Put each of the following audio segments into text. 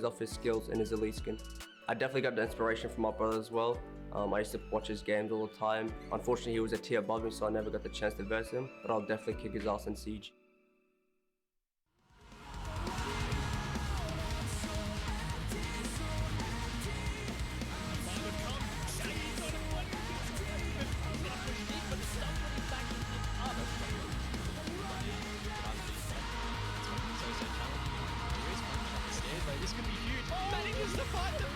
off his skills and his elite skin. I definitely got the inspiration from my brother as well. I used to watch his games all the time. Unfortunately, he was a tier above me, so I never got the chance to verse him, but I'll definitely kick his ass in Siege. This could be huge. Managers to fight them.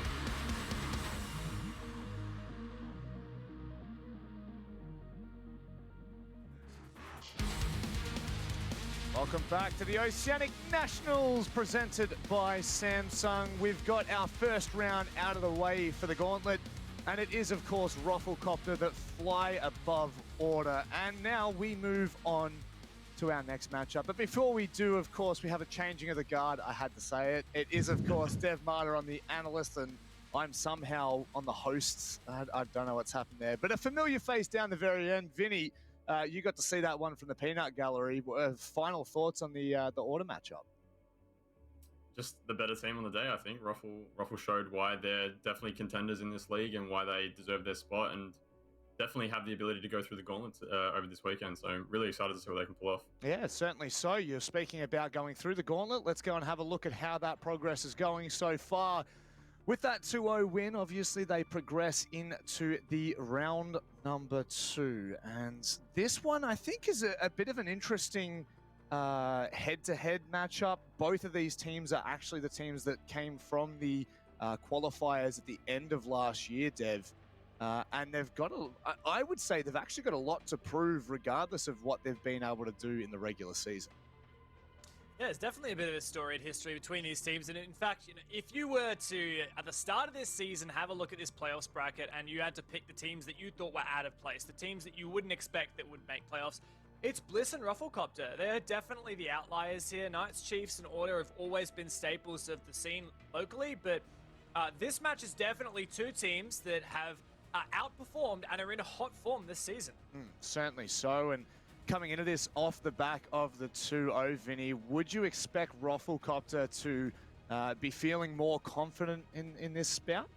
Welcome back to the Oceanic Nationals presented by Samsung. We've got our first round out of the way for the gauntlet, and it is, of course, Roflcopter that fly above order. And now we move on to our next matchup. But before we do, of course, we have a changing of the guard. I had to say it. It is, of course, Dev Martyr on the analyst, and I'm somehow on the hosts. I don't know what's happened there. But a familiar face down the very end. Vinny, you got to see that one from the peanut gallery. Final thoughts on the order matchup? Just the better team on the day, I think. Rofl showed why they're definitely contenders in this league and why they deserve their spot, and definitely have the ability to go through the gauntlet over this weekend. So I'm really excited to see what they can pull off. Yeah, certainly so. You're speaking about going through the gauntlet. Let's go and have a look at how that progress is going so far. With that 2-0 win, obviously they progress into the round number 2. And this one, I think, is a bit of an interesting head-to-head matchup. Both of these teams are actually the teams that came from the qualifiers at the end of last year, Dev. And they've got I would say they've actually got a lot to prove regardless of what they've been able to do in the regular season. Yeah, it's definitely a bit of a storied history between these teams. And in fact, you know, if you were to, at the start of this season, have a look at this playoffs bracket and you had to pick the teams that you thought were out of place, the teams that you wouldn't expect that would make playoffs, it's Bliss and Roflcopter. They're definitely the outliers here. Knights, Chiefs, and Order have always been staples of the scene locally, but this match is definitely two teams that have outperformed and are in hot form this season. Certainly so. And coming into this off the back of the 2-0, Vinny, would you expect Roflcopter to be feeling more confident in this spout?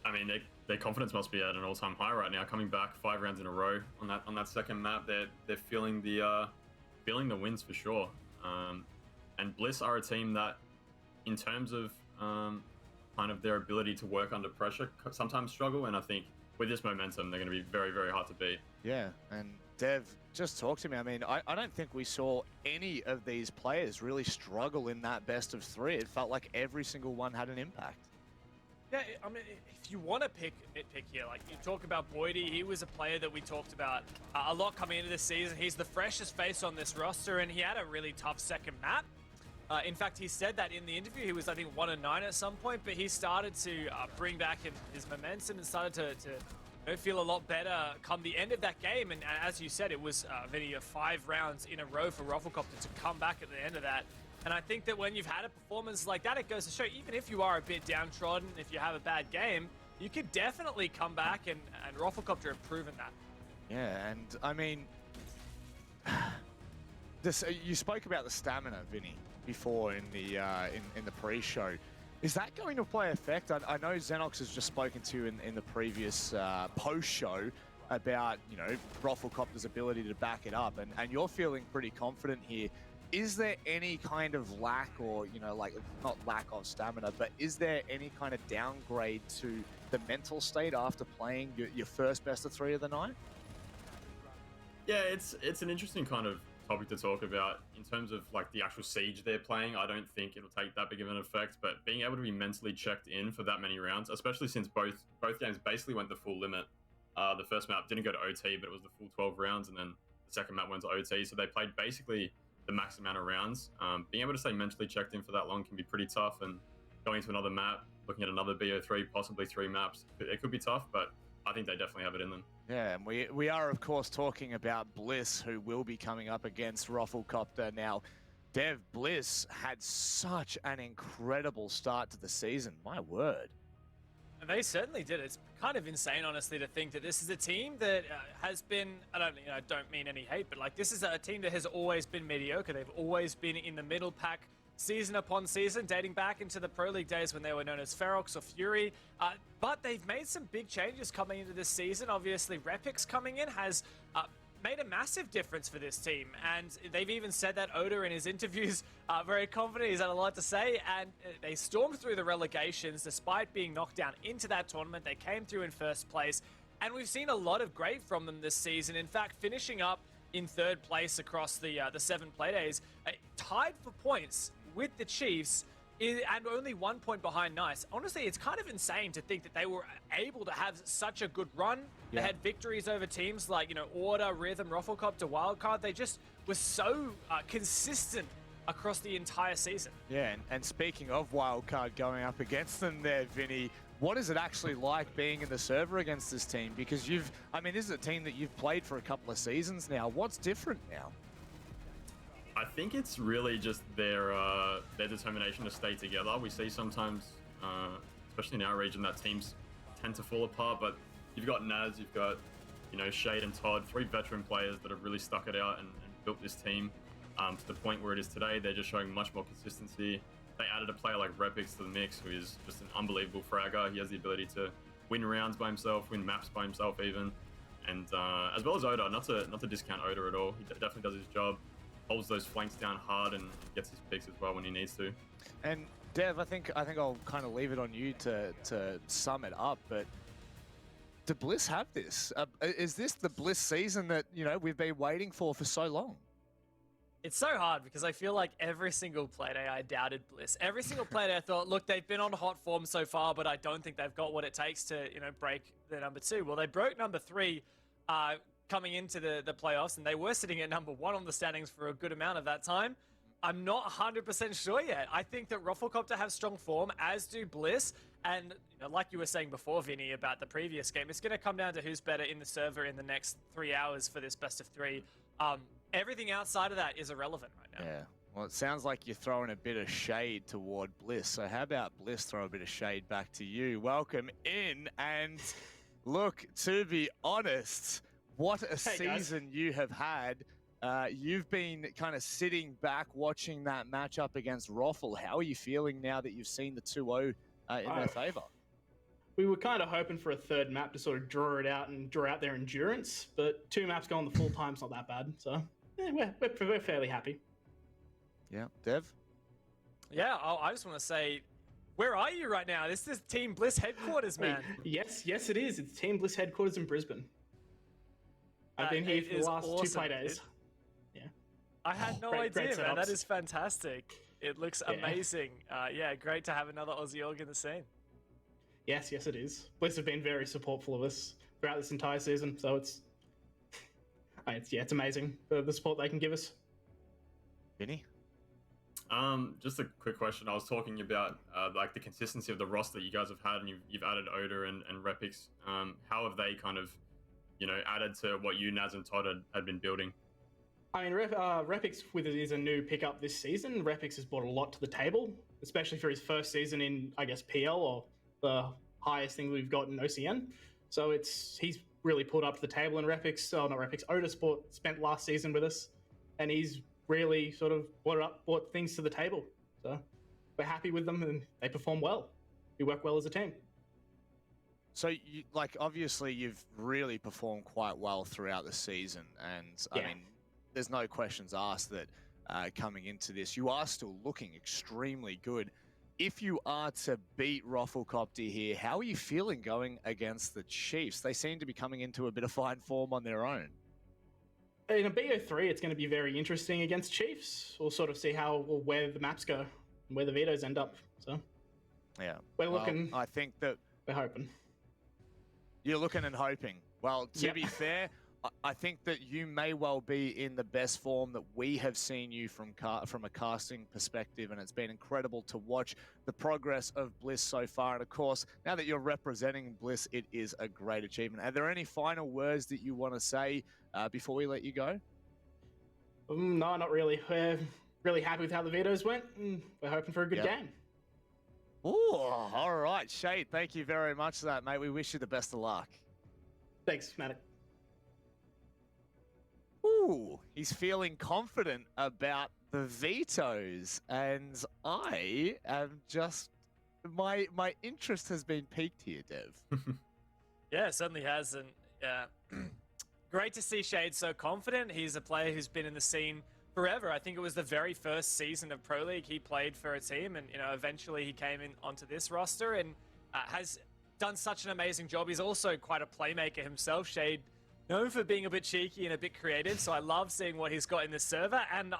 I mean, their confidence must be at an all-time high right now. Coming back 5 rounds in a row on that second map, they're feeling the wins for sure. And Bliss are a team that, in terms of kind of their ability to work under pressure, sometimes struggle, and I think with this momentum they're going to be very, very hard to beat. Yeah, and Dev, just talk to me. I mean, I don't think we saw any of these players really struggle in that best of 3. It felt like every single one had an impact. Yeah, I mean, if you want to nitpick here, like you talk about Boydie, he was a player that we talked about a lot coming into this season. He's the freshest face on this roster, and he had a really tough second map. In fact, he said that in the interview. He was, I think, 1-9 at some point, but he started to bring back his momentum and started to feel a lot better come the end of that game. And as you said, it was Vinny, 5 rounds in a row for Roflcopter to come back at the end of that. And I think that when you've had a performance like that, it goes to show, even if you are a bit downtrodden, if you have a bad game, you could definitely come back, and Roflcopter have proven that. Yeah, and I mean, you spoke about the stamina, Vinny, before in the pre-show. Is that going to play effect? I know Xenox has just spoken to you in the previous post-show about, you know, Roflcopter's ability to back it up, and you're feeling pretty confident here. Is there any kind of lack, or, you know, like, not lack of stamina, but is there any kind of downgrade to the mental state after playing your first best of 3 of the night? Yeah, it's an interesting kind of topic to talk about in terms of like the actual siege they're playing. I don't think it'll take that big of an effect, but being able to be mentally checked in for that many rounds, especially since both games basically went the full limit. The first map didn't go to OT, but it was the full 12 rounds, and then the second map went to OT, so they played basically the max amount of rounds. Being able to stay mentally checked in for that long can be pretty tough, and going to another map, looking at another BO3, possibly 3 maps, it could be tough, but I think they definitely have it in them. Yeah, and we are, of course, talking about Bliss, who will be coming up against Roflcopter. Now, Dev, Bliss had such an incredible start to the season. My word. And they certainly did. It's kind of insane, honestly, to think that this is a team that has been, I don't mean any hate, but like, this is a team that has always been mediocre. They've always been in the middle pack, season upon season, dating back into the Pro League days when they were known as Ferox or Fury. But they've made some big changes coming into this season. Obviously, Repix coming in has made a massive difference for this team. And they've even said that Oda in his interviews, very confident, he's had a lot to say. And they stormed through the relegations despite being knocked down into that tournament. They came through in first place. And we've seen a lot of great from them this season. In fact, finishing up in third place across the 7 play days, tied for points with the Chiefs and only 1 point behind Nice. Honestly, it's kind of insane to think that they were able to have such a good run. They had victories over teams like, you know, Order, Rhythm, RoflcopterGG, Wildcard. They just were so consistent across the entire season. Yeah, and speaking of Wildcard going up against them there, Vinny, what is it actually like being in the server against this team? Because this is a team that you've played for a couple of seasons now. What's different now? I think it's really just their determination to stay together. We see sometimes, especially in our region, that teams tend to fall apart. But you've got Naz, you've got, you know, Shade and Todd, 3 veteran players that have really stuck it out and built this team to the point where it is today. They're just showing much more consistency. They added a player like Repix to the mix, who is just an unbelievable fragger. He has the ability to win rounds by himself, win maps by himself even. And as well as Oda, not to discount Oda at all. He definitely does his job, holds those flanks down hard and gets his picks as well when he needs to. And Dev, I think I'll kind of leave it on you to sum it up, but do Bliss have this? Is this the Bliss season that, you know, we've been waiting for so long? It's so hard because I feel like every single playday I doubted Bliss. Every single playday I thought, look, they've been on hot form so far, but I don't think they've got what it takes to, you know, break the number 2. Well, they broke number 3 coming into the playoffs, and they were sitting at number 1 on the standings for a good amount of that time. I'm not 100% sure yet. I think that RoflcopterGG have strong form, as do Bliss. And you know, like you were saying before, Vinny, about the previous game, it's going to come down to who's better in the server in the next 3 hours for this best of 3. Everything outside of that is irrelevant right now. Yeah. Well, it sounds like you're throwing a bit of shade toward Bliss. So how about Bliss throw a bit of shade back to you? Welcome in. And look, to be honest, what a season you have had. You've been kind of sitting back watching that matchup against Roffle. How are you feeling now that you've seen the 2-0 in their favor? We were kind of hoping for a third map to sort of draw it out and draw out their endurance, but 2 maps going the full time's not that bad. So we're fairly happy. Yeah, Dev? Yeah, I just want to say, where are you right now? This is Team Bliss headquarters, man. Yes, it is. It's Team Bliss headquarters in Brisbane. I've been here for the last awesome. 2 play days. Yeah. I had no idea, man. That is fantastic. It looks amazing. Yeah, great to have another Aussie org in the scene. Yes, it is. Bliss have been very supportful of us throughout this entire season, so it's amazing the support they can give us. Vinny? Just a quick question. I was talking about like the consistency of the roster you guys have had, and you've added Oda and Repix. How have they kind of, you know, added to what you, Naz, and Todd had been building? I mean, Repix with it is a new pickup this season. Repix has brought a lot to the table, especially for his first season in, I guess, PL, or the highest thing we've got in OCN. So he's really pulled up to the table, and Oda spent last season with us, and he's really sort of brought things to the table. So we're happy with them, and they perform well. We work well as a team. So, obviously you've really performed quite well throughout the season, and I mean, there's no questions asked that coming into this, you are still looking extremely good. If you are to beat RoflcopterGG here, how are you feeling going against the Chiefs? They seem to be coming into a bit of fine form on their own. In a BO3, it's going to be very interesting against Chiefs. We'll sort of see where the maps go and where the vetoes end up. So, yeah, we're looking. I think that we're hoping. You're looking and hoping. Well, to be fair, I think that you may well be in the best form that we have seen you from a casting perspective, and it's been incredible to watch the progress of Bliss so far. And of course, now that you're representing Bliss, it is a great achievement. Are there any final words that you want to say before we let you go? No, not really. We're really happy with how the vetoes went, and we're hoping for a good game. Ooh, all right, Shade, thank you very much for that, mate. We wish you the best of luck. Thanks, Matt. Ooh. Ooh, he's feeling confident about the vetoes, and I am just my interest has been piqued here, Dev. Yeah, it certainly has, and great to see Shade so confident. He's a player who's been in the scene forever. I think it was the very first season of Pro League he played for a team, and eventually he came in onto this roster and has done such an amazing job. He's also quite a playmaker himself. Shade, known for being a bit cheeky and a bit creative, so I love seeing what he's got in this server, and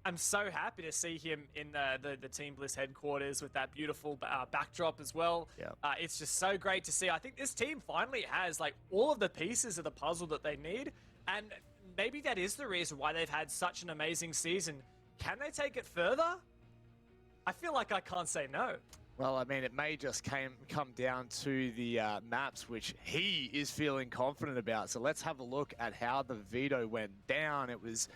I'm so happy to see him in the Team Bliss headquarters with that beautiful backdrop as well. Yeah. It's just so great to see. I think this team finally has like all of the pieces of the puzzle that they need, and maybe that is the reason why they've had such an amazing season. Can they take it further? I feel like I can't say no. Well, I mean, it may just come down to the maps, which he is feeling confident about. So let's have a look at how the veto went down. It was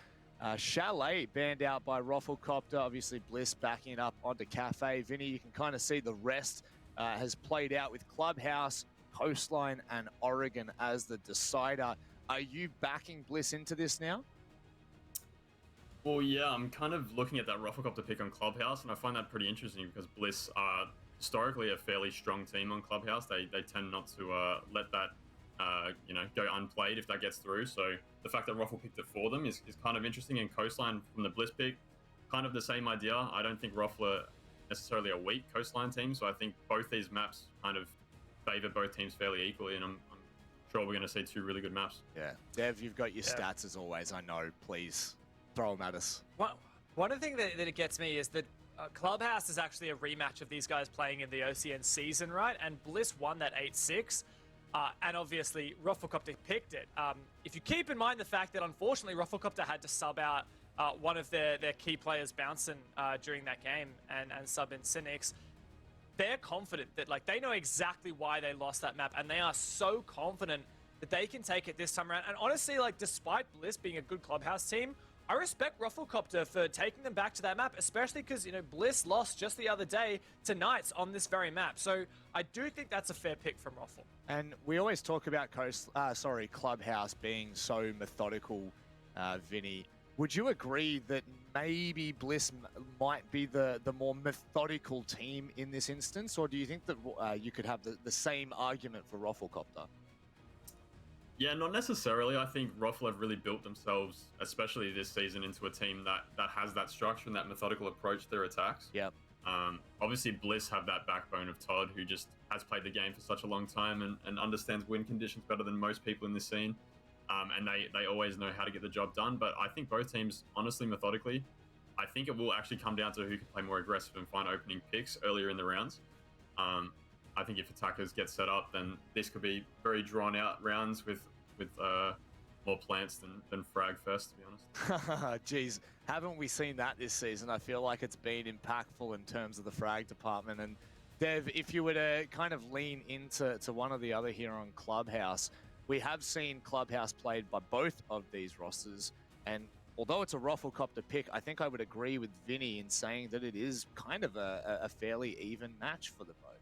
Chalet banned out by Roflcopter. Obviously, Bliss backing it up onto Cafe. Vinny, you can kind of see the rest has played out with Clubhouse, Coastline, and Oregon as the decider. Are you backing Bliss into this now? Well, yeah, I'm kind of looking at that Roflcopter pick on Clubhouse, and I find that pretty interesting because Bliss are historically a fairly strong team on Clubhouse. They tend not to let that go unplayed if that gets through. So the fact that Roffle picked it for them is kind of interesting. And Coastline from the Bliss pick, kind of the same idea. I don't think Roffle are necessarily a weak Coastline team, so I think both these maps kind of favor both teams fairly equally, and I'm sure we're going to see two really good maps. Yeah. Dev, you've got your stats as always, I know. Please throw them at us. One of the things that it gets me is that Clubhouse is actually a rematch of these guys playing in the OCN season, right? And Bliss won that 8-6. And obviously, Roflcopter picked it. If you keep in mind the fact that, unfortunately, Roflcopter had to sub out one of their key players, Bouncin, during that game and sub in Cynics, they're confident that, like, they know exactly why they lost that map, and they are so confident that they can take it this time around. And honestly, like, despite Bliss being a good Clubhouse team, I respect Roflcopter for taking them back to that map, especially because, Bliss lost just the other day to Knights on this very map. So I do think that's a fair pick from Roffle. And we always talk about Clubhouse being so methodical, Vinny. Would you agree that maybe Bliss might be the more methodical team in this instance? Or do you think that you could have the same argument for Roflcopter? Yeah, not necessarily. I think Roffle have really built themselves, especially this season, into a team that has that structure and that methodical approach to their attacks. Yeah. Obviously, Bliss have that backbone of Todd, who just has played the game for such a long time and understands win conditions better than most people in this scene. And they always know how to get the job done. But I think both teams, honestly, methodically, I think it will actually come down to who can play more aggressive and find opening picks earlier in the rounds. I think if attackers get set up, then this could be very drawn out rounds with more plants than frag first, to be honest. Jeez, haven't we seen that this season? I feel like it's been impactful in terms of the frag department. And Dev, if you were to kind of lean into one or the other here on Clubhouse, we have seen Clubhouse played by both of these rosters. And although it's a Roflcopter pick, I think I would agree with Vinny in saying that it is kind of a fairly even match for the both.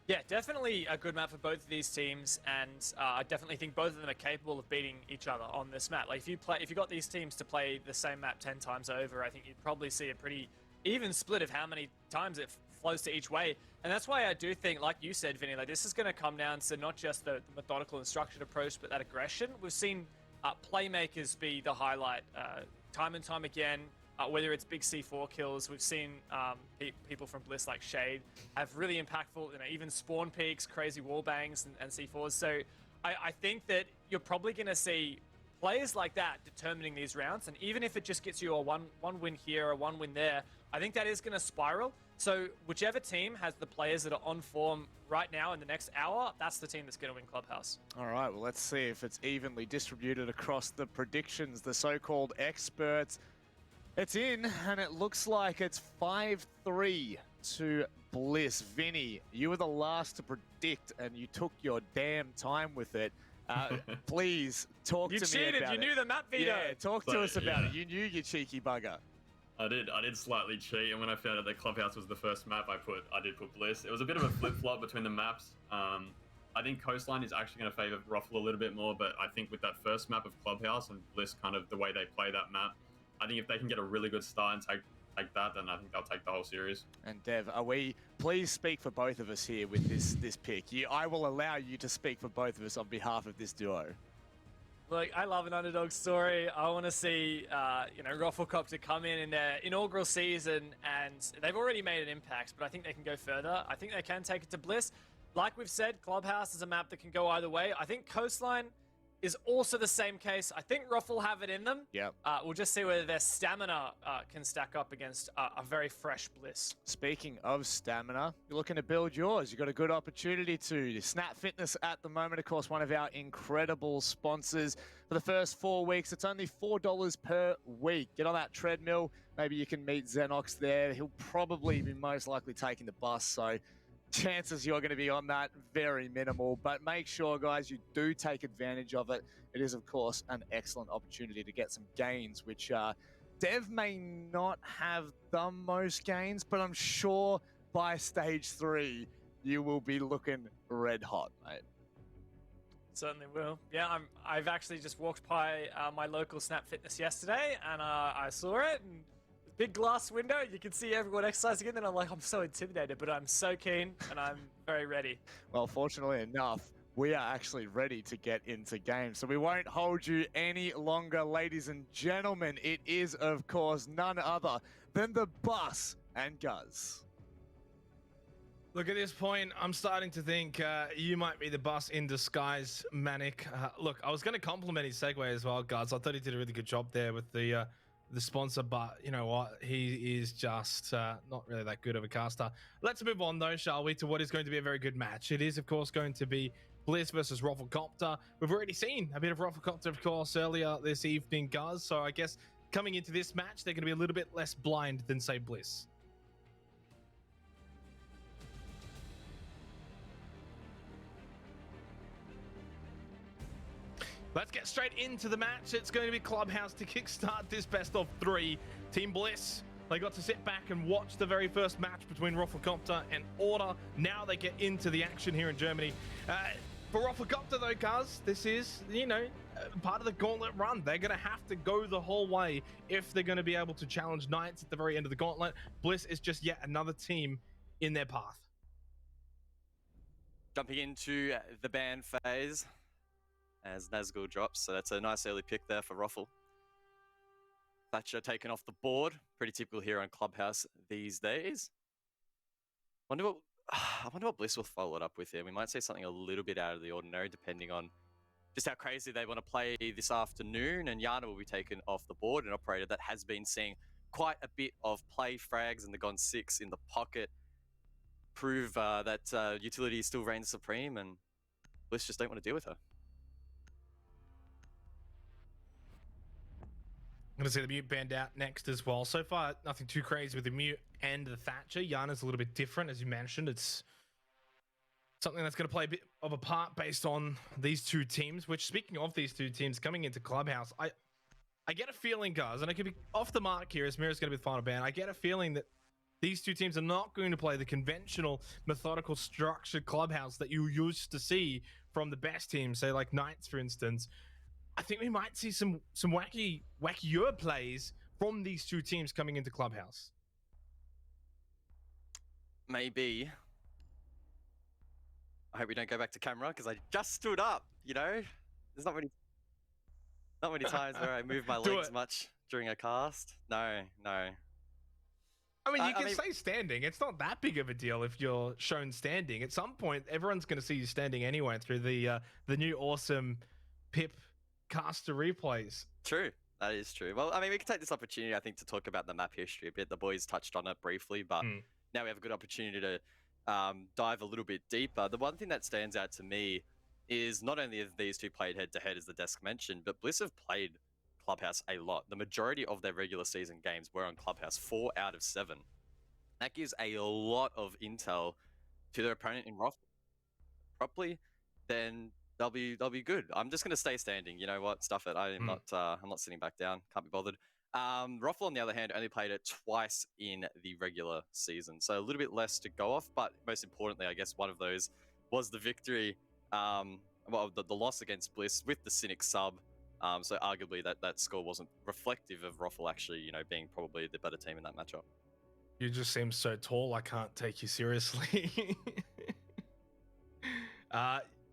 Yeah, definitely a good map for both of these teams, and I definitely think both of them are capable of beating each other on this map. Like, if you got these teams to play the same map 10 times over, I think you'd probably see a pretty even split of how many times it flows to each way. And that's why I do think, like you said, Vinny, like, this is going to come down to not just the methodical and structured approach, but that aggression. We've seen playmakers be the highlight time and time again. Whether it's big C4 kills, we've seen people from Bliss like Shade have really impactful, even spawn peaks, crazy wall bangs, and C4s. So I think that you're probably going to see players like that determining these rounds. And even if it just gets you a one win here or one win there, I think that is going to spiral. So whichever team has the players that are on form right now in the next hour, that's the team that's going to win Clubhouse. All right, well, let's see if it's evenly distributed across the predictions, the so-called experts. It's in, and it looks like it's 5-3 to Bliss. Vinny, you were the last to predict, and you took your damn time with it. Please talk to me about it. You cheated. You knew the map veto. Yeah, talk to us about it. You knew, you cheeky bugger. I did slightly cheat, and when I found out that Clubhouse was the first map I did put Bliss. It was a bit of a flip-flop between the maps. I think Coastline is actually going to favor Ruffle a little bit more, but I think with that first map of Clubhouse and Bliss, kind of the way they play that map, I think if they can get a really good start and take that, then I think they'll take the whole series. And Dev, please speak for both of us here with this pick. I will allow you to speak for both of us on behalf of this duo. Look, I love an underdog story. I want to see, Roflcopter come in their inaugural season, and they've already made an impact, but I think they can go further. I think they can take it to Bliss. Like we've said, Clubhouse is a map that can go either way. I think Coastline is also the same case. I think Ruffle have it in them. Yep. We'll just see whether their stamina can stack up against a very fresh Bliss. Speaking of stamina, you're looking to build yours. You've got a good opportunity to. Snap Fitness at the moment, of course, one of our incredible sponsors. For the first 4 weeks, it's only $4 per week. Get on that treadmill. Maybe you can meet Xenox there. He'll probably be most likely taking the bus, so chances you're going to be on that very minimal, but make sure, guys, you do take advantage of it. It is, of course, an excellent opportunity to get some gains, which Dev may not have the most gains, but I'm sure by stage 3 you will be looking red hot, mate. Certainly will. Yeah, I've actually just walked by my local Snap Fitness yesterday, and I saw it, and big glass window, you can see everyone exercising in, and I'm like, I'm so intimidated, but I'm so keen, and I'm very ready. Well, fortunately enough, we are actually ready to get into games, so we won't hold you any longer, ladies and gentlemen. It is, of course, none other than the Bus and Guz. Look, at this point, I'm starting to think you might be the Bus in disguise, Manic. Look, I was going to compliment his segue as well, Guz. I thought he did a really good job there with the sponsor, but you know what? He is just not really that good of a caster. Let's move on, though, shall we, to what is going to be a very good match. It is, of course, going to be Bliss versus Roflcopter. We've already seen a bit of Roflcopter, of course, earlier this evening, Guz. So I guess coming into this match, they're going to be a little bit less blind than, say, Bliss. Let's get straight into the match. It's going to be Clubhouse to kickstart this best of 3. Team Bliss, they got to sit back and watch the very first match between Roflcopter and Order. Now they get into the action here in Germany. For Roflcopter, though, Guz, this is, part of the gauntlet run. They're going to have to go the whole way if they're going to be able to challenge Knights at the very end of the gauntlet. Bliss is just yet another team in their path. Jumping into the ban phase as Nazgul drops, so that's a nice early pick there for Ruffle. Thatcher taken off the board, pretty typical here on Clubhouse these days. I wonder what Bliss will follow it up with here. We might see something a little bit out of the ordinary, depending on just how crazy they want to play this afternoon. And Yana will be taken off the board, an operator that has been seeing quite a bit of play frags and the Gone 6 in the pocket. Prove that utility still reigns supreme, and Bliss just don't want to deal with her. I'm going to see the Mute banned out next as well. So far, nothing too crazy with the Mute and the Thatcher. Yana's a little bit different, as you mentioned. It's something that's going to play a bit of a part based on these two teams, which, speaking of these two teams coming into Clubhouse, I get a feeling, guys, and it could be off the mark here as Mira's going to be the final ban. I get a feeling that these two teams are not going to play the conventional, methodical, structured Clubhouse that you used to see from the best teams, say like Knights, for instance. I think we might see some wackier plays from these two teams coming into Clubhouse. Maybe. I hope we don't go back to camera because I just stood up, There's not many times where I move my legs much during a cast. No. I mean, you can stay standing. It's not that big of a deal if you're shown standing. At some point, everyone's going to see you standing anyway through the new awesome Pip caster replays. True. That is true. Well, I mean, we can take this opportunity, I think, to talk about the map history a bit. The boys touched on it briefly, but now we have a good opportunity to dive a little bit deeper. The one thing that stands out to me is not only have these two played head-to-head, as the desk mentioned, but Bliss have played Clubhouse a lot. The majority of their regular season games were on Clubhouse, 4 out of 7. That gives a lot of intel to their opponent in Ruffle. Properly, then they'll be good. I'm just gonna stay standing. You know what? Stuff it. I'm not sitting back down. Can't be bothered. Ruffle, on the other hand, only played it twice in the regular season, so a little bit less to go off. But most importantly, I guess one of those was the victory well, the loss against Bliss with the Cynic sub. So arguably that score wasn't reflective of Roffle actually, you know, being probably the better team in that matchup. You just seem so tall, I can't take you seriously.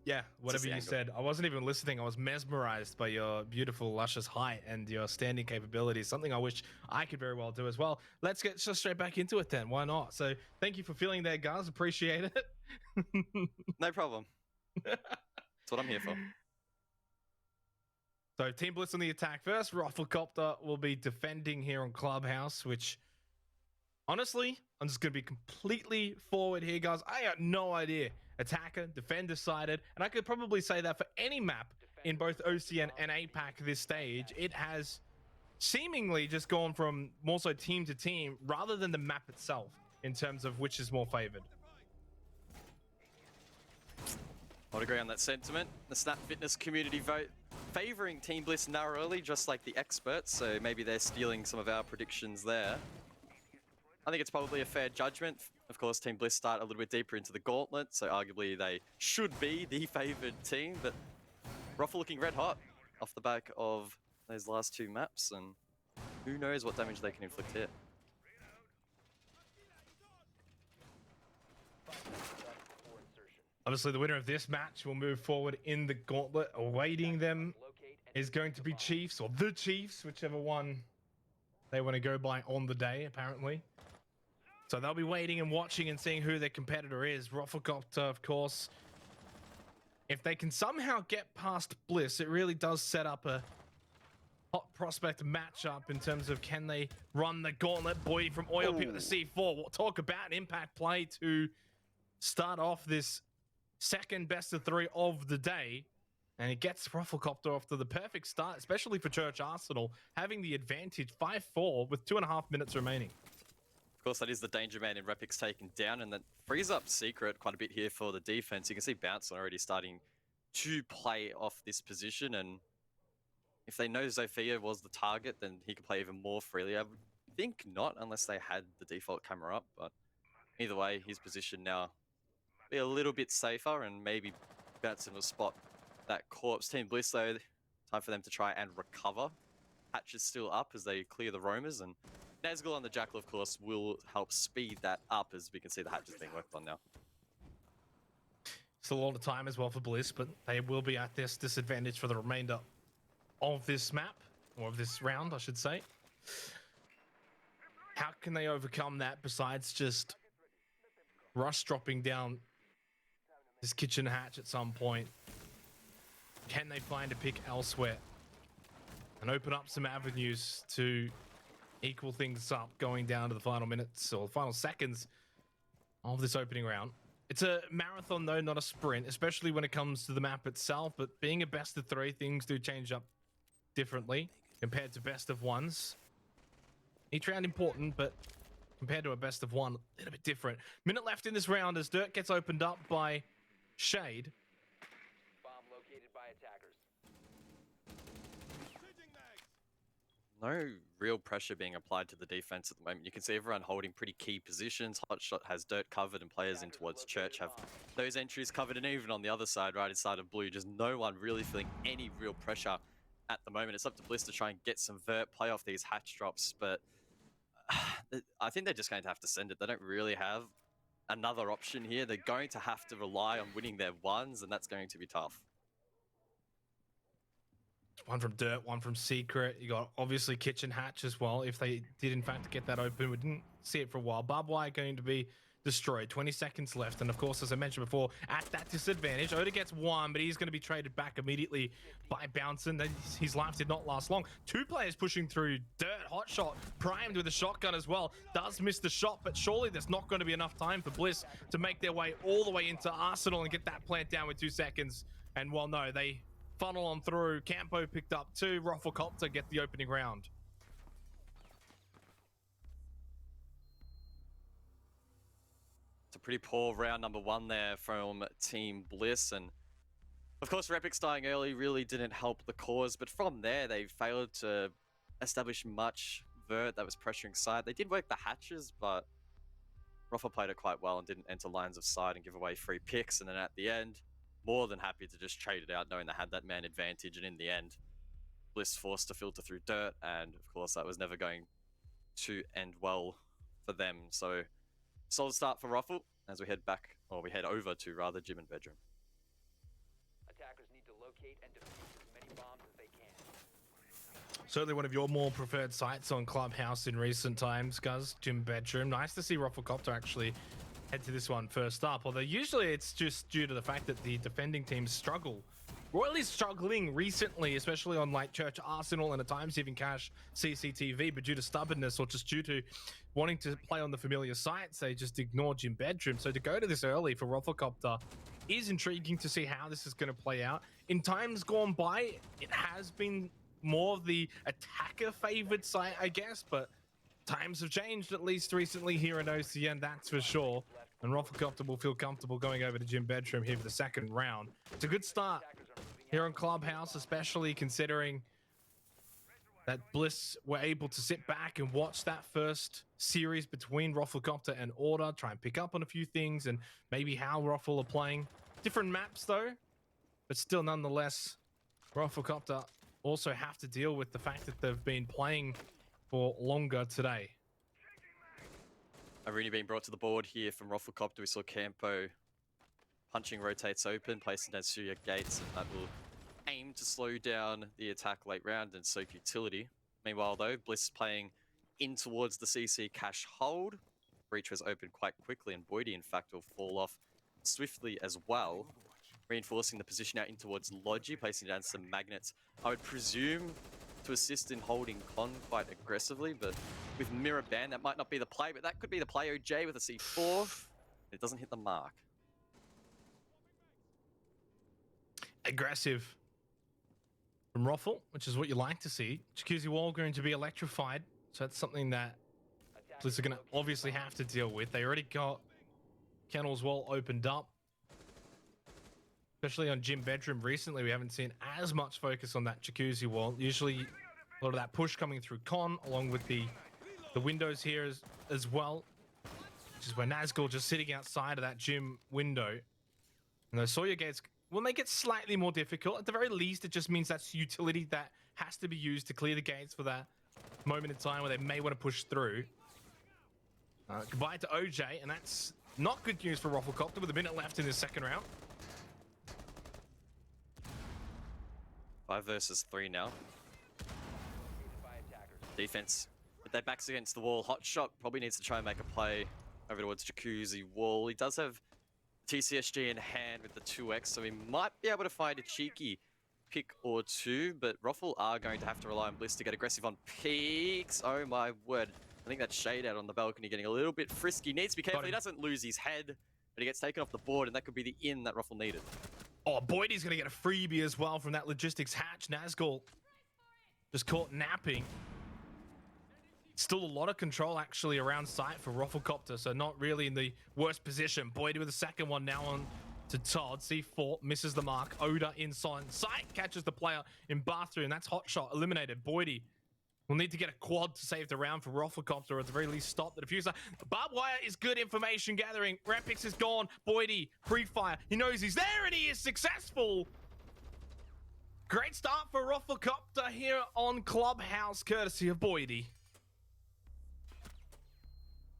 Yeah, whatever you said. I wasn't even listening. I was mesmerized by your beautiful, luscious height and your standing capabilities, something I wish I could very well do as well. Let's get just straight back into it then. Why not? So thank you for feeling there, guys. Appreciate it. No problem. That's what I'm here for. So Team Bliss on the attack first. Roflcopter will be defending here on Clubhouse, which honestly, I'm just going to be completely forward here, guys. I got no idea. Attacker, defender sided, and I could probably say that for any map in both OCN and APAC this stage. It has seemingly just gone from more so team to team rather than the map itself in terms of which is more favored. I would agree on that sentiment. The Snap Fitness community vote favoring Team Bliss narrowly, just like the experts, so maybe they're stealing some of our predictions there. I think it's probably a fair judgment. Of course, Team Bliss start a little bit deeper into the gauntlet, so arguably they should be the favored team, but Roffle looking red hot off the back of those last two maps, and who knows what damage they can inflict here. Obviously, the winner of this match will move forward in the gauntlet. Awaiting them is going to be Chiefs, or the Chiefs, whichever one they want to go by on the day, apparently. So they'll be waiting and watching and seeing who their competitor is. Roflcopter, of course. If they can somehow get past Bliss, it really does set up a hot prospect matchup in terms of can they run the gauntlet. Boy from Oil Pit with the C4. We'll talk about an impact play to start off this second best of three of the day. And it gets Roflcopter off to the perfect start, especially for Church Arsenal, having the advantage 5-4 with 2.5 minutes remaining. Of course, that is the danger man in Repix taken down, and that frees up Secret quite a bit here for the defense. You can see Bouncer already starting to play off this position, and if they know Zofia was the target, then he could play even more freely. I would think not, unless they had the default camera up, but either way, his position now be a little bit safer, and maybe Bouncer will spot that corpse. Team Bliss, though, time for them to try and recover. Hatch is still up as they clear the roamers, and Nazgul on the Jackal, of course, will help speed that up, as we can see the hatch is being worked on now. Still a lot of time as well for Bliss, but they will be at this disadvantage for the remainder of this map, or of this round, I should say. How can they overcome that besides just rush dropping down this kitchen hatch at some point? Can they find a pick elsewhere and open up some avenues to equal things up going down to the final minutes or the final seconds of this opening round? It's a marathon, though, not a sprint, especially when it comes to the map itself. But being a best of three, things do change up differently compared to best of ones. Each round important, but compared to a best of one, a little bit different. Minute left in this round as Dirt gets opened up by Shade. Bomb located by attackers. No real pressure being applied to the defense at the moment. You can see everyone holding pretty key positions. Hotshot has Dirt covered, and players in towards Church have those entries covered, and even on the other side, right inside of Blue, just no one really feeling any real pressure at the moment. It's up to Bliss to try and get some vert, play off these hatch drops, but I think they're just going to have to send it. They don't really have another option here. They're going to have to rely on winning their ones, and that's going to be tough. One from Dirt, one from Secret. You got obviously Kitchen Hatch as well. If they did in fact get that open, we didn't see it for a while. Barbed wire going to be destroyed. 20 seconds left. And of course, as I mentioned before, at that disadvantage, Oda gets one, but he's going to be traded back immediately by Bouncin. His life did not last long. Two players pushing through. Dirt, Hotshot, primed with a shotgun as well. Does miss the shot, but surely there's not going to be enough time for Bliss to make their way all the way into Arsenal and get that plant down with 2 seconds. And well, no, they funnel on through. Campo picked up 2. Roflcopter get the opening round. It's a pretty poor round number 1 there from Team Bliss, and of course Repix dying early really didn't help the cause, but from there they failed to establish much vert that was pressuring side. They did work the hatches, but Roffle played it quite well and didn't enter lines of sight and give away free picks, and then at the end more than happy to just trade it out, knowing they had that man advantage. And in the end, Bliss forced to filter through dirt, and of course that was never going to end well for them. So solid start for Ruffle as we head back, or we head over to rather gym and bedroom. Attackers need to locate and defuse as many bombs as they can. Certainly one of your more preferred sites on Clubhouse in recent times, Guz, gym bedroom. Nice to see Roflcopter actually head to this one first up, although usually it's just due to the fact that the defending teams struggle. Royal is struggling recently, especially on like Church Arsenal and at times even Cash CCTV, but due to stubbornness or just due to wanting to play on the familiar sites, they just ignore gym bedroom. So to go to this early for Roflcopter is intriguing to see how this is going to play out. In times gone by, it has been more of the attacker favored site, I guess, but times have changed at least recently here in OCN, that's for sure. And Roflcopter will feel comfortable going over to gym bedroom here for the second round. It's a good start here on Clubhouse, especially considering that Bliss were able to sit back and watch that first series between Roflcopter and Order, try and pick up on a few things and maybe how Roffle are playing. Different maps though, but still nonetheless, Roflcopter also have to deal with the fact that they've been playing for longer today. Aruni being brought to the board here from Roflcopter. We saw Campo punching rotates open, placing down Surya gates, and that will aim to slow down the attack late round and soak utility. Meanwhile though, Bliss playing in towards the CC cache hold. Breach was open quite quickly, and Boydie in fact will fall off swiftly as well, reinforcing the position out in towards Logi, placing down some magnets. I would presume to assist in holding Con quite aggressively, but with Mirror Band, that might not be the play, but that could be the play. OJ with a C4. It doesn't hit the mark. Aggressive from Roffle, which is what you like to see. Jacuzzi wall going to be electrified, so that's something that Bliss are going to obviously have to deal with. They already got Kennel's wall opened up, especially on gym bedroom recently. We haven't seen as much focus on that Jacuzzi wall. Usually a lot of that push coming through Con, along with the windows here as well, which is where Nazgul just sitting outside of that gym window. And those Sawyer gates will make it slightly more difficult. At the very least, it just means that's utility that has to be used to clear the gates for that moment in time where they may want to push through. Goodbye to OJ, and that's not good news for Roflcopter with a minute left in this second round. 5 versus 3 now. Defense with their backs against the wall. Hotshot probably needs to try and make a play over towards Jacuzzi wall. He does have TCSG in hand with the 2x, so he might be able to find a cheeky pick or two, but Roffle are going to have to rely on Bliss to get aggressive on peaks. Oh my word. I think that shade out on the balcony getting a little bit frisky. Needs to be careful. He doesn't lose his head, but he gets taken off the board, and that could be the in that Roffle needed. Oh, Boydie's going to get a freebie as well from that logistics hatch. Nazgul just caught napping. Still a lot of control actually around sight for Roflcopter, so not really in the worst position. Boydie with the second one now on to Todd. C4 misses the mark. Oda inside sight catches the player in bathroom. That's Hotshot eliminated. Boydie will need to get a quad to save the round for Roflcopter, or at the very least stop the diffuser. Barbed wire is good information gathering. Rapix is gone. Boydie pre-fire. He knows he's there and he is successful. Great start for Roflcopter here on Clubhouse, courtesy of Boydie.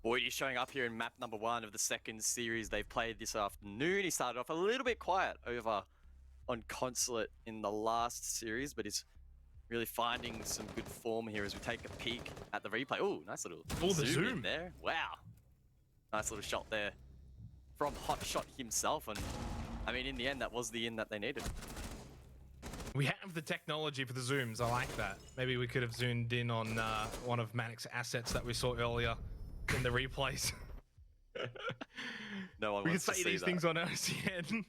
Boydie showing up here in map number 1 of the second series they've played this afternoon. He started off a little bit quiet over on Consulate in the last series, but he's really finding some good form here as we take a peek at the replay. Oh, nice little zoom in there. Wow. Nice little shot there from Hotshot himself. And I mean, in the end, that was the in that they needed. We have the technology for the zooms. I like that. Maybe we could have zoomed in on one of Manic's assets that we saw earlier in the replays. No one we wants can to say see these that. things on OCN.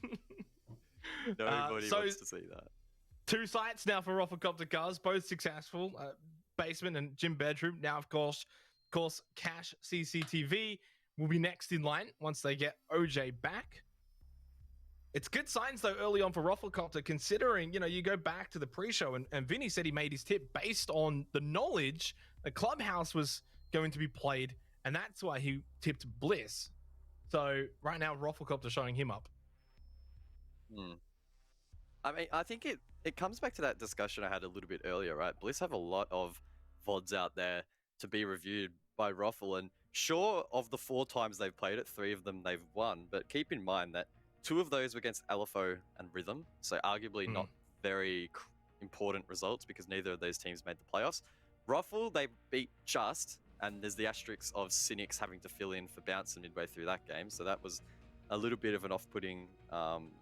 Nobody wants to see that. 2 sites now for Roflcopter cars, both successful. Basement and gym bedroom. Now, of course, Cash CCTV will be next in line once they get OJ back. It's good signs, though, early on for Roflcopter, considering, you know, you go back to the pre-show and Vinny said he made his tip based on the knowledge that Clubhouse was going to be played, and that's why he tipped Bliss. So right now, Roflcopter showing him up. I mean, I think it comes back to that discussion I had a little bit earlier, right? Bliss have a lot of VODs out there to be reviewed by Roffle, and sure, of the 4 times they've played it, 3 of them they've won, but keep in mind that 2 of those were against LFO and Rhythm, so arguably not very important results because neither of those teams made the playoffs. Roffle, they beat Just, and there's the asterisk of Cynics having to fill in for Bouncer midway through that game, so that was a little bit of an off-putting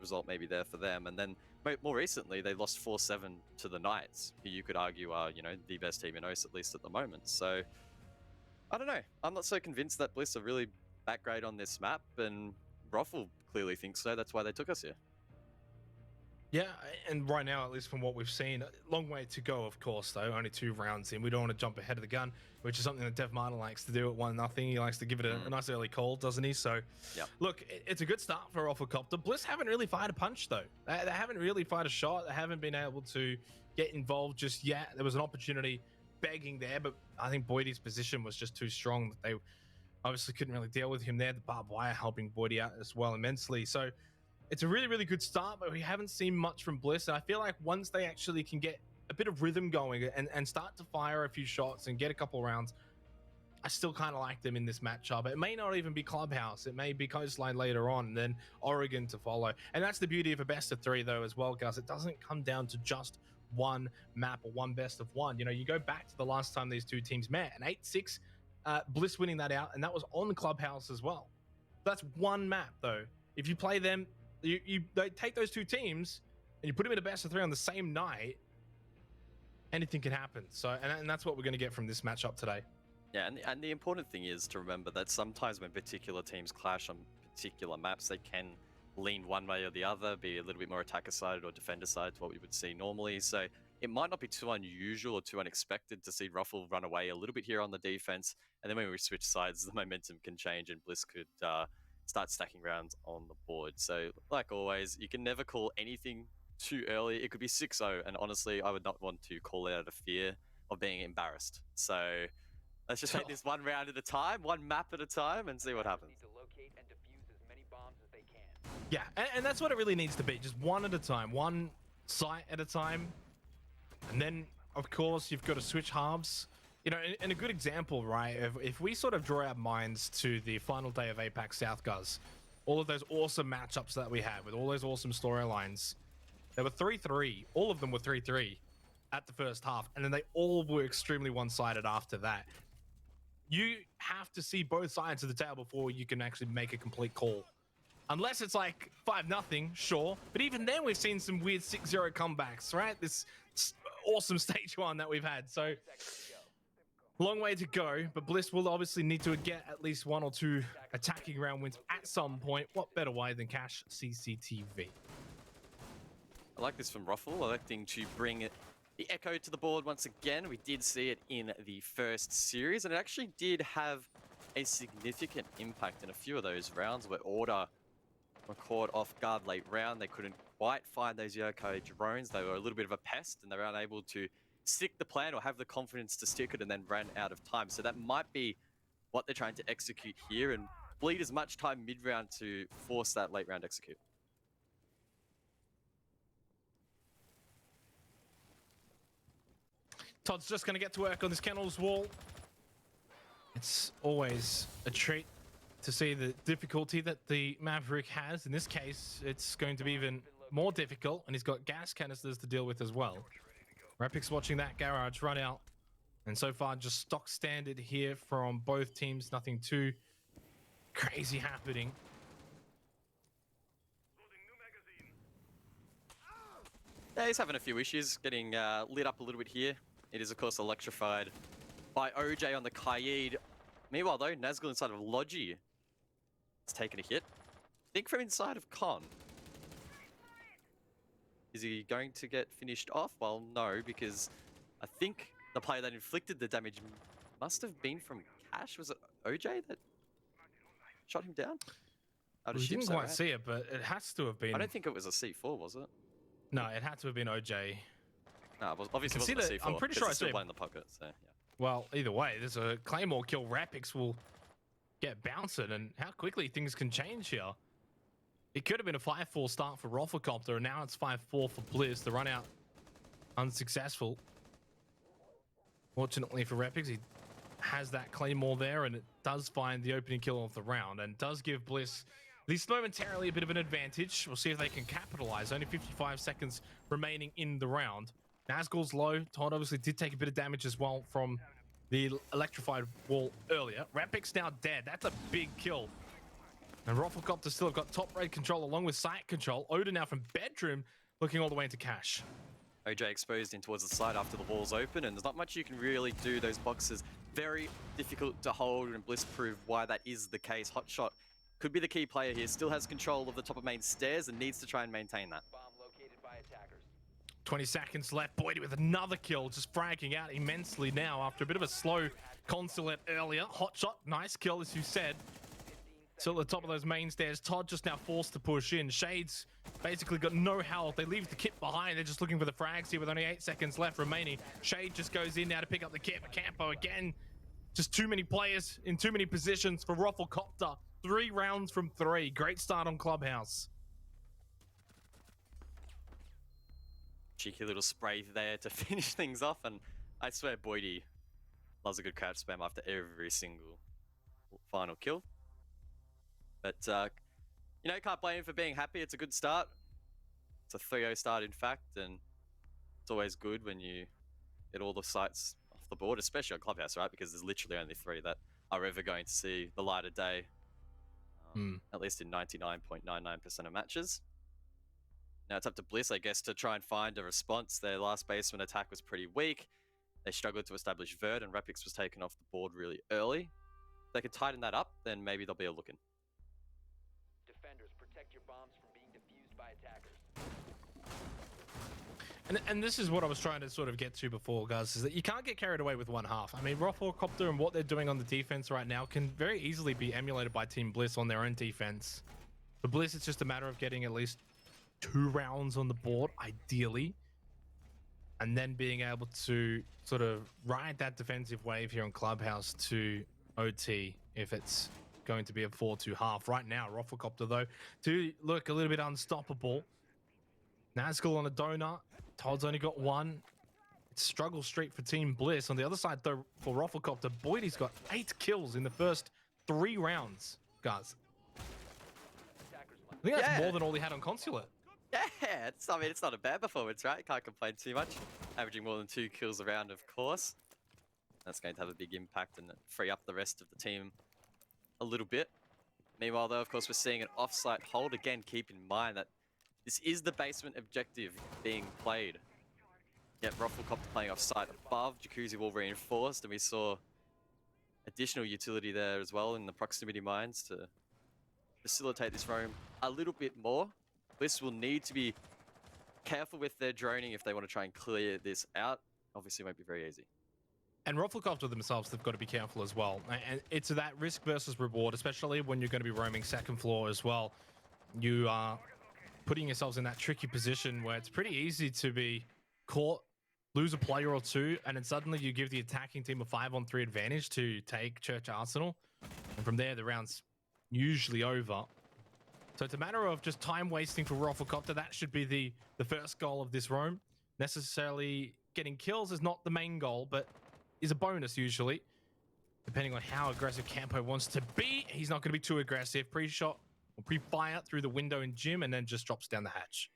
result maybe there for them. And then more recently, they lost 4-7 to the Knights, who you could argue are, you know, the best team in OCE, at least at the moment. So, I don't know. I'm not so convinced that Bliss are really that great on this map, and Roffle clearly thinks so. That's why they took us here. Yeah, and right now, at least from what we've seen, a long way to go, of course, though. Only 2 rounds in. We don't want to jump ahead of the gun, which is something that Dev Martin likes to do at 1-0. He likes to give it a nice early call, doesn't he? So, look, it's a good start for Roflcopter. Bliss haven't really fired a punch, though. They haven't really fired a shot. They haven't been able to get involved just yet. There was an opportunity begging there, but I think Boydie's position was just too strong. They obviously couldn't really deal with him there. The barbed wire helping Boydie out as well immensely. So, it's a really, really good start, but we haven't seen much from Bliss. And I feel like once they actually can get a bit of rhythm going and start to fire a few shots and get a couple rounds, I still kind of like them in this matchup. It may not even be Clubhouse. It may be Coastline later on, and then Oregon to follow. And that's the beauty of a best of 3, though, as well, guys. It doesn't come down to just one map or one best of 1. You know, you go back to the last time these 2 teams met, an 8-6, Bliss winning that out, and that was on Clubhouse as well. That's one map, though. If you play them, they take those 2 teams and you put them in a best of 3 on the same night, anything can happen. So, and that's what we're going to get from this matchup today. Yeah, and the important thing is to remember that sometimes when particular teams clash on particular maps, they can lean one way or the other, be a little bit more attacker-sided or defender-sided to what we would see normally. So it might not be too unusual or too unexpected to see Roffle run away a little bit here on the defense, and then when we switch sides, the momentum can change and Bliss could start stacking rounds on the board. So, like always, you can never call anything too early. It could be 6-0, and honestly, I would not want to call it out of fear of being embarrassed. So, let's just take this one round at a time, one map at a time, and see what happens. Yeah, and that's what it really needs to be. Just one at a time, one site at a time. And then, of course, you've got to switch halves. You know, and a good example, right? If we sort of draw our minds to the final day of APAC South, guys, all of those awesome matchups that we had with all those awesome storylines, they were 3-3. All of them were 3-3 at the first half, and then they all were extremely one-sided after that. You have to see both sides of the table before you can actually make a complete call. Unless it's like 5-0, sure. But even then, we've seen some weird 6-0 comebacks, right? This awesome stage 1 that we've had. So, long way to go, but Bliss will obviously need to get at least 1 or 2 attacking round wins at some point. What better way than cash CCTV? I like this from Roffle, electing to bring the Echo to the board once again. We did see it in the first series, and it actually did have a significant impact in a few of those rounds where Order were caught off guard late round. They couldn't quite find those Yoko drones. They were a little bit of a pest, and they were unable to stick the plan or have the confidence to stick it, and then ran out of time. So that might be what they're trying to execute here and bleed as much time mid-round to force that late round execute. Todd's just going to get to work on this kennels wall. It's always a treat to see the difficulty that the Maverick has. In this case, it's going to be even more difficult, and he's got gas canisters to deal with as well. Rapic's watching that garage run out, and so far just stock standard here from both teams. Nothing too crazy happening. Yeah, he's having a few issues getting lit up a little bit here. It is, of course, electrified by OJ on the Kaid. Meanwhile, though, Nazgul inside of Logi has taken a hit. I think from inside of Con. Is he going to get finished off? Well, no, because I think the player that inflicted the damage must have been from Cash. Was it OJ that shot him down? We didn't quite see it, but it has to have been. I don't think it was a C4, was it? No, it had to have been OJ. No, it obviously wasn't a C4. I'm pretty sure I still see playing the pocket, so yeah. Well, either way, there's a Claymore kill. Rapix will get bouncing, and how quickly things can change here. It could have been a 5-4 start for RoflcopterGG, and now it's 5-4 for Bliss. The run out unsuccessful. Fortunately for Repix, he has that Claymore there, and it does find the opening kill of the round, and does give Bliss, at least momentarily, a bit of an advantage. We'll see if they can capitalize. Only 55 seconds remaining in the round. Nazgul's low. Todd obviously did take a bit of damage as well from the electrified wall earlier. Repix now dead. That's a big kill. And RoflcopterGG still have got top raid control along with site control. Oda now from bedroom looking all the way into cash. OJ exposed in towards the side after the wall's open, and there's not much you can really do. Those boxes very difficult to hold, and Bliss proved why that is the case. Hotshot could be the key player here. Still has control of the top of main stairs and needs to try and maintain that. Bomb located by attackers. 20 seconds left. Boydie with another kill, just fragging out immensely now after a bit of a slow consulate earlier. Hotshot, nice kill as you said. Still at the top of those main stairs. Todd just now forced to push in. Shades basically got no health. They leave the kit behind. They're just looking for the frags here with only 8 seconds left remaining. Shade just goes in now to pick up the kit. But Campo again, just too many players in too many positions for RoflcopterGG. 3 rounds from 3. Great start on Clubhouse. Cheeky little spray there to finish things off, and I swear Boydie loves a good crouch spam after every single final kill. But, you know, can't blame him for being happy. It's a good start. It's a 3-0 start, in fact, and it's always good when you get all the sites off the board, especially on Clubhouse, right? Because there's literally only 3 that are ever going to see the light of day, at least in 99.99% of matches. Now it's up to Bliss, I guess, to try and find a response. Their last basement attack was pretty weak. They struggled to establish Vert, and Repix was taken off the board really early. If they could tighten that up, then maybe they'll be a looking. Defenders, protect your bombs from being defused by attackers. And this is what I was trying to sort of get to before, guys, is that you can't get carried away with one half. I mean, RoflcopterGG and what they're doing on the defense right now can very easily be emulated by Team Bliss on their own defense. For Bliss, it's just a matter of getting at least 2 rounds on the board, ideally, and then being able to sort of ride that defensive wave here on Clubhouse to OT if it's going to be a 4-2 half. Right now, RoflcopterGG, though, do look a little bit unstoppable. Nazgul on a donut. Todd's only got 1. It's struggle streak for Team Bliss. On the other side, though, for RoflcopterGG, Boydie's got 8 kills in the first 3 rounds, guys. I think that's more than all he had on Consulate. Yeah, I mean, it's not a bad performance, right? Can't complain too much. Averaging more than 2 kills a round, of course. That's going to have a big impact and free up the rest of the team a little bit. Meanwhile, though, of course, we're seeing an off-site hold. Again, keep in mind that this is the basement objective being played. Yet RoflcopterGG playing off-site above. Jacuzzi wall reinforced, and we saw additional utility there as well in the proximity mines to facilitate this roam a little bit more. Bliss will need to be careful with their droning if they want to try and clear this out. Obviously, it won't be very easy. And RoflcopterGG themselves, they've got to be careful as well. And it's that risk versus reward, especially when you're going to be roaming second floor as well. You are putting yourselves in that tricky position where it's pretty easy to be caught, lose a player or 2, and then suddenly you give the attacking team a 5-on-3 advantage to take Church Arsenal. And from there, the round's usually over. So it's a matter of just time wasting for RoflcopterGG. That should be the first goal of this roam. Necessarily getting kills is not the main goal, but is a bonus usually. Depending on how aggressive Campo wants to be, he's not going to be too aggressive. Pre-shot or pre-fire through the window in gym and then just drops down the hatch.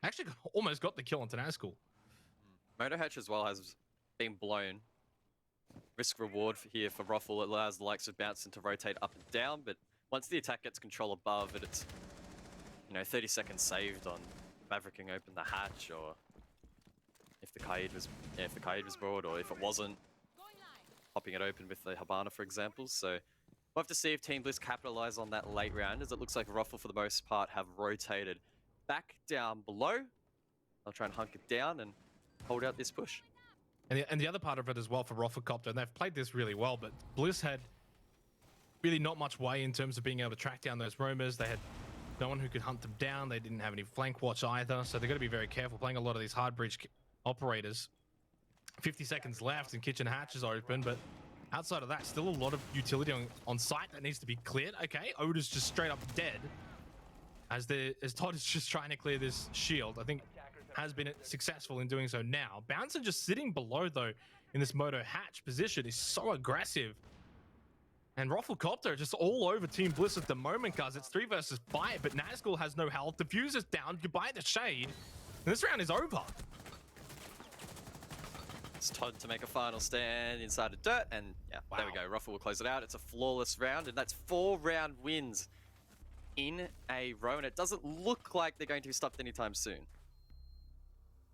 Actually, almost got the kill on Tenascal. Motor hatch as well has been blown. Risk reward here for Roffle. It allows the likes of Bouncing to rotate up and down, but once the attack gets control above it, it's 30 seconds saved on Mavericking open the hatch, or if the Kaid was broad, or if it wasn't, popping it open with the Habana, for example. So we'll have to see if Team Bliss capitalize on that late round, as it looks like Roffle, for the most part, have rotated back down below. They'll try and hunker down and hold out this push. And the other part of it as well for RoflcopterGG, and they've played this really well, but Bliss had really not much way in terms of being able to track down those roamers. They had no one who could hunt them down. They didn't have any flank watch either, so they've got to be very careful playing a lot of these hard breach operators. 50 seconds left and kitchen hatch is open, but outside of that, still a lot of utility on site that needs to be cleared. Okay, Oda's just straight up dead. as Todd is just trying to clear this shield. I think has been successful in doing so now. Bouncer just sitting below, though, in this Moto hatch position is so aggressive. And Roflcopter just all over Team Bliss at the moment, guys. It's 3 versus 5, but Nazgul has no health. Diffuser's down. Goodbye to Shade. And this round is over. It's Todd to make a final stand inside of dirt, and yeah, there we go. Ruffle will close it out. It's a flawless round, and that's 4 round wins in a row, and it doesn't look like they're going to be stopped anytime soon.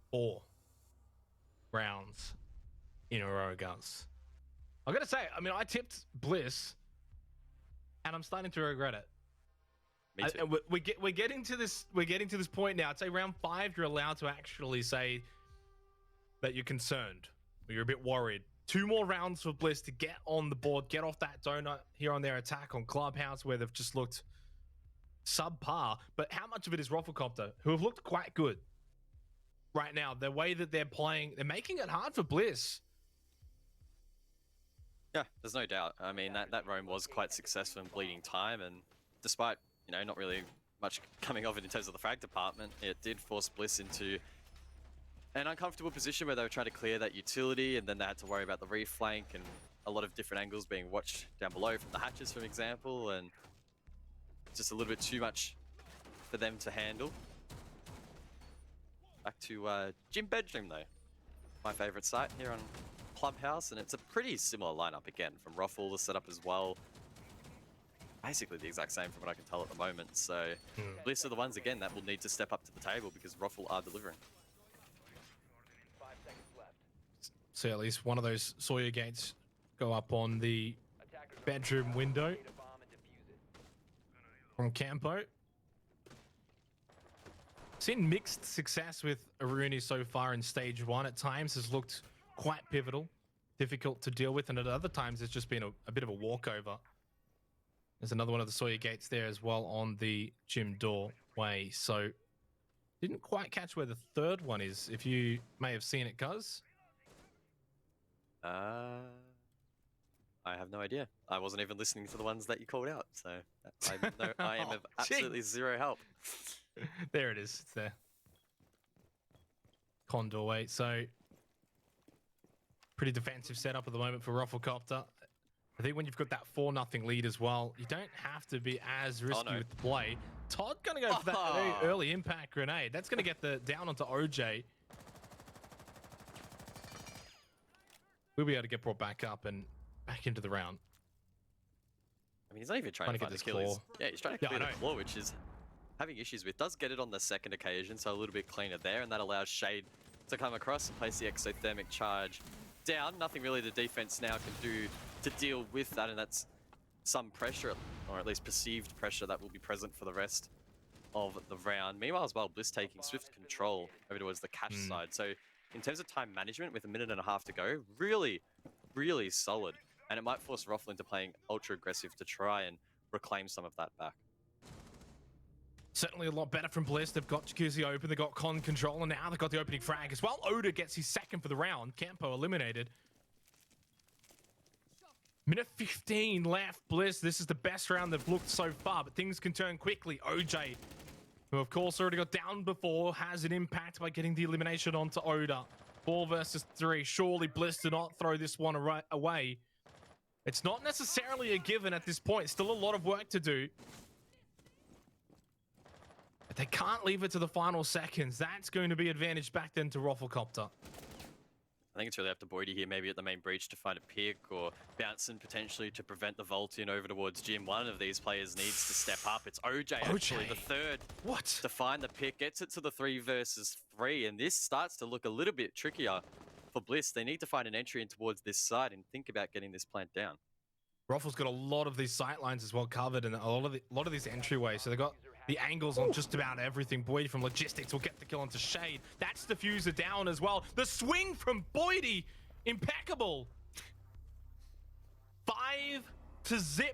4 rounds in a row, guys. I gotta say, I mean, I tipped Bliss, and I'm starting to regret it. Me too. We're getting to this. We're getting to this point now. I'd say round 5, you're allowed to actually say that you're concerned, or you're a bit worried. 2 more rounds for Bliss to get on the board, get off that donut here on their attack on Clubhouse, where they've just looked subpar. But how much of it is Roflcopter, who have looked quite good right now? The way that they're playing, they're making it hard for Bliss. Yeah, there's no doubt. I mean, that roam was quite successful in bleeding time, and despite, you know, not really much coming of it in terms of the frag department, it did force Bliss into an uncomfortable position where they were trying to clear that utility, and then they had to worry about the reflank and a lot of different angles being watched down below from the hatches, for example, and just a little bit too much for them to handle. Back to Gym Bedroom, though. My favorite site here on Clubhouse, and it's a pretty similar lineup again from Ruffle, the setup as well. Basically the exact same from what I can tell at the moment. So Bliss are the ones again that will need to step up to the table because Ruffle are delivering. 5 seconds left. So at least one of those Sawyer gates go up on the Attackers are bedroom window locate a bomb and defuse it. from Campo. Seen mixed success with Aruni so far in stage 1. At times has looked quite pivotal, difficult to deal with, and at other times it's just been a bit of a walkover. There's another one of the Sawyer gates there as well on the gym doorway. So didn't quite catch where the third one is. If you may have seen it, Cuz. I have no idea. I wasn't even listening to the ones that you called out, so I am of absolutely zero help. There it is. It's there. Condorway. So pretty defensive setup at the moment for Roflcopter. I think when you've got that 4-0 lead as well, you don't have to be as risky with the play. Todd going to go for that very early impact grenade. That's going to get the down onto OJ. We'll be able to get brought back up and back into the round. I mean, he's not even trying to get find this the kill. claw. Yeah, he's trying to clear the claw, which is having issues with. Does get it on the second occasion, so a little bit cleaner there, and that allows Shade to come across and place the exothermic charge down. Nothing really the defense now can do to deal with that, and that's some pressure, or at least perceived pressure, that will be present for the rest of the round. Meanwhile as well, Bliss taking swift control over towards the cash side. So in terms of time management, with 1.5 minutes to go, really, really solid. And it might force Ruffle into playing ultra aggressive to try and reclaim some of that back. Certainly a lot better from Bliss. They've got Jacuzzi open, they've got con control, and now they've got the opening frag as well. Oda gets his second for the round. Campo eliminated. Minute 15 left, Bliss. This is the best round they've looked so far, but things can turn quickly. OJ, who of course already got down before, has an impact by getting the elimination onto Oda. 4 versus 3. Surely Bliss did not throw this one away. It's not necessarily a given at this point. Still a lot of work to do. But they can't leave it to the final seconds. That's going to be advantage back then to Roflcopter. I think it's really up to Boydie here, maybe at the main breach to find a pick, or bouncing potentially to prevent the vault in over towards Jim. One of these players needs to step up. It's OJ actually, the third. What? To find the pick, gets it to the 3 versus 3, and this starts to look a little bit trickier for Bliss. They need to find an entry in towards this side and think about getting this plant down. Ruffle's got a lot of these sight lines as well covered, and a lot of these entryways. So they've got the angles on just about everything. Boydie from logistics will get the kill onto Shade. That's diffuser down as well. The swing from Boydie, impeccable. 5-0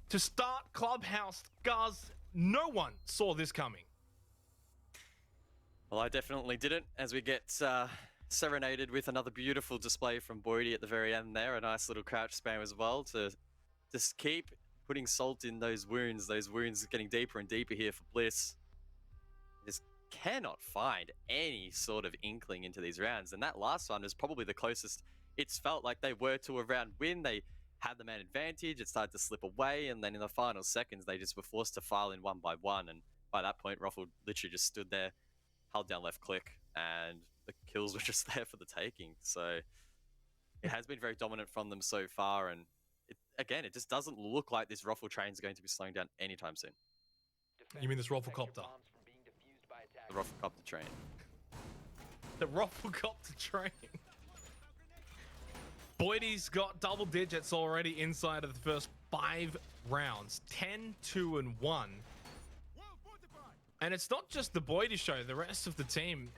to start Clubhouse. Guys, no one saw this coming. Well, I definitely didn't, as we get serenaded with another beautiful display from Boydie at the very end there. A nice little crouch spam as well to just keep putting salt in those wounds getting deeper and deeper here for Bliss. Just cannot find any sort of inkling into these rounds, and that last one is probably the closest it's felt like they were to a round win. They had the man advantage, it started to slip away, and then in the final seconds they just were forced to file in one by one, and by that point Ruffle literally just stood there, held down left click, and the kills were just there for the taking. So it has been very dominant from them so far, and again, it just doesn't look like this Ruffle train is going to be slowing down anytime soon. You mean this Roflcopter? The Roflcopter train. The Roflcopter train. Boydie's got double digits already inside of the first 5 rounds. 10, 2, and 1. And it's not just the Boydie show. The rest of the team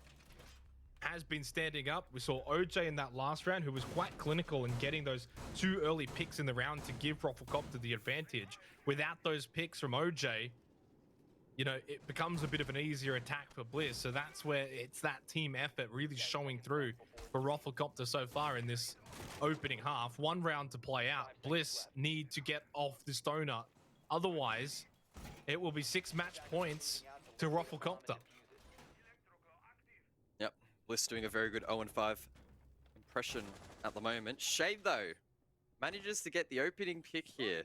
has been standing up. We saw OJ in that last round, who was quite clinical in getting those 2 early picks in the round to give Roflcopter the advantage. Without those picks from OJ, you know, it becomes a bit of an easier attack for Bliss. So that's where it's that team effort really showing through for Roflcopter so far in this opening half. 1 round to play out. Bliss need to get off this donut. Otherwise, it will be 6 match points to Roflcopter. Yep, Bliss doing a very good 0-5 impression at the moment. Shade, though, manages to get the opening pick here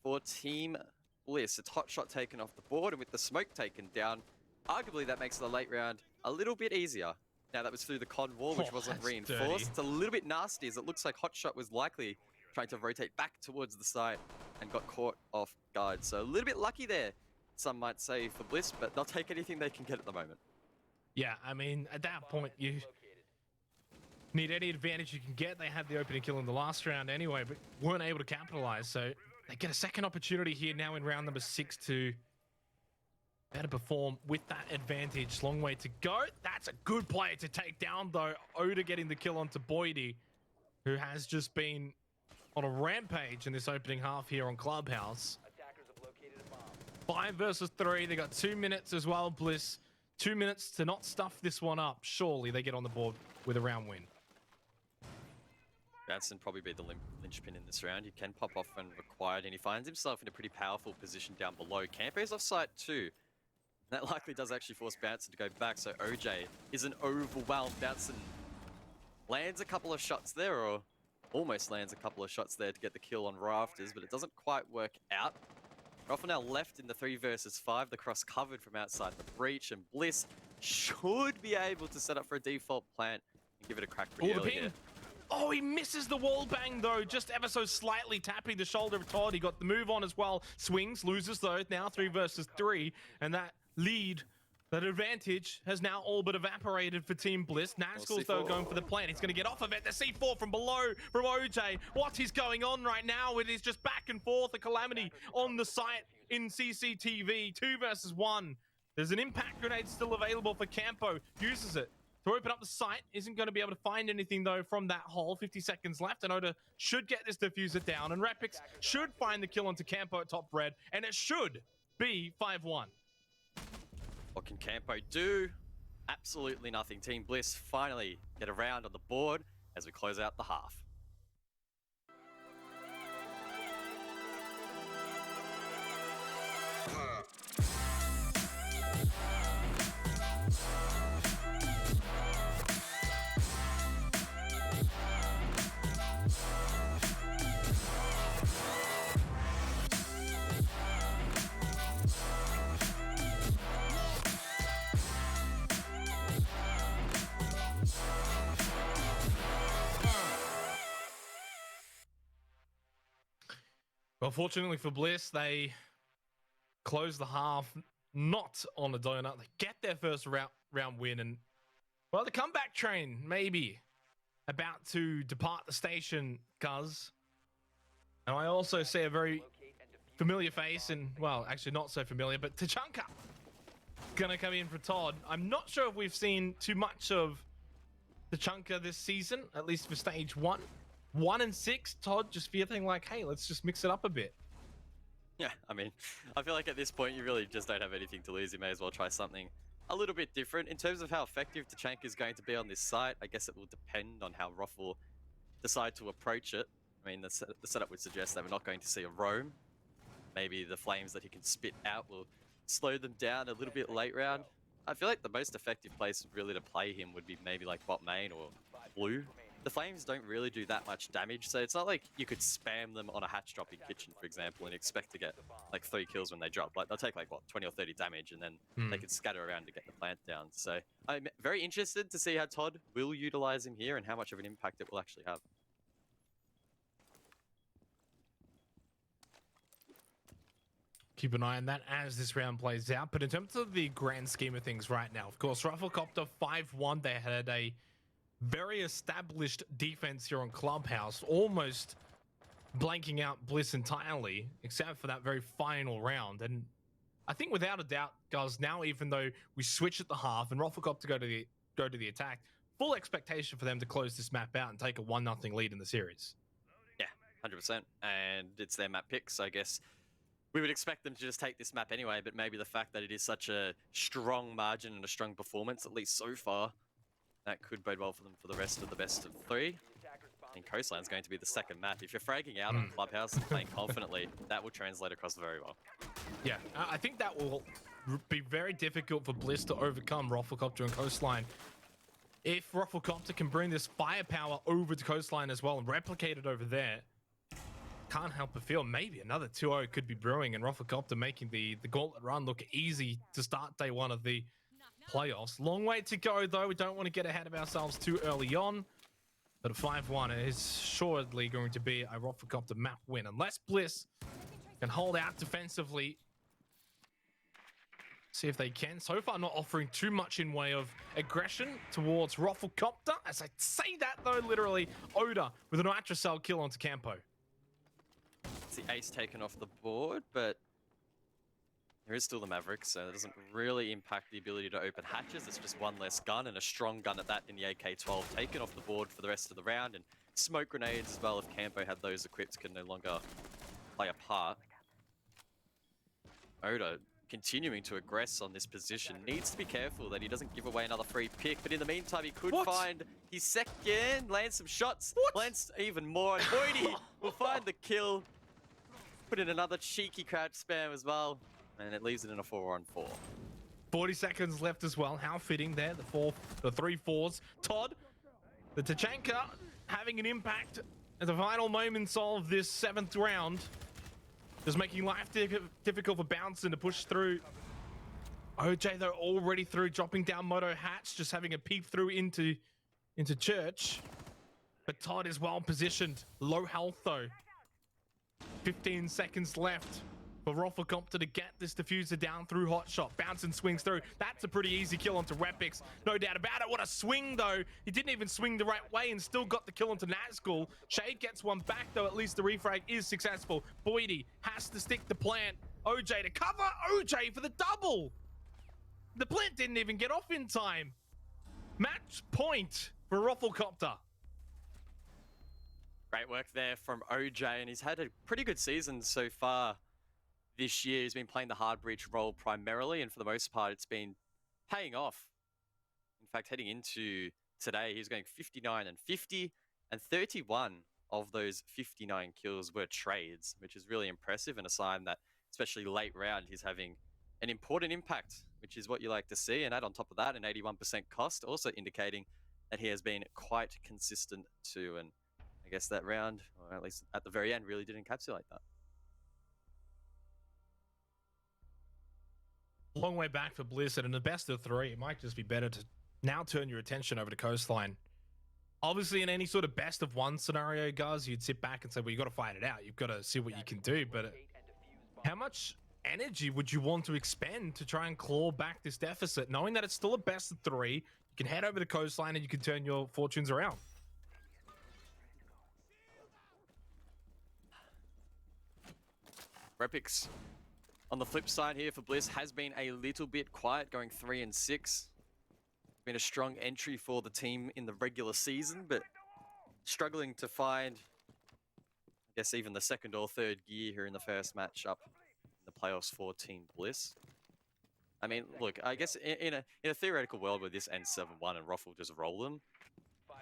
for Team Bliss. It's hot shot taken off the board, and with the smoke taken down, arguably that makes the late round a little bit easier. Now that was through the con wall, which wasn't reinforced. Dirty. It's a little bit nasty, as it looks like hot shot was likely trying to rotate back towards the side and got caught off guard. So a little bit lucky there, some might say, for Bliss, but they'll take anything they can get at the moment. Yeah, I mean, at that point, you need any advantage you can get. They had the opening kill in the last round anyway, but weren't able to capitalize. So they get a second opportunity here now in round number 6 to better perform with that advantage. Long way to go. That's a good play to take down, though. Oda getting the kill onto Boydie, who has just been on a rampage in this opening half here on Clubhouse. 5 versus 3. They got 2 minutes as well, Bliss. 2 minutes to not stuff this one up. Surely they get on the board with a round win. Branson probably be the linchpin in this round. He can pop off when required, and he finds himself in a pretty powerful position down below. Campo's off site too. That likely does actually force Branson to go back, so OJ is an overwhelmed. Branson lands a couple of shots there, or almost lands a couple of shots there to get the kill on Rafters, but it doesn't quite work out. Ruffle now left in the 3 versus 5, the cross covered from outside the breach, and Bliss should be able to set up for a default plant and give it a crack pretty early here. Oh, he misses the wall bang, though, just ever so slightly tapping the shoulder of Todd. He got the move on as well. Swings, loses, though. Now 3 versus 3, and that lead, that advantage, has now all but evaporated for Team Bliss. Nazgul's, though, going for the plant. He's going to get off of it. The C4 from below from OJ. What is going on right now? It is just back and forth. A calamity on the site in CCTV. 2 versus 1. There's an impact grenade still available for Campo. Uses it to open up the site. Isn't going to be able to find anything, though, from that hole. 50 seconds left, and Oda should get this diffuser down, and Rapix should find the kill onto Campo at top red, and it should be 5-1. What can Campo do? Absolutely nothing. Team Bliss finally get a round on the board as we close out the half. Well, fortunately for Bliss, they close the half not on a donut. They get their first round win, and, well, the comeback train maybe about to depart the station, cuz. And I also see a very familiar face, and, well, actually not so familiar, but Tachanka gonna come in for Todd. I'm not sure if we've seen too much of Tachanka this season, at least for stage 1. 1 and 6, Todd just feeling like, hey, let's just mix it up a bit. Yeah, I mean, I feel like at this point you really just don't have anything to lose. You may as well try something a little bit different. In terms of how effective Tachanka is going to be on this site, I guess it will depend on how Ruffle decide to approach it. I mean, the setup would suggest that we're not going to see a roam maybe the flames that he can spit out will slow them down a little bit late round. I feel like the most effective place really to play him would be maybe like bot main or blue. The flames don't really do that much damage, so it's not like you could spam them on a hatch drop in kitchen, for example, and expect to get like 3 kills when they drop. Like they'll take like what 20 or 30 damage, and then they can scatter around to get the plant down. So I'm very interested to see how Todd will utilize him here and how much of an impact it will actually have. Keep an eye on that as this round plays out. But in terms of the grand scheme of things right now, of course, Roflcopter 5-1, they had a very established defense here on Clubhouse, almost blanking out Bliss entirely, except for that very final round. And I think without a doubt, guys, now even though we switch at the half and Roflcopter go to the attack, full expectation for them to close this map out and take a 1-0 lead in the series. Yeah, 100%. And it's their map pick, so I guess we would expect them to just take this map anyway, but maybe the fact that it is such a strong margin and a strong performance, at least so far, that could bode well for them for the rest of the best of 3. And Coastline's going to be the second map. If you're fragging out on Clubhouse and playing confidently, that will translate across very well. Yeah, I think that will be very difficult for Bliss to overcome Roflcopter and Coastline. If Roflcopter can bring this firepower over to Coastline as well and replicate it over there, can't help but feel maybe another 2-0 could be brewing, and Roflcopter making the gauntlet run look easy to start day 1 of the playoffs. Long way to go, though. We don't want to get ahead of ourselves too early on. But a 5-1 is assuredly going to be a Roflcopter map win. Unless Bliss can hold out defensively. See if they can. So far, not offering too much in way of aggression towards Roflcopter. As I say that, though, literally, Oda with an Nitrocell kill onto Campo. It's the ace taken off the board, but there is still the Maverick, so that doesn't really impact the ability to open hatches. It's just one less gun, and a strong gun at that in the AK-12 taken off the board for the rest of the round. And smoke grenades as well, if Campo had those equipped, can no longer play a part. Oda continuing to aggress on this position. Needs to be careful that he doesn't give away another free pick, but in the meantime, he could find his second, land some shots, lands even more, and Boydie will find the kill. Put in another cheeky crouch spam as well. And it leaves it in a 4-on-4. 40 seconds left as well. How fitting there. The 3 4s. Todd, the Tachanka having an impact at the final moments of this 7th round. Just making life difficult for Bouncing to push through. OJ, though, already through, dropping down Moto Hatch, just having a peep through into Church. But Todd is well positioned. Low health, though. 15 seconds left for Roflcopter to get this diffuser down through Hotshot. Bouncing swings through. That's a pretty easy kill onto Repix. No doubt about it. What a swing, though. He didn't even swing the right way and still got the kill onto Nazgul. Shade gets one back, though. At least the refrag is successful. Boydie has to stick the plant. OJ to cover. OJ for the double. The plant didn't even get off in time. Match point for Roflcopter. Great work there from OJ, and he's had a pretty good season so far this year. He's been playing the hard breach role primarily, and for the most part, it's been paying off. In fact, heading into today, he's going 59 and 50, and 31 of those 59 kills were trades, which is really impressive, and a sign that, especially late round, he's having an important impact, which is what you like to see. And add on top of that, an 81% cost, also indicating that he has been quite consistent too. And I guess that round, or at least at the very end, really did encapsulate that. Long way back for Bliss, and in the best of 3, it might just be better to now turn your attention over to Coastline. Obviously, in any sort of best of 1 scenario, guys, you'd sit back and say, well, you've got to fight it out. You've got to see what you can do. But how much energy would you want to expend to try and claw back this deficit, knowing that it's still a best of 3? You can head over to Coastline and you can turn your fortunes around. Repix, on the flip side here for Bliss, has been a little bit quiet, going 3 and 6. Been a strong entry for the team in the regular season, but struggling to find, I guess, even the second or third gear here in the first matchup in the playoffs for Team Bliss. I mean, look, I guess in a theoretical world where this ends 7-1 and Roffle just roll them,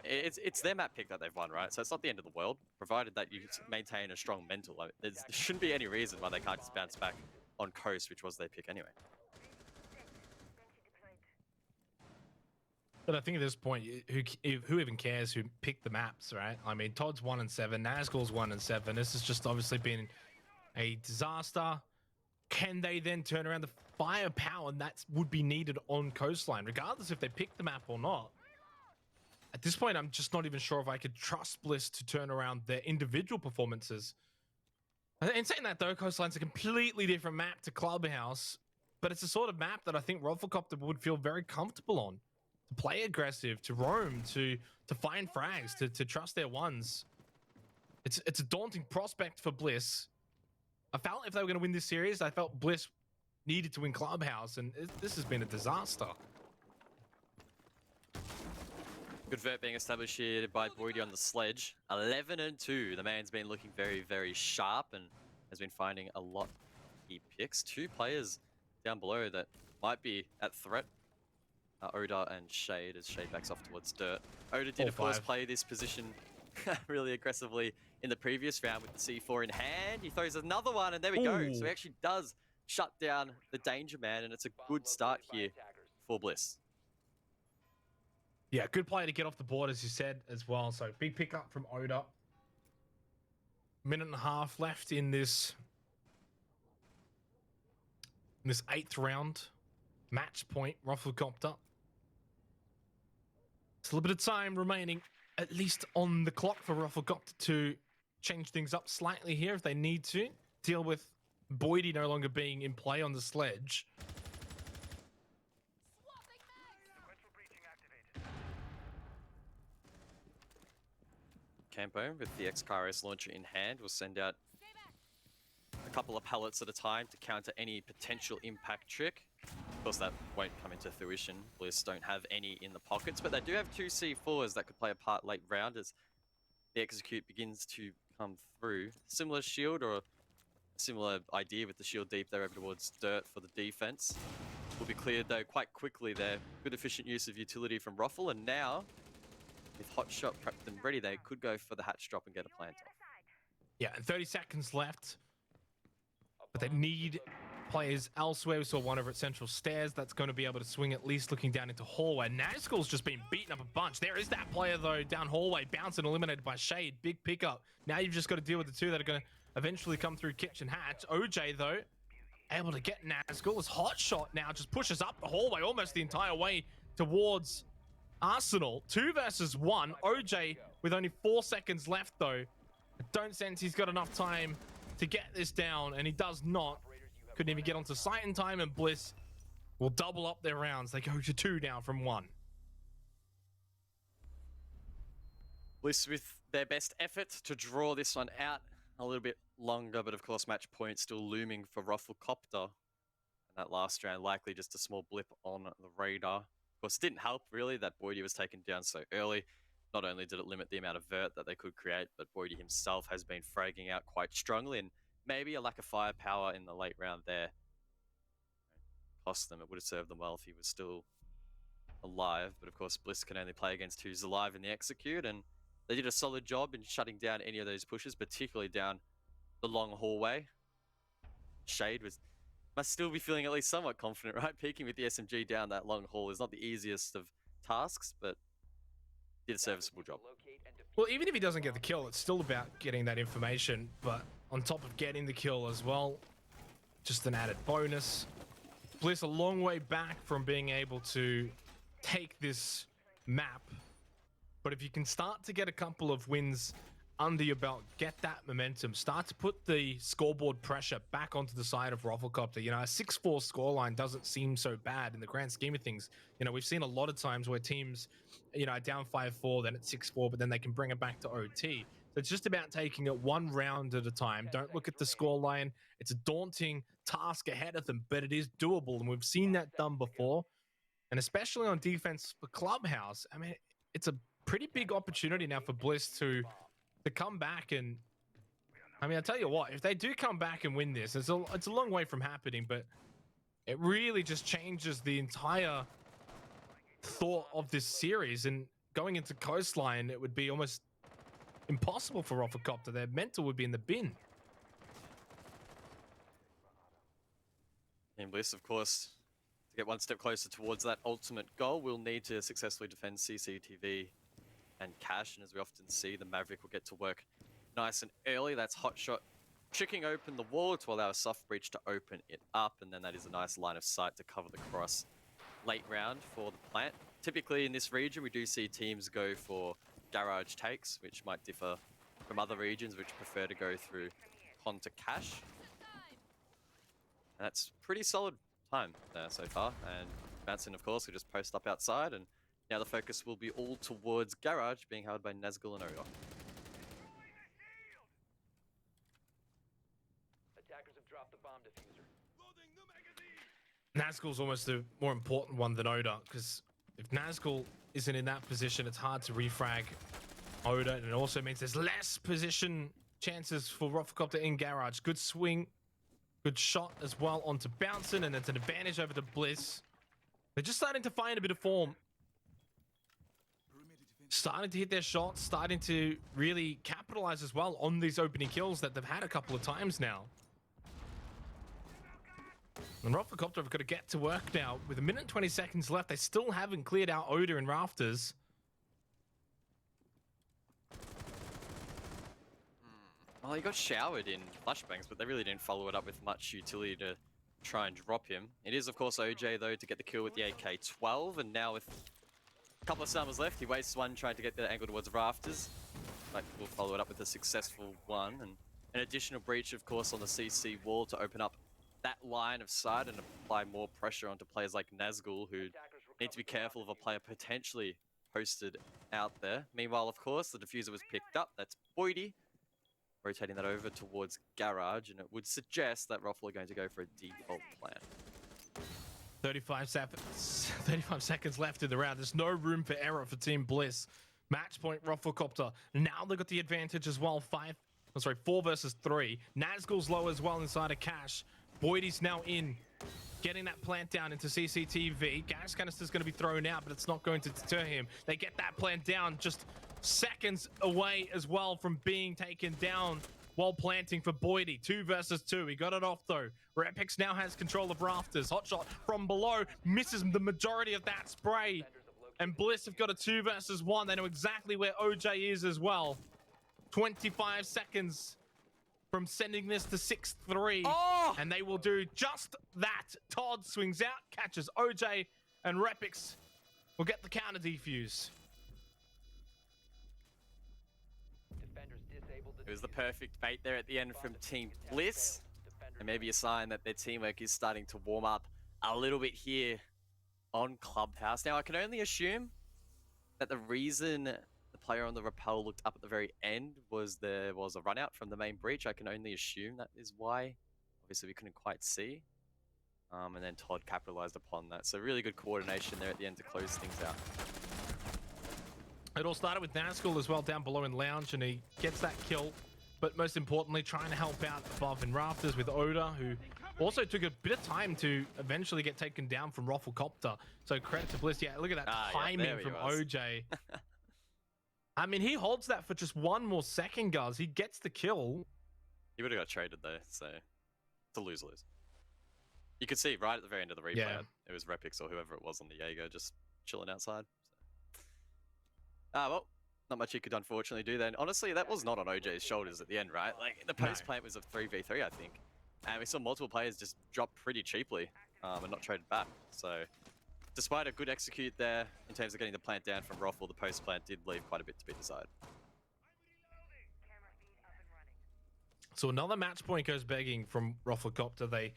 it's their map pick that they've won, right? So it's not the end of the world, provided that you maintain a strong mental. Like, there shouldn't be any reason why they can't just bounce back on Coast, which was their pick anyway. But I think at this point, who even cares who picked the maps, right? I mean, Todd's 1-7, Nazgul's 1-7. This has just obviously been a disaster. Can they then turn around the firepower that would be needed on Coastline, regardless if they pick the map or not? At this point, I'm just not even sure if I could trust Bliss to turn around their individual performances. In saying that, though, Coastline's a completely different map to Clubhouse, but it's a sort of map that I think Roflcopter would feel very comfortable on. To play aggressive, to roam, to find frags, to trust their ones. It's a daunting prospect for Bliss. I felt if they were going to win this series, I felt Bliss needed to win Clubhouse, and this has been a disaster. Good vert being established here by Boydie on the sledge. 11-2. The man's been looking very, very sharp and has been finding a lot he picks. 2 players down below that might be at threat. Oda and Shade, as Shade backs off towards Dirt. Oda did, of course, play this position really aggressively in the previous round with the C4 in hand. He throws another one, and there we go. So he actually does shut down the Danger Man, and it's a good start here for Bliss. Yeah, good play to get off the board, as you said, as well. So big pickup from Oda. Minute and a half left in this 8th round. Match point, Roflcopter. It's a little bit of time remaining, at least on the clock, for Roflcopter to change things up slightly here if they need to. Deal with Boydie no longer being in play on the sledge. Campo with the XKRS launcher in hand will send out a couple of pellets at a time to counter any potential impact trick. Of course, that won't come into fruition. Bliss don't have any in the pockets, but they do have 2 C4s that could play a part late round as the execute begins to come through. Similar shield, or a similar idea with the shield deep there over towards Dirt for the defense. Will be cleared though quite quickly there. Good efficient use of utility from Roffle, and now with Hotshot prepped and ready, they could go for the hatch drop and get a plant off. Yeah, and 30 seconds left. But they need players elsewhere. We saw one over at Central Stairs. That's going to be able to swing at least looking down into hallway. Nazgul's just been beaten up a bunch. There is that player, though, down hallway. Bounced and eliminated by Shade. Big pickup. Now you've just got to deal with the 2 that are going to eventually come through kitchen hatch. OJ, though, able to get Nazgul. His Hotshot now just pushes up the hallway almost the entire way towards Arsenal. 2 versus 1. OJ with only 4 seconds left, though. I don't sense he's got enough time to get this down, and he does not. Couldn't even get onto site in time, and Bliss will double up their rounds. They go to 2 down from 1. Bliss with their best effort to draw this one out a little bit longer, but of course match point still looming for Roflcopter. And that last round likely just a small blip on the radar. Of course, it didn't help really that Boydie was taken down so early. Not only did it limit the amount of vert that they could create, but Boydie himself has been fragging out quite strongly, and maybe a lack of firepower in the late round there cost them. It would have served them well if he was still alive, but of course Bliss can only play against who's alive in the execute, and they did a solid job in shutting down any of those pushes, particularly down the long hallway. Shade must still be feeling at least somewhat confident, right? Peeking with the SMG down that long hall is not the easiest of tasks, but did a serviceable job. Well, even if he doesn't get the kill, it's still about getting that information, but on top of getting the kill as well, just an added bonus. Bliss a long way back from being able to take this map, but if you can start to get a couple of wins under your belt, get that momentum, start to put the scoreboard pressure back onto the side of Roflcopter. You know, a 6-4 scoreline doesn't seem so bad in the grand scheme of things. You know, we've seen a lot of times where teams, you know, are down 5-4, then it's 6-4, but then they can bring it back to OT. So it's just about taking it one round at a time. Don't look at the scoreline. It's a daunting task ahead of them, but it is doable, and we've seen that done before. And especially on defense for Clubhouse, I mean, it's a pretty big opportunity now for Bliss to come back. And I mean, I tell you what, if they do come back and win this, it's a long way from happening, but it really just changes the entire thought of this series. And going into Coastline, it would be almost impossible for Roflcopter. Their mental would be in the bin. And Bliss, of course, to get one step closer towards that ultimate goal, we'll need to successfully defend CCTV and Cash. And as we often see, the Maverick will get to work nice and early. That's Hotshot tricking open the wall to allow a soft breach to open it up. And then that is a nice line of sight to cover the cross late round for the plant. Typically in this region, we do see teams go for garage takes, which might differ from other regions which prefer to go through con to Cash. And that's pretty solid time there so far. And Manson, of course, will just post up outside. And now the focus will be all towards garage, being held by Nazgul and Oda. Attackers have dropped the bomb diffuser. Nazgul's almost a more important one than Oda, because if Nazgul isn't in that position, it's hard to refrag Oda, and it also means there's less position chances for Roflcopter in garage. Good swing, good shot as well onto Bouncing, and it's an advantage over to Bliss. They're just starting to find a bit of form. Starting to hit their shots, starting to really capitalize as well on these opening kills that they've had a couple of times now. And Roflcopter have got to get to work now. With 1 minute and 20 seconds left, they still haven't cleared out Oda and Rafters. Well, he got showered in flashbangs, but they really didn't follow it up with much utility to try and drop him. It is, of course, OJ, though, to get the kill with the AK-12, and now with a couple of summers left, he wastes one trying to get the angle towards Rafters, but we'll follow it up with a successful one, and an additional breach, of course, on the CC wall to open up that line of sight and apply more pressure onto players like Nazgul, who need to be careful of a player potentially posted out there. Meanwhile, of course, the diffuser was picked up. That's Boydie, rotating that over towards garage, and it would suggest that Roffle are going to go for a default plan. 35 seconds left in the round. There's no room for error for Team Bliss. Match point Roflcopter. Now they've got the advantage as well. 4 versus 3. Nazgul's low as well inside of Cash. Boydie's now in, getting that plant down into CCTV. Gas canister's going to be thrown out, but it's not going to deter him. They get that plant down just seconds away as well from being taken down while planting for Boydie. 2 versus 2. He got it off though. Repix now has control of Rafters. Hotshot from below misses the majority of that spray. And Bliss have got a 2 versus 1. They know exactly where OJ is as well. 25 seconds from sending this to 6-3. Oh! And they will do just that. Todd swings out, catches OJ, and Repix will get the counter defuse. It was the perfect bait there at the end from Team Bliss. And maybe a sign that their teamwork is starting to warm up a little bit here on Clubhouse. Now, I can only assume that the reason the player on the rappel looked up at the very end was there was a run out from the main breach. I can only assume that is why. Obviously, we couldn't quite see. And then Todd capitalized upon that. So really good coordination there at the end to close things out. It all started with Nazgul as well down below in Lounge, and he gets that kill. But most importantly, trying to help out above in Rafters with Oda, who also took a bit of time to eventually get taken down from Roflcopter. So credit to Bliss. Yeah, look at that timing from OJ. I mean, he holds that for just 1 more second, guys. He gets the kill. He would have got traded though, so it's a lose-lose. You could see right at the very end of the replay, it was Repix or whoever it was on the Jaeger just chilling outside. Well, not much he could unfortunately do then. Honestly, that was not on OJ's shoulders at the end, right? Like, the post plant was a 3v3, I think. And we saw multiple players just drop pretty cheaply and not traded back. So, despite a good execute there in terms of getting the plant down from Roffle, the post plant did leave quite a bit to be desired. So another match point goes begging from Roflcopter. They,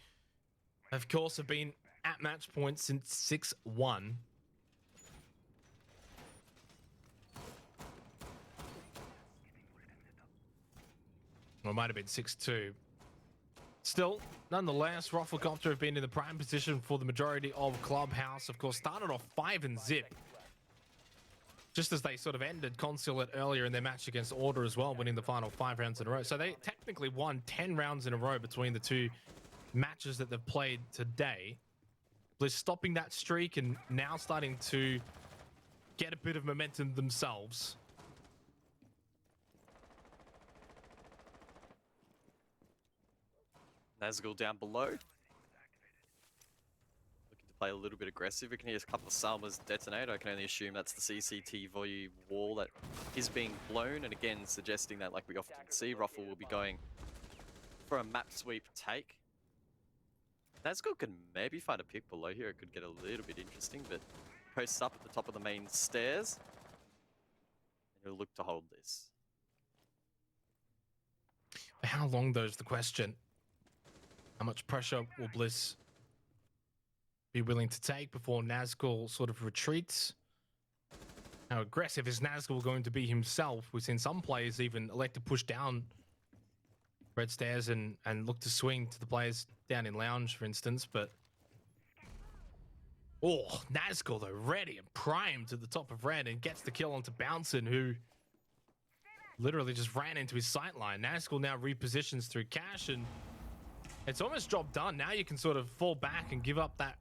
of course, have been at match point since 6-1. Or it might have been 6-2. Still, nonetheless, Roflcopter have been in the prime position for the majority of Clubhouse. Of course, started off 5-0. Just as they sort of ended Consulate earlier in their match against Order as well, winning the final 5 rounds in a row. So they technically won 10 rounds in a row between the 2 matches that they've played today. Bliss stopping that streak and now starting to get a bit of momentum themselves. Nazgul down below. Looking to play a little bit aggressive. We can hear a couple of Salmas detonate. I can only assume that's the CCTV wall that is being blown. And again, suggesting that, like we often see, Ruffle will be going for a map sweep take. Nazgul can maybe find a pick below here. It could get a little bit interesting, but posts up at the top of the main stairs. And he'll look to hold this. How long, though, is the question? How much pressure will Bliss be willing to take before Nazgul sort of retreats? How aggressive is Nazgul going to be himself? We've seen some players even elect to push down red stairs and look to swing to the players down in lounge, for instance, but... Oh, Nazgul, though, ready and primed to the top of red and gets the kill onto Bouncin, who literally just ran into his sight line. Nazgul now repositions through Cash, and it's almost job done. Now you can sort of fall back and give up that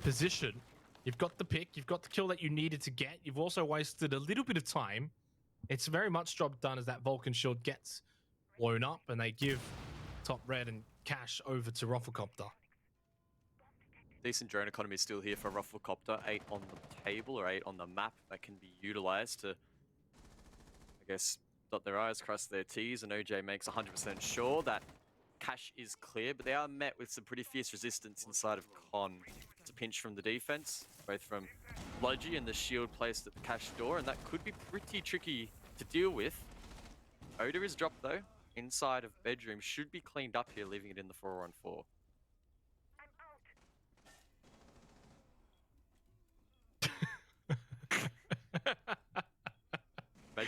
position. You've got the pick, you've got the kill that you needed to get. You've also wasted a little bit of time. It's very much job done as that Vulcan shield gets blown up, and they give top red and Cash over to RoflcopterGG. Decent drone economy still here for RoflcopterGG. 8 on the table, or 8 on the map that can be utilized to, I guess, dot their I's, cross their T's, and OJ makes 100% sure that Cash is clear, but they are met with some pretty fierce resistance inside of Con. It's a pinch from the defense, both from Logi and the shield placed at the Cash door, and that could be pretty tricky to deal with. Oda is dropped though, inside of bedroom, should be cleaned up here, leaving it in the 4-on-4.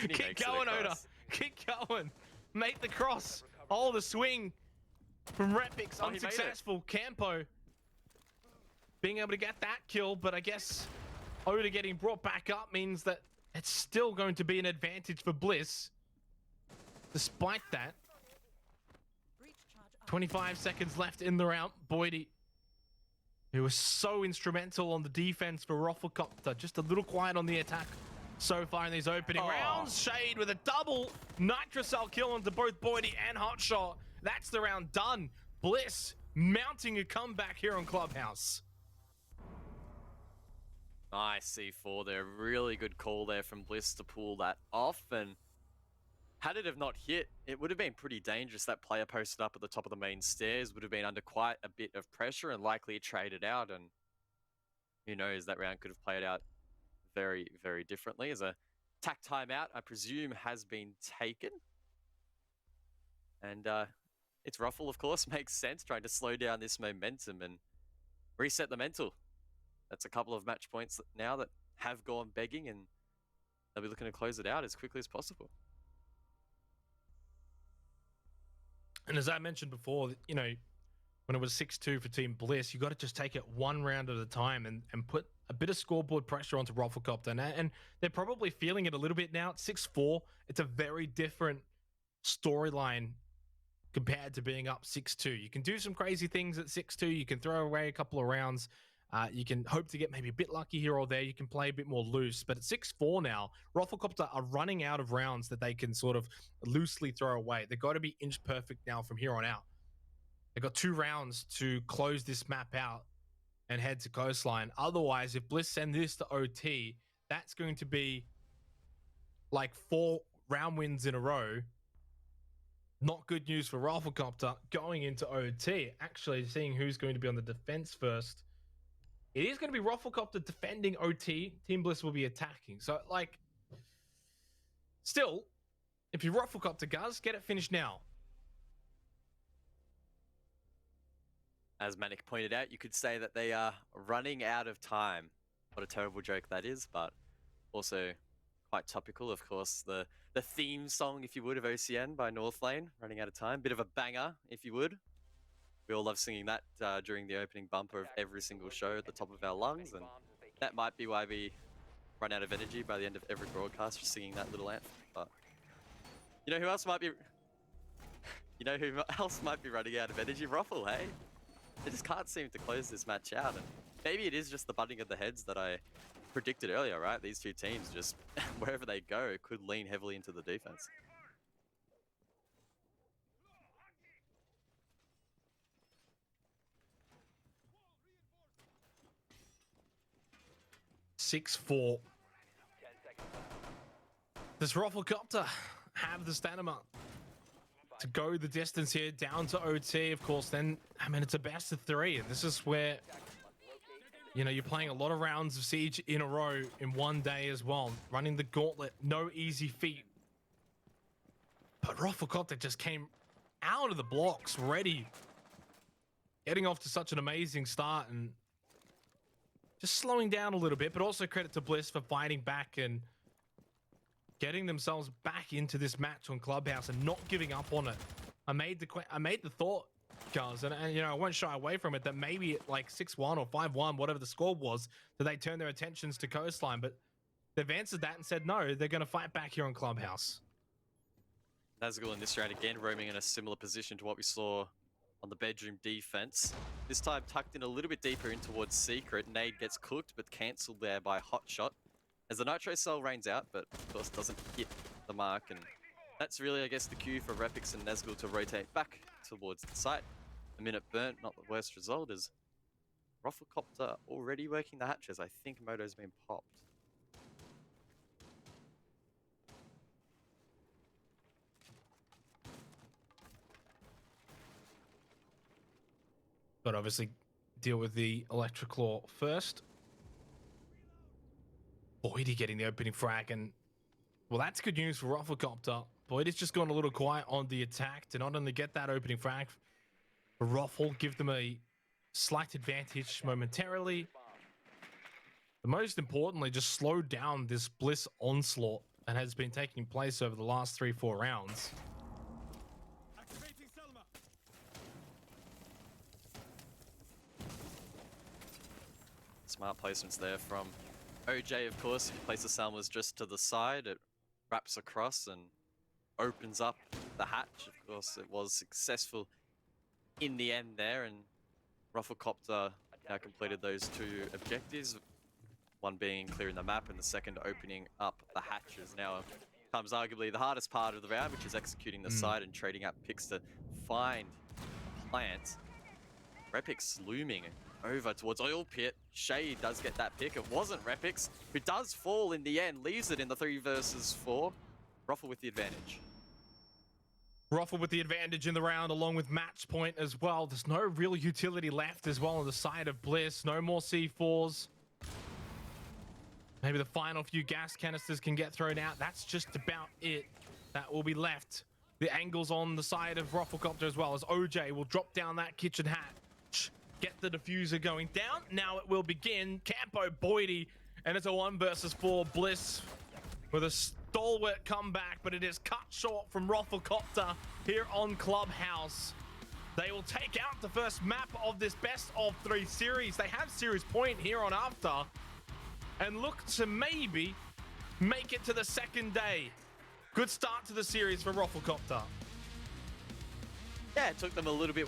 Keep going, Oda. Keep going. Make the cross. Oh, the swing from Repix, unsuccessful. Campo being able to get that kill, but I guess Oda getting brought back up means that it's still going to be an advantage for Bliss. Despite that, 25 seconds left in the round. Boydie, who was so instrumental on the defense for RoflcopterGG, just a little quiet on the attack so far in these opening rounds. Shade with a double Nitrocell kill onto both Boydie and Hotshot. That's the round done. Bliss mounting a comeback here on Clubhouse. Nice C4 there. Really good call there from Bliss to pull that off. And had it have not hit, it would have been pretty dangerous. That player posted up at the top of the main stairs would have been under quite a bit of pressure and likely traded out. And who knows, that round could have played out very, very differently. As a tack timeout, I presume, has been taken. And it's Ruffle, of course, makes sense, trying to slow down this momentum and reset the mental. That's a couple of match points now that have gone begging, and they'll be looking to close it out as quickly as possible. And as I mentioned before, you know, when it was 6-2 for Team Bliss, you got to just take it one round at a time and put a bit of scoreboard pressure onto RoflcopterGG. And they're probably feeling it a little bit now. It's 6-4. It's a very different storyline compared to being up 6-2. You can do some crazy things at 6-2. You can throw away a couple of rounds. You can hope to get maybe a bit lucky here or there. You can play a bit more loose. But at 6-4 now, RoflcopterGG are running out of rounds that they can sort of loosely throw away. They've got to be inch perfect now from here on out. They've got 2 rounds to close this map out and head to Coastline. Otherwise, if Bliss send this to OT, that's going to be like 4 round wins in a row. Not good news for RoflcopterGG going into OT. Actually, seeing who's going to be on the defense first. It is going to be RoflcopterGG defending OT. Team Bliss will be attacking. So, like, still, if you're RoflcopterGG, get it finished now. As Manic pointed out, you could say that they are running out of time. What a terrible joke that is, but also quite topical. Of course, the theme song, if you would, of OCN by Northlane, running out of time. Bit of a banger, if you would. We all love singing that during the opening bumper of every single show at the top of our lungs, and that might be why we run out of energy by the end of every broadcast for singing that little anthem. But you know who else might be? You know who else might be running out of energy? Ruffle, hey? They just can't seem to close this match out, and maybe it is just the butting of the heads that I predicted earlier, right? These two teams just, wherever they go, could lean heavily into the defense. (6-4). Does RoflcopterGG have the stamina to go the distance here down to OT? Of course, then, I mean, it's a best of 3, and this is where, you know, you're playing a lot of rounds of Siege in a row in one day as well. Running the gauntlet, no easy feat. But RoflcopterGG just came out of the blocks ready. Getting off to such an amazing start and just slowing down a little bit, but also credit to Bliss for fighting back and getting themselves back into this match on Clubhouse and not giving up on it. I made the thought, guys, and you know, I won't shy away from it, that maybe like 6-1 or 5-1, whatever the score was, that they turned their attentions to Coastline, but they've answered that and said no, they're going to fight back here on Clubhouse. Nazgul in this round again roaming in a similar position to what we saw on the bedroom defense. This time tucked in a little bit deeper in towards Secret. Nade gets cooked but cancelled there by Hotshot as the Nitro Cell rains out, but of course doesn't hit the mark, and that's really, I guess, the cue for Repix and Nazgul to rotate back towards the site. A minute burnt, not the worst result, as RoflcopterGG already working the hatches. I think Moto's been popped. But obviously deal with the Electric Claw first. Boydie getting the opening frag, and well, that's good news for RoflcopterGG. Boydie's just gone a little quiet on the attack to not only get that opening frag for Roffle, give them a slight advantage momentarily, but most importantly, just slow down this Bliss onslaught that has been taking place over the last 3-4 rounds. Smart placements there from OJ, of course. If you place the Salmas just to the side, it wraps across and opens up the hatch. Of course, it was successful in the end there, and RoflcopterGG now completed those 2 objectives. One being clearing the map, and the second opening up the hatches. Now comes arguably the hardest part of the round, which is executing the side and trading out picks to find a plant. Repix looming over towards Oil Pit. Shay does get that pick. It wasn't Repix, who does fall in the end, leaves it in the 3 versus 4. Roffle with the advantage. Roffle with the advantage in the round, along with match point as well. There's no real utility left as well on the side of Bliss. No more C4s. Maybe the final few gas canisters can get thrown out. That's just about it that will be left. The angles on the side of RoflcopterGG as well, as OJ will drop down that kitchen hatch. Get the diffuser going down. Now it will begin. Campo Boydie, and it's a 1 versus 4. Bliss with a stalwart comeback, but it is cut short from RoflcopterGG here on Clubhouse. They will take out the first map of this best of 3 series. They have series point here on after, and look to maybe make it to the second day. Good start to the series for RoflcopterGG. Yeah, it took them a little bit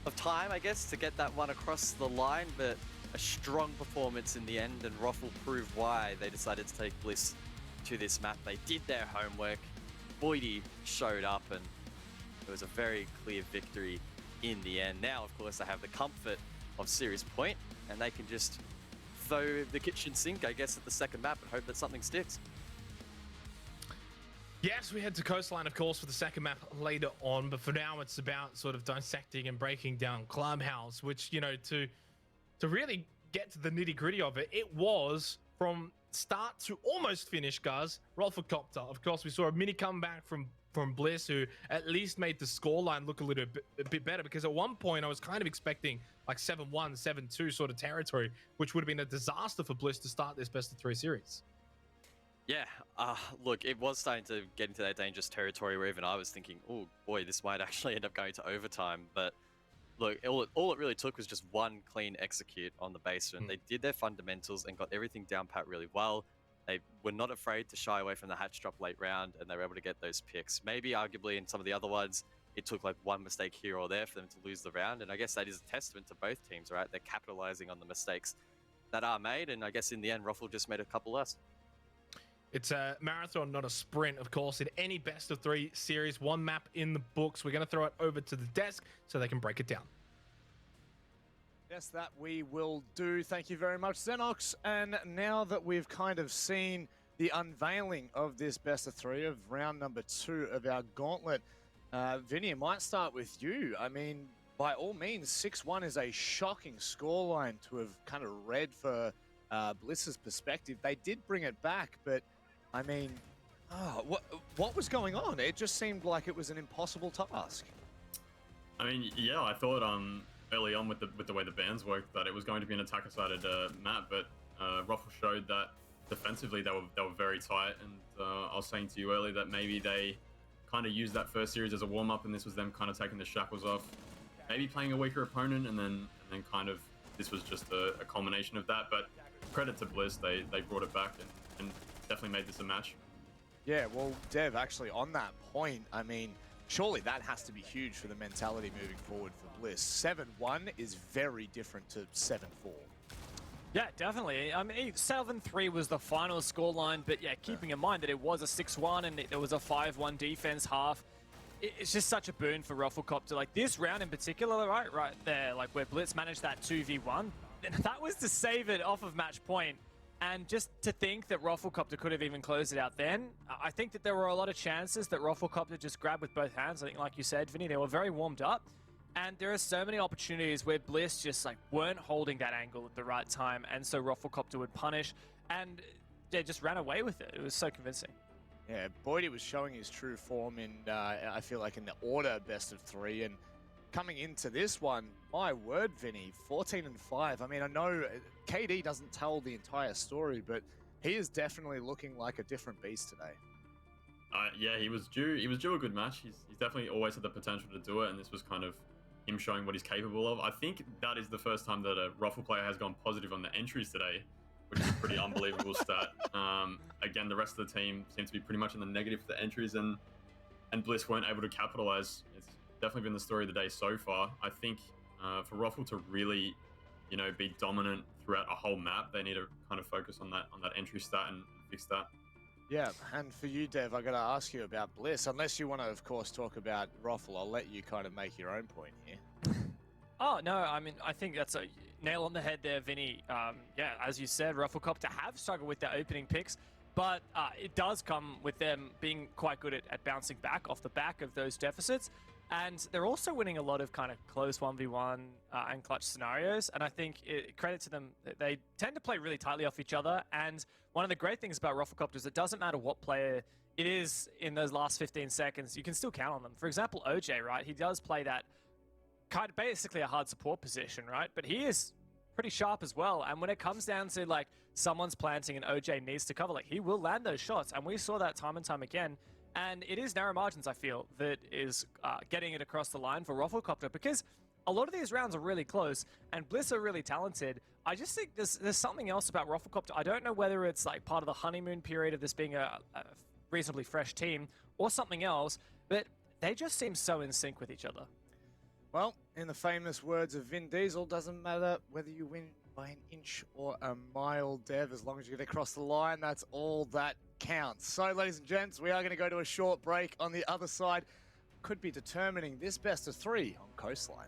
of time, I guess, to get that one across the line, but a strong performance in the end, and Roffle proved why they decided to take Bliss to this map. They did their homework. Boydie showed up, and it was a very clear victory in the end. Now, of course, they have the comfort of series point, and they can just throw the kitchen sink, I guess, at the second map and hope that something sticks. Yes, we head to Coastline, of course, for the second map later on, but for now it's about sort of dissecting and breaking down Clubhouse, which, you know, to really get to the nitty-gritty of it, it was from start to almost finish, guys, RoflcopterGG. Of course, we saw a mini comeback from Bliss, who at least made the scoreline look a bit better, because at one point I was kind of expecting like 7-1, 7-2 sort of territory, which would have been a disaster for Bliss to start this best of 3 series. Yeah, look, it was starting to get into that dangerous territory where even I was thinking, oh boy, this might actually end up going to overtime. But look, all it really took was just one clean execute on the basement. They did their fundamentals and got everything down pat really well. They were not afraid to shy away from the hatch drop late round, and they were able to get those picks. Maybe arguably in some of the other ones, it took like one mistake here or there for them to lose the round. And I guess that is a testament to both teams, right? They're capitalizing on the mistakes that are made, and I guess in the end, Ruffle just made a couple less. It's a marathon, not a sprint, of course. In any best of 3 series, 1 map in the books. We're going to throw it over to the desk so they can break it down. Yes, that we will do. Thank you very much, Xenox. And now that we've kind of seen the unveiling of this best of 3 of round number 2 of our gauntlet, Vinny, I might start with you. I mean, by all means, 6-1 is a shocking scoreline to have kind of read for Bliss's perspective. They did bring it back, but I mean, what was going on? It just seemed like it was an impossible task. I mean, yeah, I thought early on with the way the bans worked that it was going to be an attacker-sided map, but Ruffle showed that defensively they were very tight, and I was saying to you earlier that maybe they kind of used that first series as a warm-up, and this was them kind of taking the shackles off, maybe playing a weaker opponent, and then kind of this was just a culmination of that. But credit to Bliss, they brought it back and definitely made this a match. Yeah, well, Dev, actually on that point, I mean, surely that has to be huge for the mentality moving forward for Bliss. 7-1 is very different to 7-4. Yeah, definitely. I mean, 7-3 was the final scoreline, but yeah, keeping in mind that it was a 6-1 and it was a 5-1 defense half, it's just such a boon for Roflcopter. Like this round in particular, right there, like where Blitz managed that 2v1, that was to save it off of match point. And just to think that Roflcopter could have even closed it out then, I think that there were a lot of chances that Roflcopter just grabbed with both hands. I think, like you said, Vinny, they were very warmed up. And there are so many opportunities where Bliss just like weren't holding that angle at the right time. And so Roflcopter would punish and they just ran away with it. It was so convincing. Yeah, Boydie was showing his true form in, I feel like, in the order best of 3. And coming into this one, my word, Vinny, 14-5. I mean, I know KD doesn't tell the entire story, but he is definitely looking like a different beast today. Yeah, he was due a good match. He's definitely always had the potential to do it, and this was kind of him showing what he's capable of. I think that is the first time that a Ruffle player has gone positive on the entries today, which is a pretty unbelievable stat. Again, the rest of the team seemed to be pretty much in the negative for the entries, and Bliss weren't able to capitalize. It's definitely been the story of the day so far. I think for Ruffle to really, be dominant throughout a whole map, they need to kind of focus on that entry stat and fix that. Yeah, and for you, Dev, I got to ask you about Bliss. Unless you want to, of course, talk about Ruffle, I'll let you kind of make your own point here. Oh, no, I mean, I think that's a nail on the head there, Vinny. Yeah, as you said, Roflcopter have struggled with their opening picks, but it does come with them being quite good at bouncing back off the back of those deficits. And they're also winning a lot of kind of close 1v1 and clutch scenarios. And I think credit to them, they tend to play really tightly off each other. And one of the great things about Roflcopter is it doesn't matter what player it is in those last 15 seconds, you can still count on them. For example, OJ, right? He does play that kind of basically a hard support position, right? But he is pretty sharp as well. And when it comes down to like someone's planting and OJ needs to cover, like he will land those shots. And we saw that time and time again. And it is narrow margins, I feel, that is getting it across the line for Roflcopter, because a lot of these rounds are really close and Bliss are really talented. I just think there's something else about Roflcopter. I don't know whether it's like part of the honeymoon period of this being a reasonably fresh team or something else, but they just seem so in sync with each other. Well, in the famous words of Vin Diesel, doesn't matter whether you win by an inch or a mile, Dev, as long as you get across the line, that's all that counts. So, ladies and gents, we are going to go to a short break. On the other side, could be determining this best of 3 on Coastline.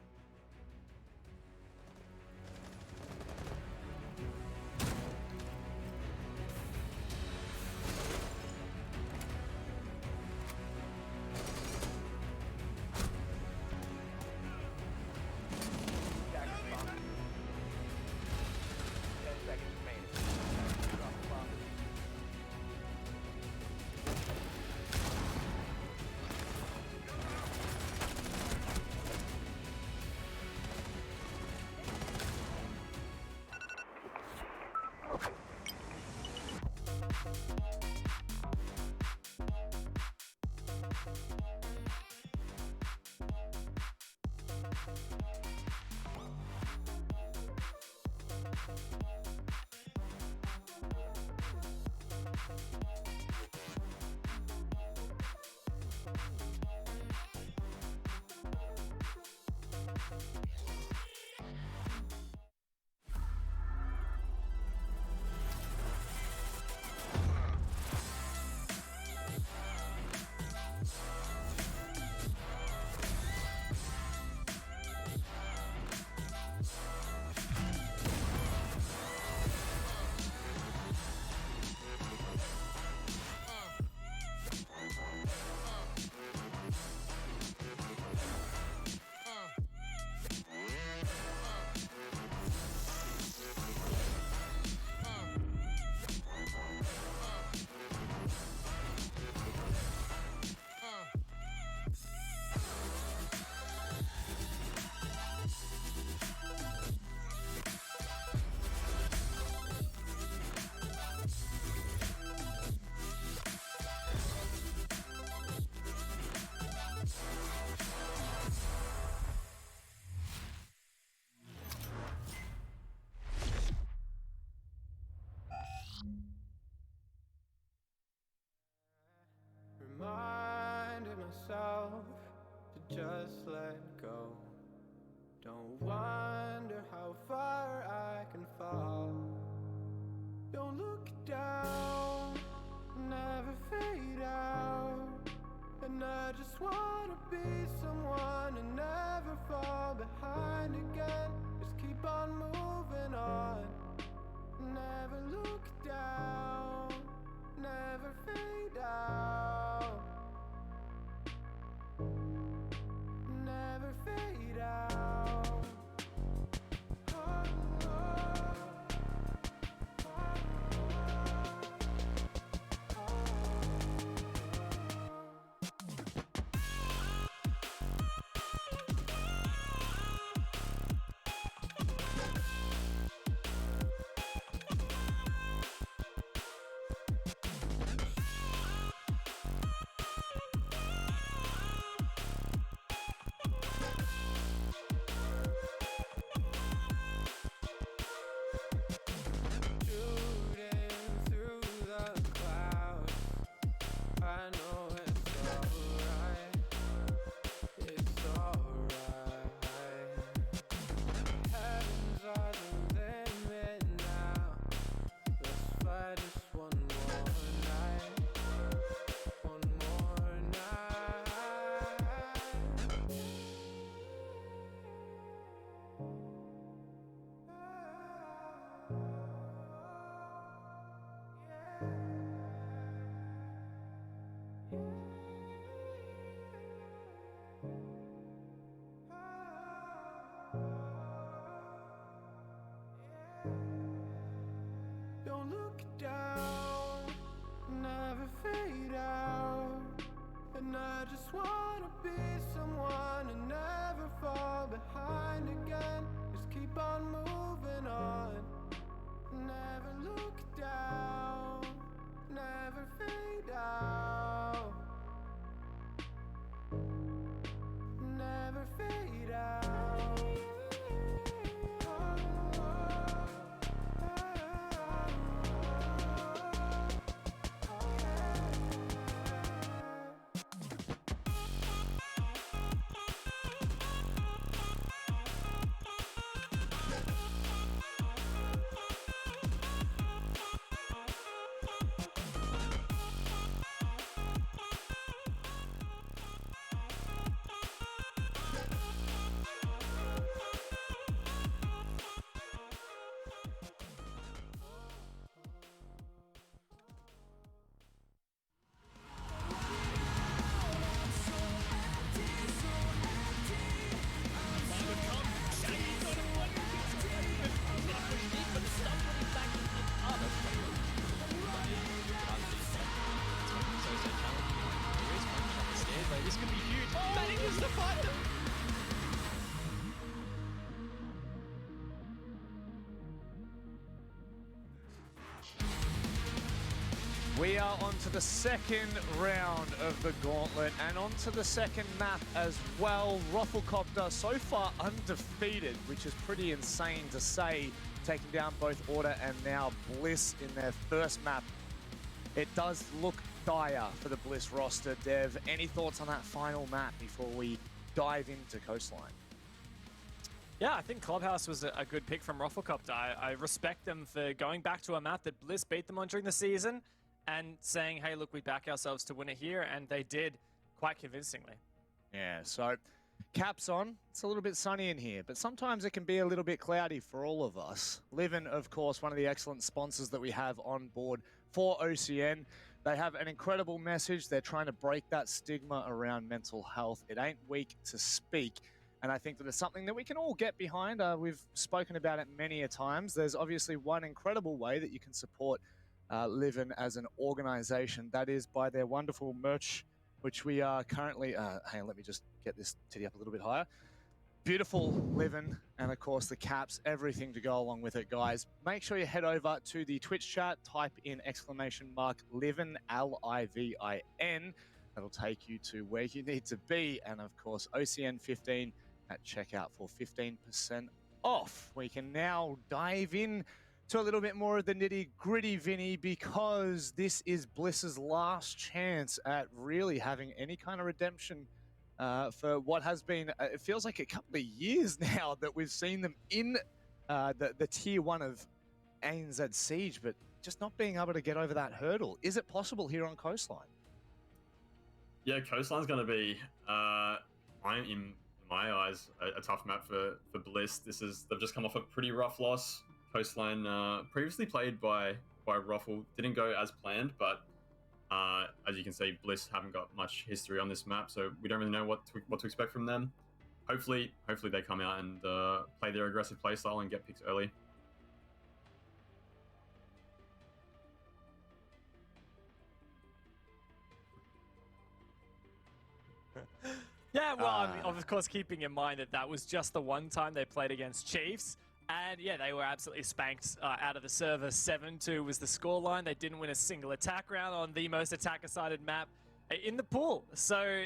Don't look down, never fade out. And I just wanna be someone and never fall behind again. Just keep on moving on. Never look down, never fade out. Never fade out. Oh, oh. Don't look down, never fade out. And I just wanna be someone and never fall behind again. Just keep on moving on. Never look down, never fade out. Never fade out. This could be huge. Manages to find them. We are on to the second round of the gauntlet and on to the second map as well. Roflcopter so far undefeated, which is pretty insane to say, taking down both Order and now Bliss in their first map. It does look dire for the Bliss roster. Dev, any thoughts on that final map before we dive into Coastline? Yeah, I think Clubhouse was a good pick from Roflcopter. I respect them for going back to a map that Bliss beat them on during the season and saying, hey, look, we back ourselves to win it here, and they did quite convincingly. Yeah, so caps on. It's a little bit sunny in here, but sometimes it can be a little bit cloudy for all of us. Livin, of course, one of the excellent sponsors that we have on board for OCN. They have an incredible message. They're trying to break that stigma around mental health. It ain't weak to speak. And I think that it's something that we can all get behind. We've spoken about it many a times. There's obviously one incredible way that you can support Livin as an organization. That is by their wonderful merch, which we are currently... hang on, let me just get this titty up a little bit higher. Beautiful Livin, and of course the caps, everything to go along with it, guys. Make sure you head over to the Twitch chat, type in !Livin, L-I-V-I-N. That'll take you to where you need to be, and of course OCN 15 at checkout for 15% off. We can now dive in to a little bit more of the nitty-gritty, Vinny, because this is Bliss's last chance at really having any kind of redemption for what has been, it feels like a couple of years now that we've seen them in the tier 1 of ANZ Siege, but just not being able to get over that hurdle. Is it possible here on Coastline? Yeah, Coastline's going to be, in my eyes, a tough map for Bliss. They've just come off a pretty rough loss. Coastline, previously played by Roffle, didn't go as planned, but as you can see, Bliss haven't got much history on this map, so we don't really know what to expect from them. Hopefully they come out and play their aggressive playstyle and get picks early. Yeah, well, I mean, of course, keeping in mind that was just the one time they played against Chiefs. And yeah, they were absolutely spanked out of the server. 7-2 was the scoreline. They didn't win a single attack round on the most attacker-sided map in the pool. So,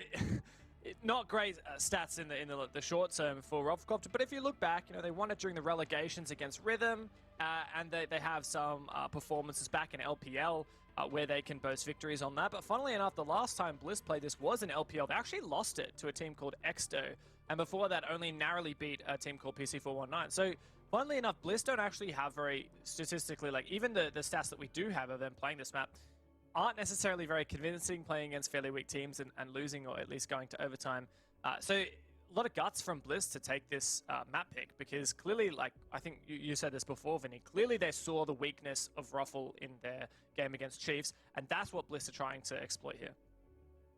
not great stats in the short term for Roflcopter. But if you look back, they won it during the relegations against Rhythm, and they have some performances back in LPL where they can boast victories on that. But funnily enough, the last time Bliss played this was in LPL. They actually lost it to a team called Exto, and before that only narrowly beat a team called PC419. So funnily enough, Bliss don't actually have very statistically, like even the stats that we do have of them playing this map aren't necessarily very convincing, playing against fairly weak teams and losing, or at least going to overtime. So a lot of guts from Bliss to take this map pick, because clearly, like I think you said this before, Vinny, clearly they saw the weakness of Roffle in their game against Chiefs, and that's what Bliss are trying to exploit here.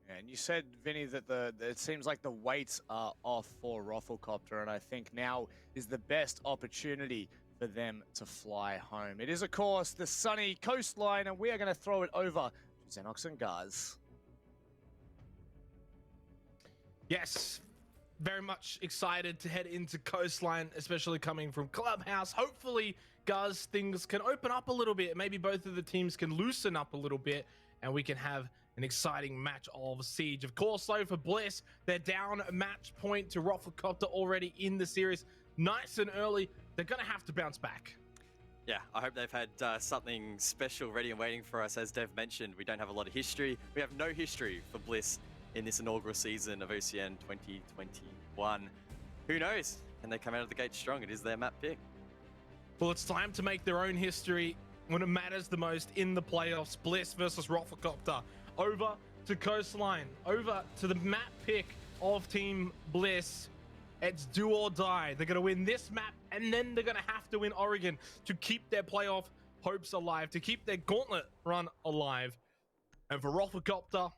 Yeah, and you said, Vinny, that it seems like the weights are off for Roflcopter, and I think now is the best opportunity for them to fly home. It is, of course, the sunny Coastline, and we are going to throw it over to Xenox and Guz. Yes, very much excited to head into Coastline, especially coming from Clubhouse. Hopefully, Guz, things can open up a little bit. Maybe both of the teams can loosen up a little bit, and we can have an exciting match of Siege. Of course, though, for Bliss, they're down a match point to Roflcopter already in the series. Nice and early. They're going to have to bounce back. Yeah, I hope they've had something special ready and waiting for us. As Dev mentioned, we don't have a lot of history. We have no history for Bliss in this inaugural season of OCN 2021. Who knows? Can they come out of the gate strong? It is their map pick. Well, it's time to make their own history when it matters the most in the playoffs. Bliss versus Roflcopter. Over to Coastline. Over to the map pick of Team Bliss. It's do or die. They're going to win this map, and then they're going to have to win Oregon to keep their playoff hopes alive, to keep their gauntlet run alive. And for Roflcopter,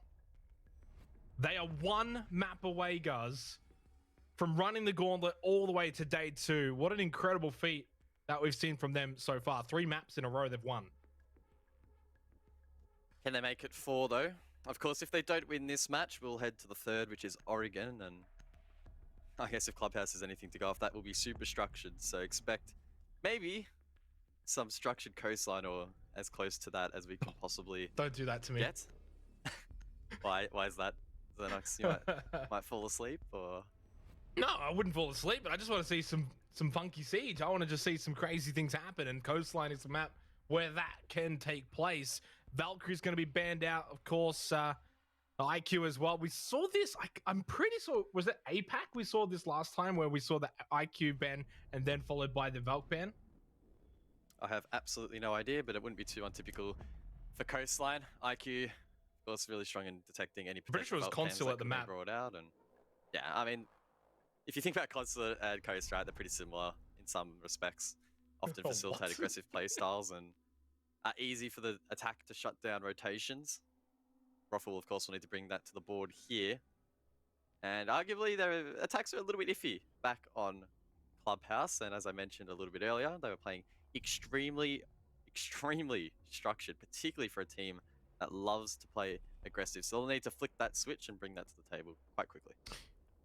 they are one map away, Guz, from running the gauntlet all the way to day 2. What an incredible feat that we've seen from them so far. 3 maps in a row they've won. Can they make it 4, though? Of course, if they don't win this match, we'll head to the 3rd, which is Oregon. And I guess if Clubhouse has anything to go off, that will be super structured. So expect maybe some structured Coastline, or as close to that as we can possibly Don't do that to me. get. Why is that? Xenox, you might fall asleep, or? No, I wouldn't fall asleep, but I just want to see some funky Siege. I want to just see some crazy things happen, and Coastline is a map where that can take place. Valkyrie's going to be banned out, of course. IQ as well. We saw this, I'm pretty sure, was it APAC? We saw this last time where we saw the IQ ban and then followed by the Valk ban. I have absolutely no idea, but it wouldn't be too untypical for Coastline. IQ, of course, really strong in detecting any Pretty sure it was Consul at the map. Brought out, and yeah, I mean, if you think about Consul and Coast, right, they're pretty similar in some respects. Often facilitate aggressive play styles and are easy for the attack to shut down rotations. Roffle, of course, will need to bring that to the board here. And arguably, their attacks are a little bit iffy back on Clubhouse. And as I mentioned a little bit earlier, they were playing extremely structured, particularly for a team that loves to play aggressive. So they'll need to flick that switch and bring that to the table quite quickly.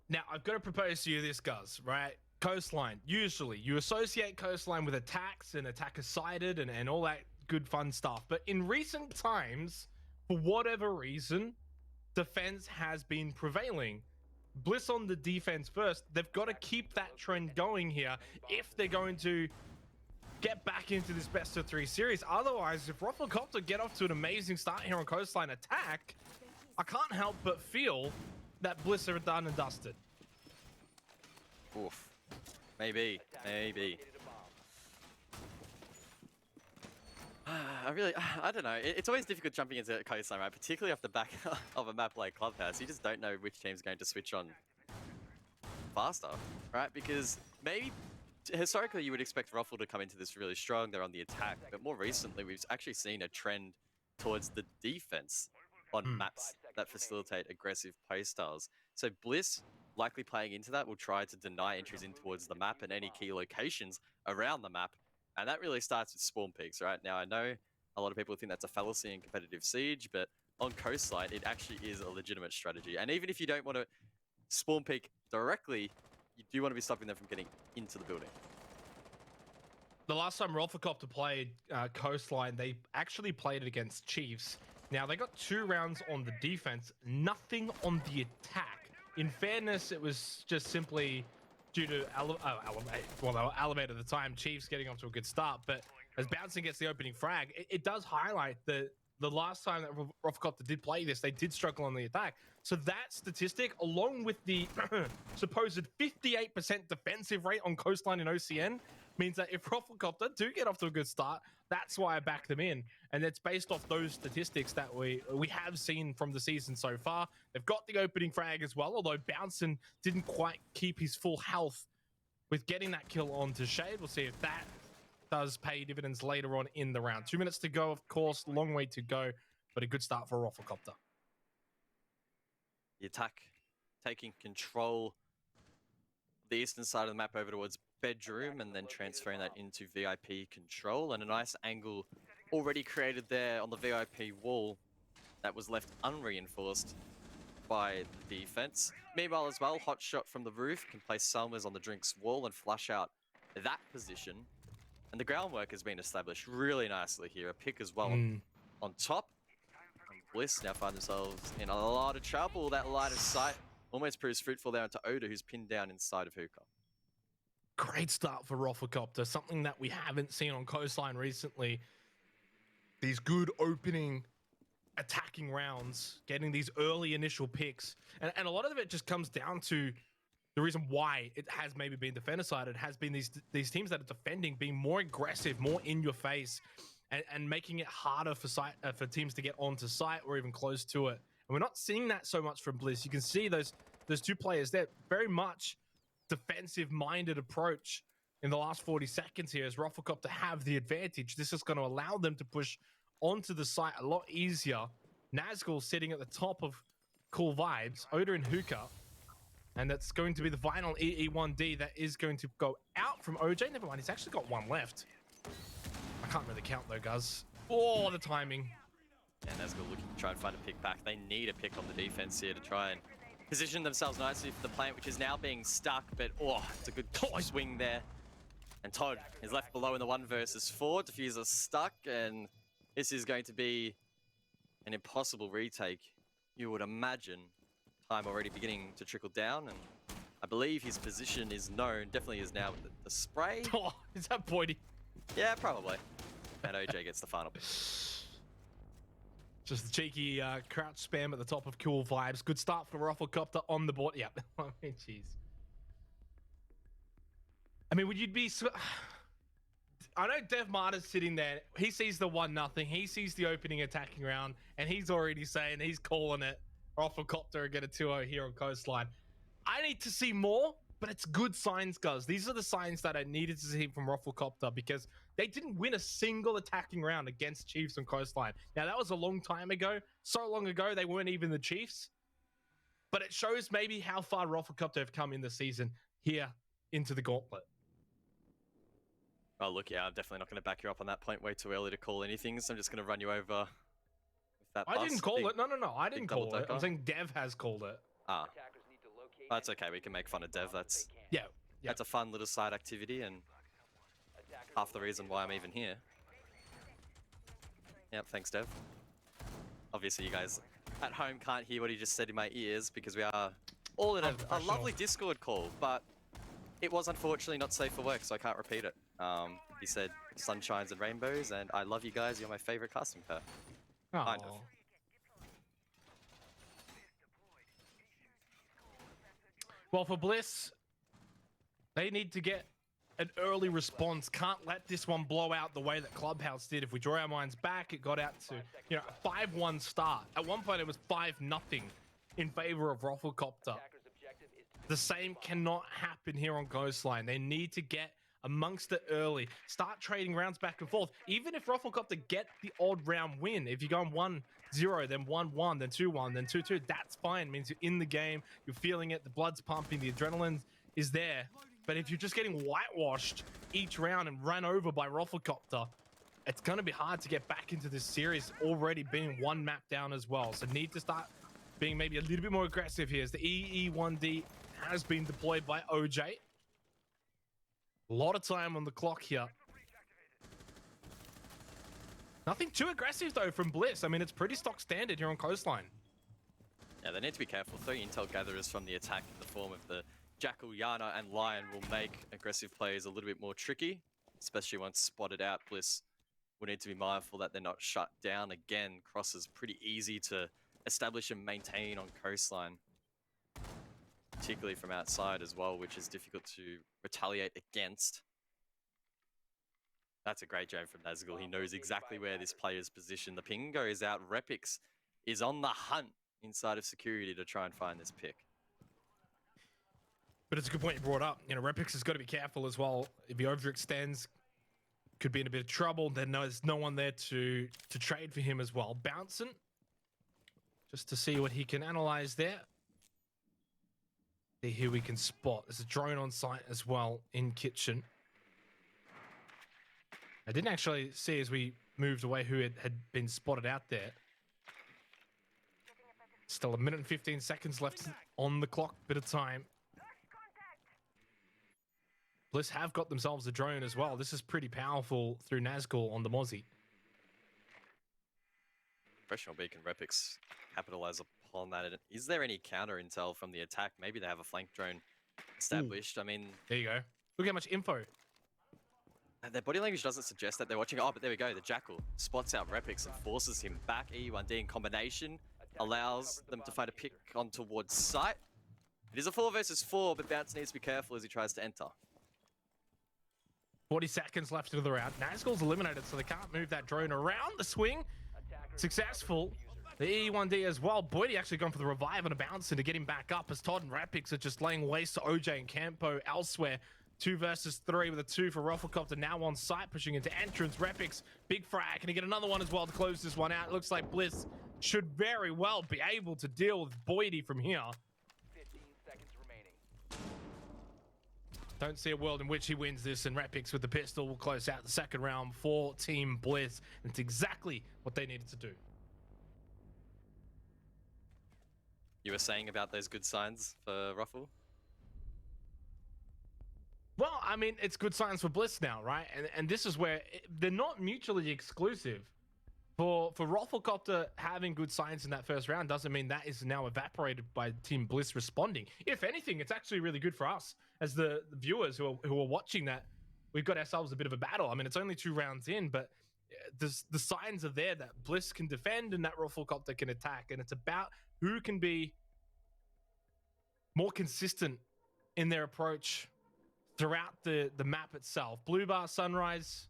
Now, I've got to propose to you this, Guz, right? Coastline, usually you associate Coastline with attacks and attacker-sided and all that good fun stuff. But in recent times, for whatever reason, defense has been prevailing. Bliss on the defense first. They've got to keep that trend going here if they're going to get back into this best-of-3 series. Otherwise, if Roflcopter get off to an amazing start here on Coastline attack, I can't help but feel that Bliss are done and dusted. Oof. Maybe. I don't know. It's always difficult jumping into Coastline, right? Particularly off the back of a map like Clubhouse. You just don't know which team's going to switch on faster, right? Because maybe historically you would expect Ruffle to come into this really strong. They're on the attack, but more recently we've actually seen a trend towards the defense on maps that facilitate aggressive playstyles. So Bliss, likely playing into that, will try to deny entries in towards the map and any key locations around the map. And that really starts with spawn peaks, right? Now, I know a lot of people think that's a fallacy in competitive Siege, but on Coastline, it actually is a legitimate strategy. And even if you don't want to spawn peak directly, you do want to be stopping them from getting into the building. The last time Roflcopter played Coastline, they actually played it against Chiefs. Now, they got 2 rounds on the defense, nothing on the attack. In fairness, it was just simply due to they were Alameda at the time, Chiefs getting off to a good start. But as Bouncing gets the opening frag, it does highlight that the last time that Roflcopter did play this, they did struggle on the attack. So that statistic, along with the supposed 58% defensive rate on Coastline and OCN, means that if Roflcopter do get off to a good start, that's why I back them in. And it's based off those statistics that we have seen from the season so far. They've got the opening frag as well, although Bouncing didn't quite keep his full health with getting that kill onto Shade. We'll see if that does pay dividends later on in the round. 2 minutes to go, of course, long way to go, but a good start for Roflcopter. The attack taking control of the eastern side of the map over towards bedroom and then transferring that into VIP control, and a nice angle already created there on the VIP wall that was left unreinforced by the defense. Meanwhile as well, hot shot from the roof can place Selmas on the drinks wall and flush out that position, and the groundwork has been established really nicely here. A pick as well on top, and Bliss now find themselves in a lot of trouble. That line of sight almost proves fruitful there into Oda, who's pinned down inside of Hookah. Great start for Roflcopter, something that we haven't seen on Coastline recently. These good opening attacking rounds, getting these early initial picks. And a lot of it just comes down to the reason why it has maybe been defender-sided. It has been these teams that are defending being more aggressive, more in your face, and making it harder for teams to get onto site or even close to it. And we're not seeing that so much from Bliss. You can see those 2 players there very much defensive-minded approach in the last 40 seconds here as Roflcopter have the advantage. This is going to allow them to push onto the site a lot easier. Nazgul sitting at the top of Cool Vibes, Oda and Hookah, and that's going to be the final EE1D that is going to go out from OJ. Never mind, he's actually got 1 left. I can't really count though, guys. Oh, the timing. And Nazgul looking to try and find a pick back. They need a pick on the defense here to try and position themselves nicely for the plant, which is now being stuck, but it's a good swing there. And Todd is left below in the 1 versus 4. Diffuser stuck, and this is going to be an impossible retake. You would imagine time already beginning to trickle down, and I believe his position is known, definitely is now with the spray. Oh, is that Boydie? Yeah, probably. And OJ gets the final pick. Just the cheeky crouch spam at the top of Cool Vibes. Good start for Roflcopter on the board. Yep. I mean, jeez. I mean, would you be... I know Dev Marta's sitting there. He sees the 1-0. He sees the opening attacking round, and he's already saying, he's calling it. Roflcopter get a 2-0 here on Coastline. I need to see more, but it's good signs, guys. These are the signs that I needed to see from Roflcopter because they didn't win a single attacking round against Chiefs on Coastline. Now, that was a long time ago. So long ago, they weren't even the Chiefs. But it shows maybe how far Roflcopter have come in the season here into the gauntlet. Oh, look, yeah, I'm definitely not going to back you up on that point. Way too early to call anything, so I'm just going to run you over with that I didn't call it. No. I didn't call it. I'm saying Dev has called it. Ah. That's okay. We can make fun of Dev. That's a fun little side activity, and half the reason why I'm even here. Yep, thanks, Dev. Obviously, you guys at home can't hear what he just said in my ears because we are all in a lovely Discord call, but it was unfortunately not safe for work, so I can't repeat it. He said sunshines and rainbows, and I love you guys. You're my favorite custom pair. Kind of. Well, for Bliss, they need to get an early response. Can't let this one blow out the way that Clubhouse did. If we draw our minds back, it got out to, you know, a 5-1 start. At one point, it was 5-0 in favor of RoflcopterGG. The same cannot happen here on Coastline. They need to get amongst it early. Start trading rounds back and forth. Even if RoflcopterGG get the odd round win, if you're going 1-0, then 1-1, then 2-1, then 2-2, that's fine. It means you're in the game, you're feeling it, the blood's pumping, the adrenaline is there. But if you're just getting whitewashed each round and run over by RoflcopterGG, it's going to be hard to get back into this series already being one map down as well. So need to start being maybe a little bit more aggressive here as the EE1D has been deployed by OJ. A lot of time on the clock here. Nothing too aggressive though from Bliss. I mean, it's pretty stock standard here on Coastline. Yeah, they need to be careful. 3 intel gatherers from the attack in the form of the Jackal, Yana, and Lion will make aggressive players a little bit more tricky, especially once spotted out. Bliss will need to be mindful that they're not shut down again. Cross is pretty easy to establish and maintain on Coastline, particularly from outside as well, which is difficult to retaliate against. That's a great jam from Nazgul. He knows exactly where this player's positioned. The ping goes out. Repix is on the hunt inside of security to try and find this pick. But it's a good point you brought up. You know, Repix has got to be careful as well. If he overextends, could be in a bit of trouble. Then there's no one there to trade for him as well. Bouncing, just to see what he can analyze there. See who we can spot. There's a drone on site as well in kitchen. I didn't actually see as we moved away who had been spotted out there. Still 1 minute and 15 seconds left on the clock. Bit of time. Bliss have got themselves a drone as well. This is pretty powerful through Nazgul on the Mozzie. Professional Beacon Repix capitalize upon that. Is there any counter intel from the attack? Maybe they have a flank drone established. I mean, there you go. Look how much info. Their body language doesn't suggest that they're watching. Oh, but there we go. The Jackal spots out Repix and forces him back. E1D in combination allows them to find a pick on towards site. It is a 4 versus 4, but Bounce needs to be careful as he tries to enter. 40 seconds left into the round. Nazgul's eliminated, so they can't move that drone around the swing. Successful. The E1D as well. Boydie actually gone for the revive and a bounce to get him back up as Todd and Rapix are just laying waste to OJ and Campo elsewhere. 2 versus 3 with a 2 for RoflcopterGG now on site, pushing into entrance. Repix, big frag. Can he get another one as well to close this one out? It looks like Bliss should very well be able to deal with Boydie from here. 15 seconds remaining. Don't see a world in which he wins this, and Repix with the pistol will close out the second round for Team Bliss. And it's exactly what they needed to do. You were saying about those good signs for Ruffle? Well, I mean, it's good signs for Bliss now, right? And this is where they're not mutually exclusive. For RoflcopterGG having good signs in that first round doesn't mean that is now evaporated by Team Bliss responding. If anything, it's actually really good for us as the viewers who are watching that. We've got ourselves a bit of a battle. I mean, it's only 2 rounds in, but the signs are there that Bliss can defend and that RoflcopterGG can attack. And it's about who can be more consistent in their approach throughout the map itself. Blue Bar Sunrise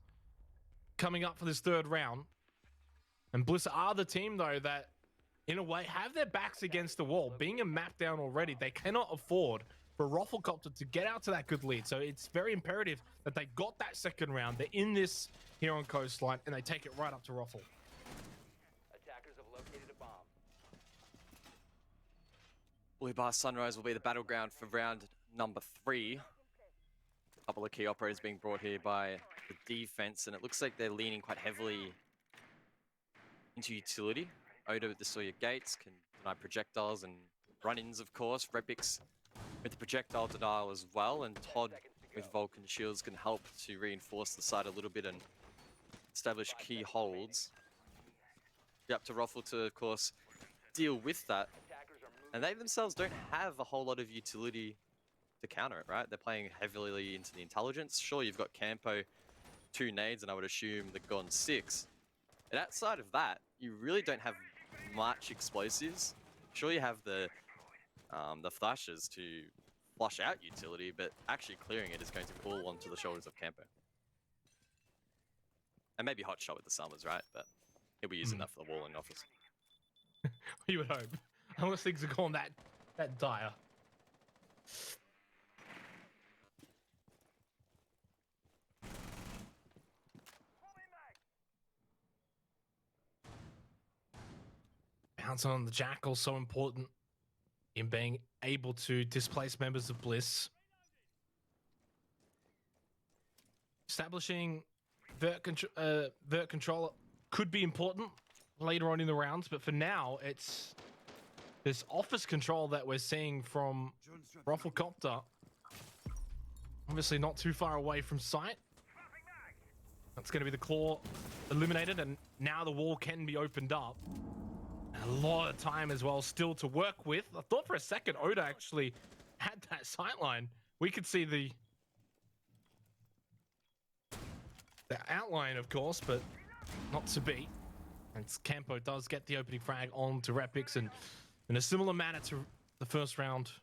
coming up for this 3rd round. And Bliss are the team, though, that, in a way, have their backs against the wall. Being a map down already, they cannot afford for RoflcopterGG to get out to that good lead. So it's very imperative that they got that 2nd round. They're in this here on Coastline, and they take it right up to Ruffle. Attackers have located a bomb. Blue Bar Sunrise will be the battleground for round number 3. A couple of key operators being brought here by the defense, and it looks like they're leaning quite heavily into utility. Oda with the Sawyer Gates can deny projectiles and run-ins, of course. Repix with the projectile denial as well, and Todd with Vulcan shields can help to reinforce the side a little bit and establish key holds. Be up to Ruffle to, of course, deal with that. And they themselves don't have a whole lot of utility to counter it, right? They're playing heavily into the intelligence. Sure, you've got Campo, 2 nades, and I would assume the Gon 6. And outside of that, you really don't have much explosives. Sure, you have the flashes to flush out utility, but actually clearing it is going to fall onto the shoulders of Campo. And maybe hot shot with the summers, right? But he'll be using that for the walling office. You would hope. Unless things are going that dire. Bounce on the Jackal, so important in being able to displace members of Bliss. Establishing vert control could be important later on in the rounds, but for now, it's this office control that we're seeing from Roflcopter. Obviously not too far away from sight. That's going to be the claw eliminated, and now the wall can be opened up. A lot of time as well still to work with. I thought for a second Oda actually had that sightline. We could see the outline, of course, but not to be. And Campo does get the opening frag on to Repix, and in a similar manner to the first round,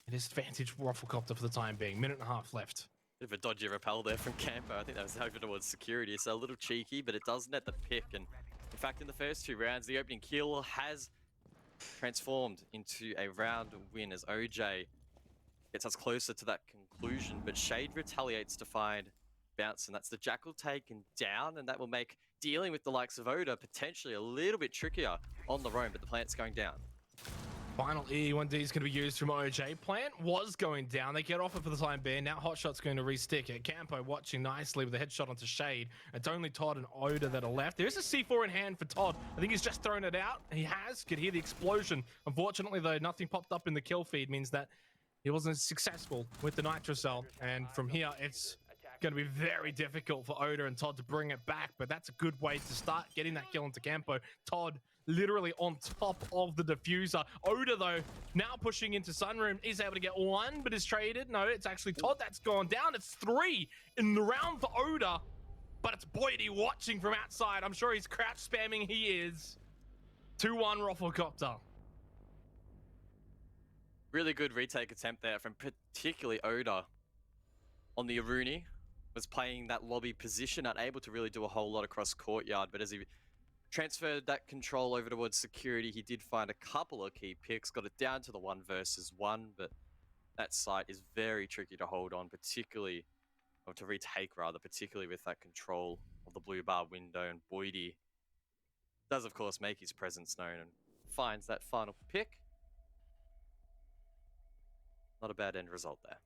it is advantage for Roflcopter for the time being. Minute and a half left. Bit of a dodgy repel there from Campo. I think that was over towards security. So a little cheeky, but it does net the pick. And in fact, in the first 2 rounds, the opening kill has transformed into a round win as OJ gets us closer to that conclusion. But Shade retaliates to find Bounce, and that's the Jackal taken down, and that will make dealing with the likes of Oda potentially a little bit trickier on the roam, but the plant's going down. Final E1D is going to be used from OJ. Plant was going down. They get off it for the time being. Now Hotshot's going to re-stick it. Campo watching nicely with a headshot onto Shade. It's only Todd and Oda that are left. There is a C4 in hand for Todd. I think he's just thrown it out. He has. Could hear the explosion. Unfortunately, though, nothing popped up in the kill feed. Means that he wasn't successful with the Nitrocell. And from here, it's going to be very difficult for Oda and Todd to bring it back. But that's a good way to start getting that kill into Campo. Todd literally on top of the diffuser. Oda, though, now pushing into Sunroom, is able to get one, but is traded. No, it's actually Todd that's gone down. It's 3 in the round for Oda, but it's Boydie watching from outside. I'm sure he's crouch spamming. He is. 2-1 Roflcopter. Really good retake attempt there from particularly Oda on the Aruni. Was playing that lobby position, unable to really do a whole lot across courtyard, but as he transferred that control over towards security, he did find a couple of key picks, got it down to the 1 versus 1, but that site is very tricky to hold on, particularly, or to retake rather, particularly with that control of the blue bar window, and Boydie does of course make his presence known and finds that final pick. Not a bad end result there.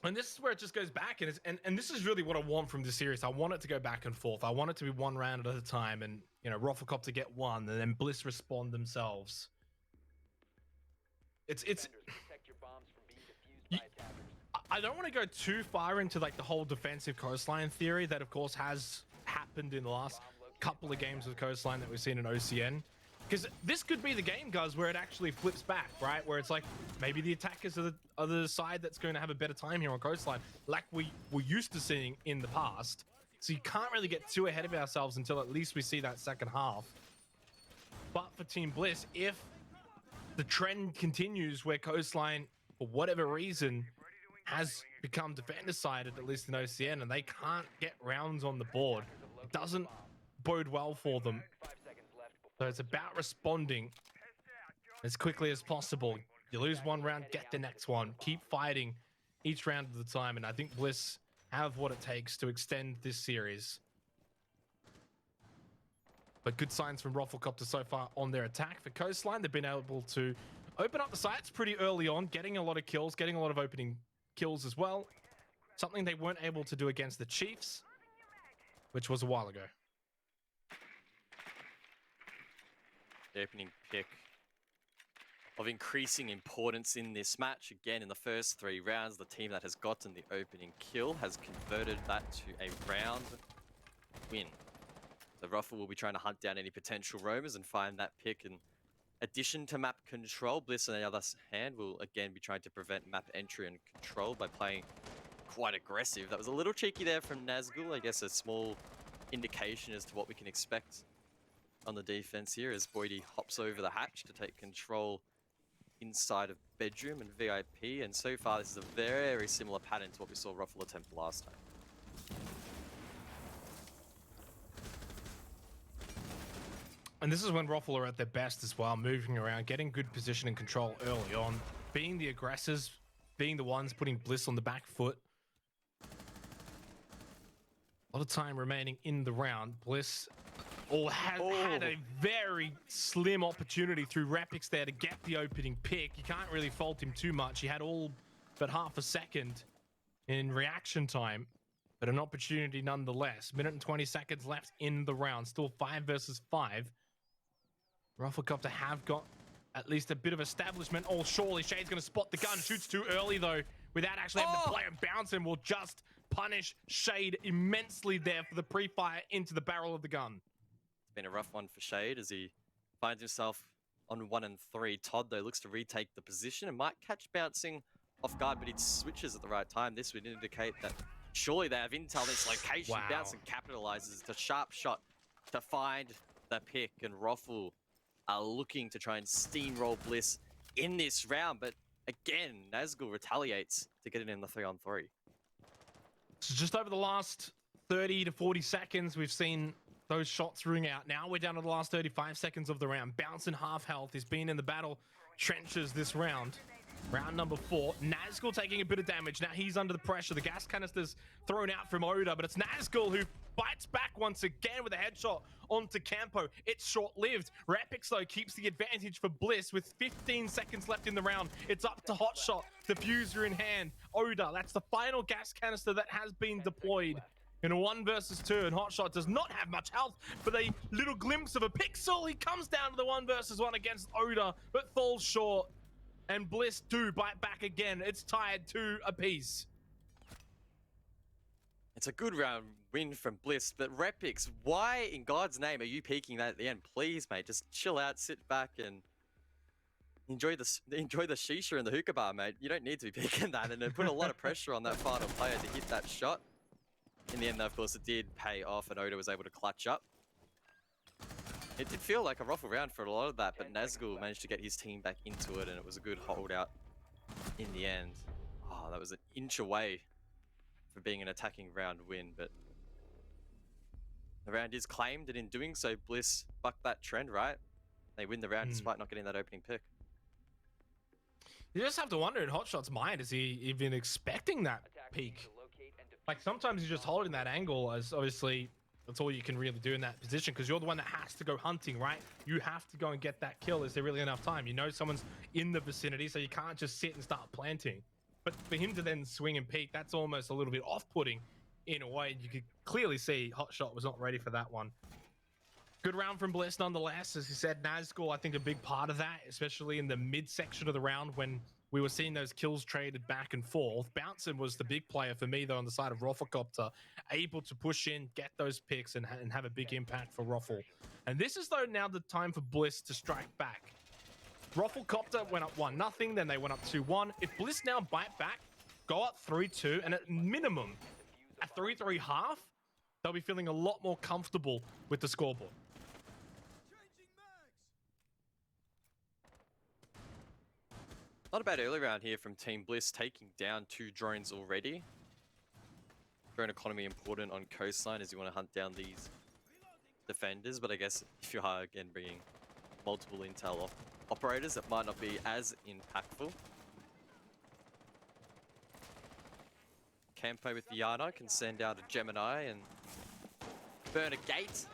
And this is where it just goes back, and this is really what I want from the series. I want it to go back and forth. I want it to be 1 round at a time, and you know, Roflcopter get 1, and then Bliss respond themselves. I don't want to go too far into like the whole defensive coastline theory that, of course, has happened in the last couple of games of coastline that we've seen in OCN. Because this could be the game, guys, where it actually flips back, right? Where it's like, maybe the attackers are the side that's going to have a better time here on coastline, like we were used to seeing in the past. So you can't really get too ahead of ourselves until at least we see that second half. But for Team Bliss, if the trend continues where coastline, for whatever reason, has become defender-sided, at least in OCN, and they can't get rounds on the board, it doesn't bode well for them. So it's about responding as quickly as possible. You lose 1 round, get the next one. Keep fighting each round at a time, and I think Bliss have what it takes to extend this series. But good signs from Roflcopter so far on their attack. For coastline, they've been able to open up the sites pretty early on, getting a lot of kills, getting a lot of opening kills as well. Something they weren't able to do against the Chiefs, which was a while ago. The opening pick of increasing importance in this match. Again, in the first 3 rounds, the team that has gotten the opening kill has converted that to a round win. So Ruffle will be trying to hunt down any potential roamers and find that pick. In addition to map control, Bliss on the other hand will again be trying to prevent map entry and control by playing quite aggressive. That was a little cheeky there from Nazgul. I guess a small indication as to what we can expect on the defense here as Boydie hops over the hatch to take control inside of bedroom and VIP, and so far this is a very similar pattern to what we saw Ruffle attempt last time. And this is when Ruffle are at their best as well, moving around, getting good position and control early on, being the aggressors, being the ones putting Bliss on the back foot. A lot of time remaining in the round. Bliss had a very slim opportunity through Repix there to get the opening pick. You can't really fault him too much. He had all but half a second in reaction time, but an opportunity nonetheless. Minute and 20 seconds left in the round. Still 5 versus 5. Roflcopter have got at least a bit of establishment. Oh, surely Shade's going to spot the gun. Shoots too early, though, without actually having to play and bounce, and will just punish Shade immensely there for the pre-fire into the barrel of the gun. It's been a rough one for Shade as he finds himself on 1 and 3. Todd, though, looks to retake the position and might catch bouncing off guard, but he switches at the right time. This would indicate that surely they have intel in this location. Wow. Bounce and capitalizes. It's a sharp shot to find the pick, and Ruffle are looking to try and steamroll Bliss in this round, but again, Nazgul retaliates to get it in the 3-on-3. So just over the last 30 to 40 seconds, we've seen those shots ring out. Now we're down to the last 35 seconds of the round. Bouncing half health. He's been in the battle trenches this round. Round number 4. Nazgul taking a bit of damage. Now he's under the pressure. The gas canister's thrown out from Oda, but it's Nazgul who bites back once again with a headshot onto Campo. It's short-lived. Repix, though, keeps the advantage for Bliss with 15 seconds left in the round. It's up to Hotshot. Diffuser in hand. Oda, that's the final gas canister that has been deployed in a 1 versus 2, and Hotshot does not have much health, but a little glimpse of a pixel. He comes down to the 1 versus 1 against Oda, but falls short. And Bliss do bite back again. It's tied 2 apiece. It's a good round win from Bliss, but Repix, why in God's name are you peeking that at the end? Please, mate, just chill out, sit back, and enjoy the shisha and the hookah bar, mate. You don't need to be peeking that, and it put a lot of pressure on that final player to hit that shot. In the end, though, of course, it did pay off, and Oda was able to clutch up. It did feel like a Ruffle round for a lot of that, but Nazgul managed to get his team back into it, and it was a good holdout in the end. Oh, that was an inch away for being an attacking round win, but the round is claimed, and in doing so, Bliss bucked that trend, right? They win the round despite not getting that opening pick. You just have to wonder in Hotshot's mind, is he even expecting that peak? Like, sometimes you're just holding that angle, as obviously that's all you can really do in that position, because you're the one that has to go hunting, right? You have to go and get that kill. Is there really enough time? You know someone's in the vicinity, so you can't just sit and start planting. But for him to then swing and peek, that's almost a little bit off-putting in a way. You could clearly see Hotshot was not ready for that one. Good round from Bliss nonetheless. As you said, Nazgul, I think a big part of that, especially in the mid-section of the round when we were seeing those kills traded back and forth. Bouncing was the big player for me, though, on the side of Roflcopter, able to push in, get those picks, and have a big impact for Ruffle. And this is, though, now the time for Bliss to strike back. Roflcopter went up 1-0, then they went up 2-1. If Bliss now bite back, go up 3-2, and at minimum, at 3-3 half, they'll be feeling a lot more comfortable with the scoreboard. Not a bad early round here from Team Bliss, taking down 2 drones already. Drone economy important on coastline as you want to hunt down these defenders, but I guess if you are again bringing multiple intel operators, it might not be as impactful. Campo with the Yana can send out a Gemini and burn a gate.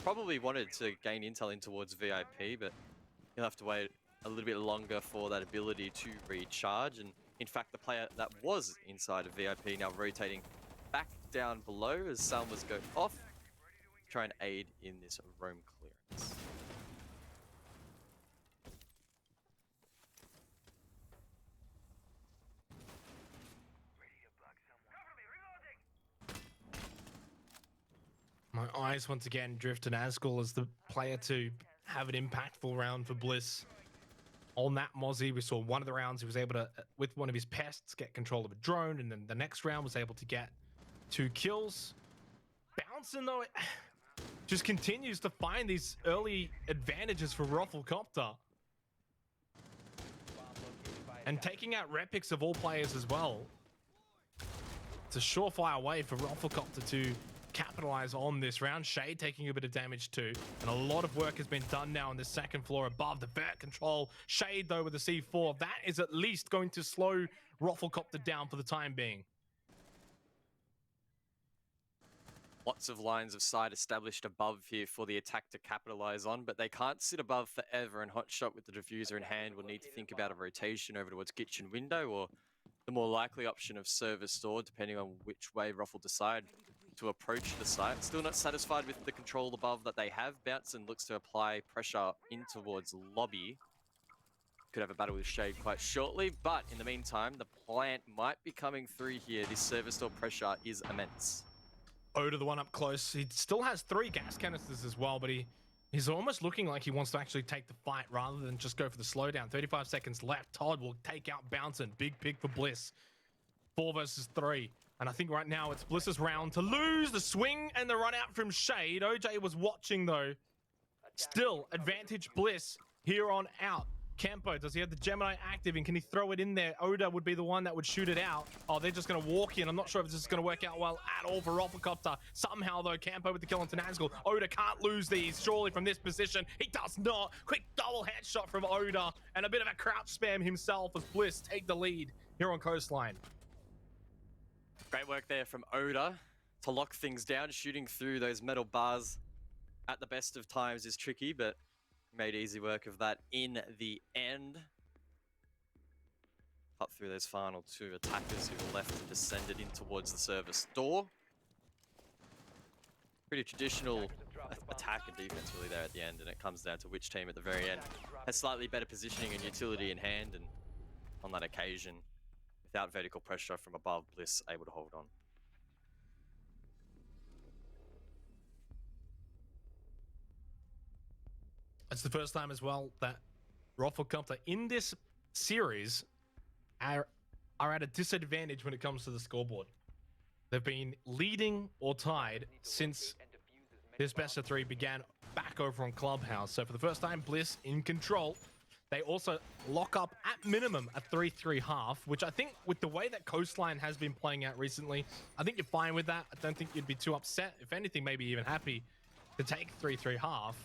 Probably wanted to gain intel in towards VIP, but you'll have to wait a little bit longer for that ability to recharge. And in fact, the player that was inside of VIP now rotating back down below as Salmas go off, try and aid in this roam clearance. My eyes once again drift to Nazgul as the player to have an impactful round for Bliss. On that Mozzie, we saw one of the rounds he was able to, with one of his pests, get control of a drone, and then the next round was able to get 2 kills. Bouncing, though, it just continues to find these early advantages for Roflcopter. And taking out Repix of all players as well. It's a surefire way for Roflcopter to capitalize on this round. Shade taking a bit of damage too. And a lot of work has been done now on the second floor above the vert control. Shade though with the C4. That is at least going to slow Roflcopter down for the time being. Lots of lines of sight established above here for the attack to capitalize on, but they can't sit above forever, and Hotshot with the diffuser in hand will need to think about a rotation over towards kitchen window, or the more likely option of service door, depending on which way Ruffle decide to approach the site. Still not satisfied with the control above that they have. Bounson looks to apply pressure in towards lobby. Could have a battle with Shade quite shortly, but in the meantime, the plant might be coming through here. This service door pressure is immense. Oda, the one up close. He still has 3 gas canisters as well, but he's almost looking like he wants to actually take the fight rather than just go for the slowdown. 35 seconds left. Todd will take out Bounson. Big pick for Bliss. 4 versus 3. And I think right now it's Bliss's round to lose the swing and the run out from Shade. OJ was watching though. Still, advantage Bliss here on out. Campo, does he have the Gemini active and can he throw it in there? Oda would be the one that would shoot it out. Oh, they're just going to walk in. I'm not sure if this is going to work out well at all for Roflcopter. Somehow, though, Campo with the kill onto Nazgul. Oda can't lose these, surely, from this position. He does not. Quick double headshot from Oda and a bit of a crouch spam himself as Bliss take the lead here on Coastline. Great work there from Oda to lock things down. Shooting through those metal bars at the best of times is tricky, but made easy work of that in the end. Cut through those final 2 attackers who were left and descended in towards the service door. Pretty traditional attack and defense really there at the end, and it comes down to which team at the very end has slightly better positioning and utility in hand, and on that occasion, without vertical pressure from above, Bliss able to hold on. It's the first time as well that Roflcopter in this series are at a disadvantage when it comes to the scoreboard. They've been leading or tied since this best of 3 began back over on Clubhouse. So for the first time, Bliss in control. They also lock up at minimum a 3-3 half, which I think with the way that Coastline has been playing out recently, I think you're fine with that. I don't think you'd be too upset. If anything, maybe even happy to take 3-3 half.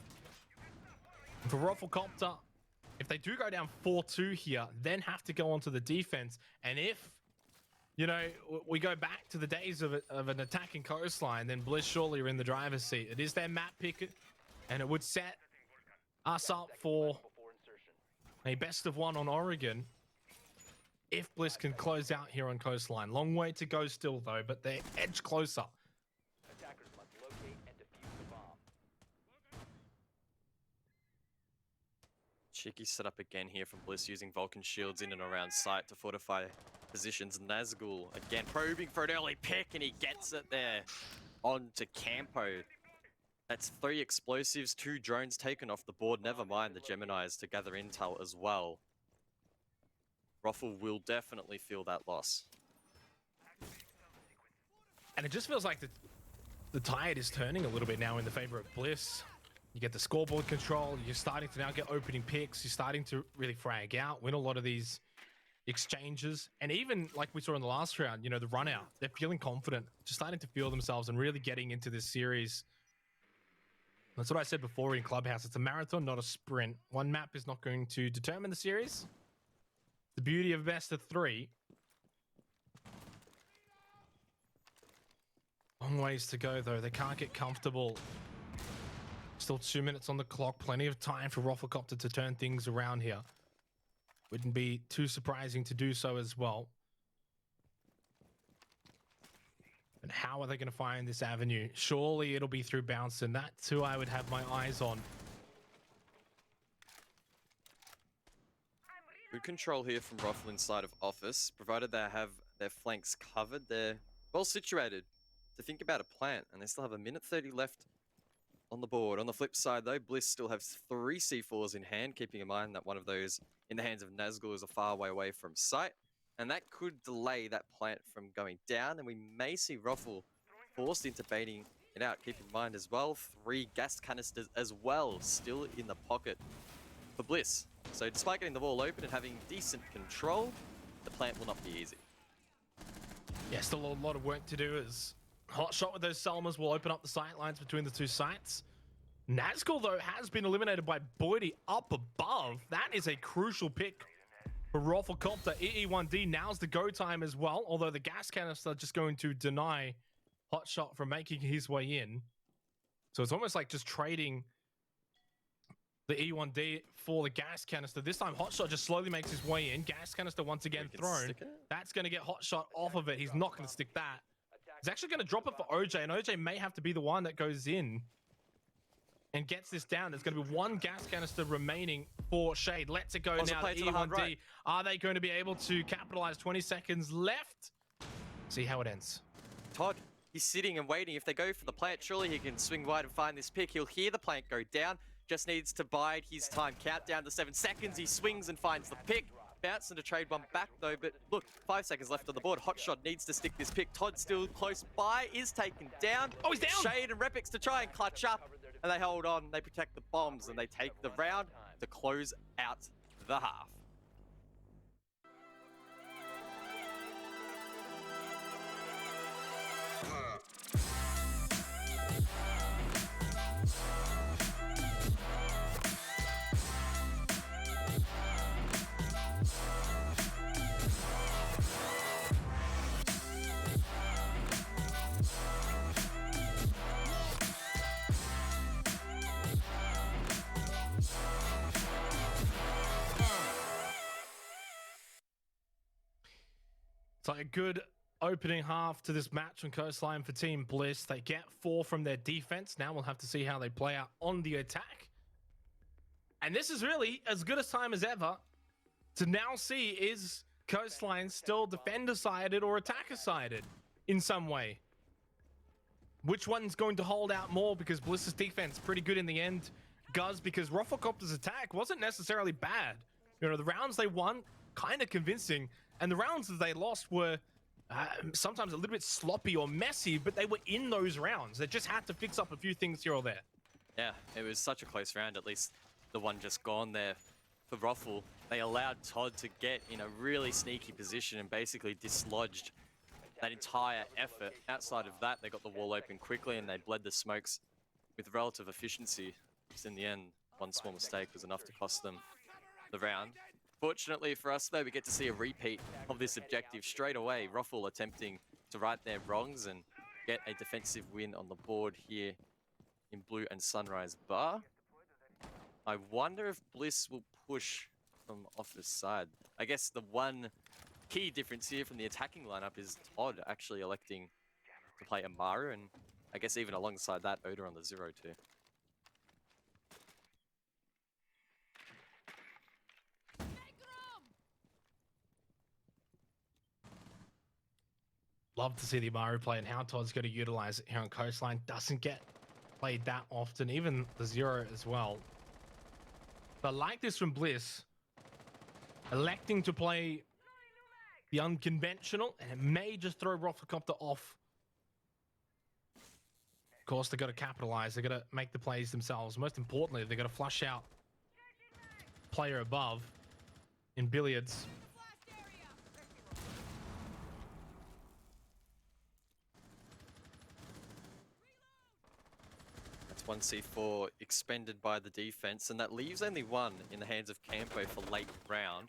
For Roflcopter, if they do go down 4-2 here, then have to go onto the defense. And if, you know, we go back to the days of an attacking Coastline, then Bliss surely are in the driver's seat. It is their map pick, and it would set us up for a best of 1 on Oregon if Bliss can close out here on Coastline. Long way to go still, though, but they're edge closer. Attackers must locate and defuse the bomb. Cheeky setup again here from Bliss, using Vulcan shields in and around site to fortify positions. Nazgul again probing for an early pick, and he gets it there onto Campo. That's 3 explosives, 2 drones taken off the board. Never mind the Geminis to gather intel as well. Ruffle will definitely feel that loss. And it just feels like the tide is turning a little bit now in the favor of Bliss. You get the scoreboard control. You're starting to now get opening picks. You're starting to really frag out, win a lot of these exchanges. And even like we saw in the last round, you know, the run out, they're feeling confident, just starting to feel themselves and really getting into this series. That's what I said before in Clubhouse. It's a marathon, not a sprint. One map is not going to determine the series. The beauty of best of 3. Long ways to go, though. They can't get comfortable. Still 2 minutes on the clock. Plenty of time for Roflcopter to turn things around here. Wouldn't be too surprising to do so as well. And how are they going to find this avenue? Surely it'll be through Bounce, and that's who I would have my eyes on. Good control here from Ruffle inside of office. Provided they have their flanks covered, they're well situated to think about a plant, and they still have 1:30 left on the board. On the flip side, though, Bliss still has 3 C4s in hand, keeping in mind that one of those in the hands of Nazgul is a far way away from sight. And that could delay that plant from going down, and we may see Ruffle forced into baiting it out. Keep in mind as well, 3 gas canisters as well, still in the pocket for Bliss. So despite getting the wall open and having decent control, the plant will not be easy. Yeah, still a lot of work to do as hot shot with those Selmas will open up the sight lines between the two sites. Nazgul, though, has been eliminated by Boydie up above. That is a crucial pick for Roflcopter. EE1D, now's the go time as well, although the gas canister just going to deny Hotshot from making his way in. So it's almost like just trading the E1D for the gas canister. This time, Hotshot just slowly makes his way in. Gas canister once again thrown. That's going to get Hotshot off of it. He's not going to stick that. He's actually going to drop it for OJ, and OJ may have to be the one that goes in and gets this down. There's going to be one gas canister remaining for Shade. Lets it go now. The E1D. Right. Are they going to be able to capitalize? 20 seconds left. See how it ends. Todd, he's sitting and waiting. If they go for the plant, surely he can swing wide and find this pick. He'll hear the plant go down. Just needs to bide his time. Countdown to 7 seconds. He swings and finds the pick. Bouncing to trade one back though, but look, 5 seconds left on the board. Hotshot needs to stick this pick. Todd still close by, is taken down. Oh, he's down! Shade and Repix to try and clutch up, and they hold on. They protect the bombs, and they take the round to close out the half. It's like a good opening half to this match on Coastline for Team Bliss. They get 4 from their defense. Now we'll have to see how they play out on the attack. And this is really as good a time as ever to now see, is Coastline still defender-sided or attacker-sided in some way? Which one's going to hold out more, because Bliss's defense pretty good in the end. Guz, because Roflcopter's attack wasn't necessarily bad. You know, the rounds they won, kind of convincing. And the rounds that they lost were sometimes a little bit sloppy or messy, but they were in those rounds. They just had to fix up a few things here or there. Yeah, it was such a close round, at least the one just gone there for Roffle. They allowed Todd to get in a really sneaky position and basically dislodged that entire effort. Outside of that, they got the wall open quickly and they bled the smokes with relative efficiency. Just in the end, one small mistake was enough to cost them the round. Fortunately for us, though, we get to see a repeat of this objective straight away. Roffle attempting to right their wrongs and get a defensive win on the board here in Blue and Sunrise Bar. I wonder if Bliss will push from off the side. I guess the one key difference here from the attacking lineup is Todd actually electing to play Amaru, and I guess even alongside that, Oda on the 0 too. Love to see the Amaru play and how Todd's going to utilize it here on Coastline. Doesn't get played that often, even the 0 as well. But like this from Bliss, electing to play the unconventional, and it may just throw Roflcopter off. Of course, they've got to capitalize. They've got to make the plays themselves. Most importantly, they've got to flush out player above in billiards. One C4 expended by the defense, and that leaves only one in the hands of Campo for late round.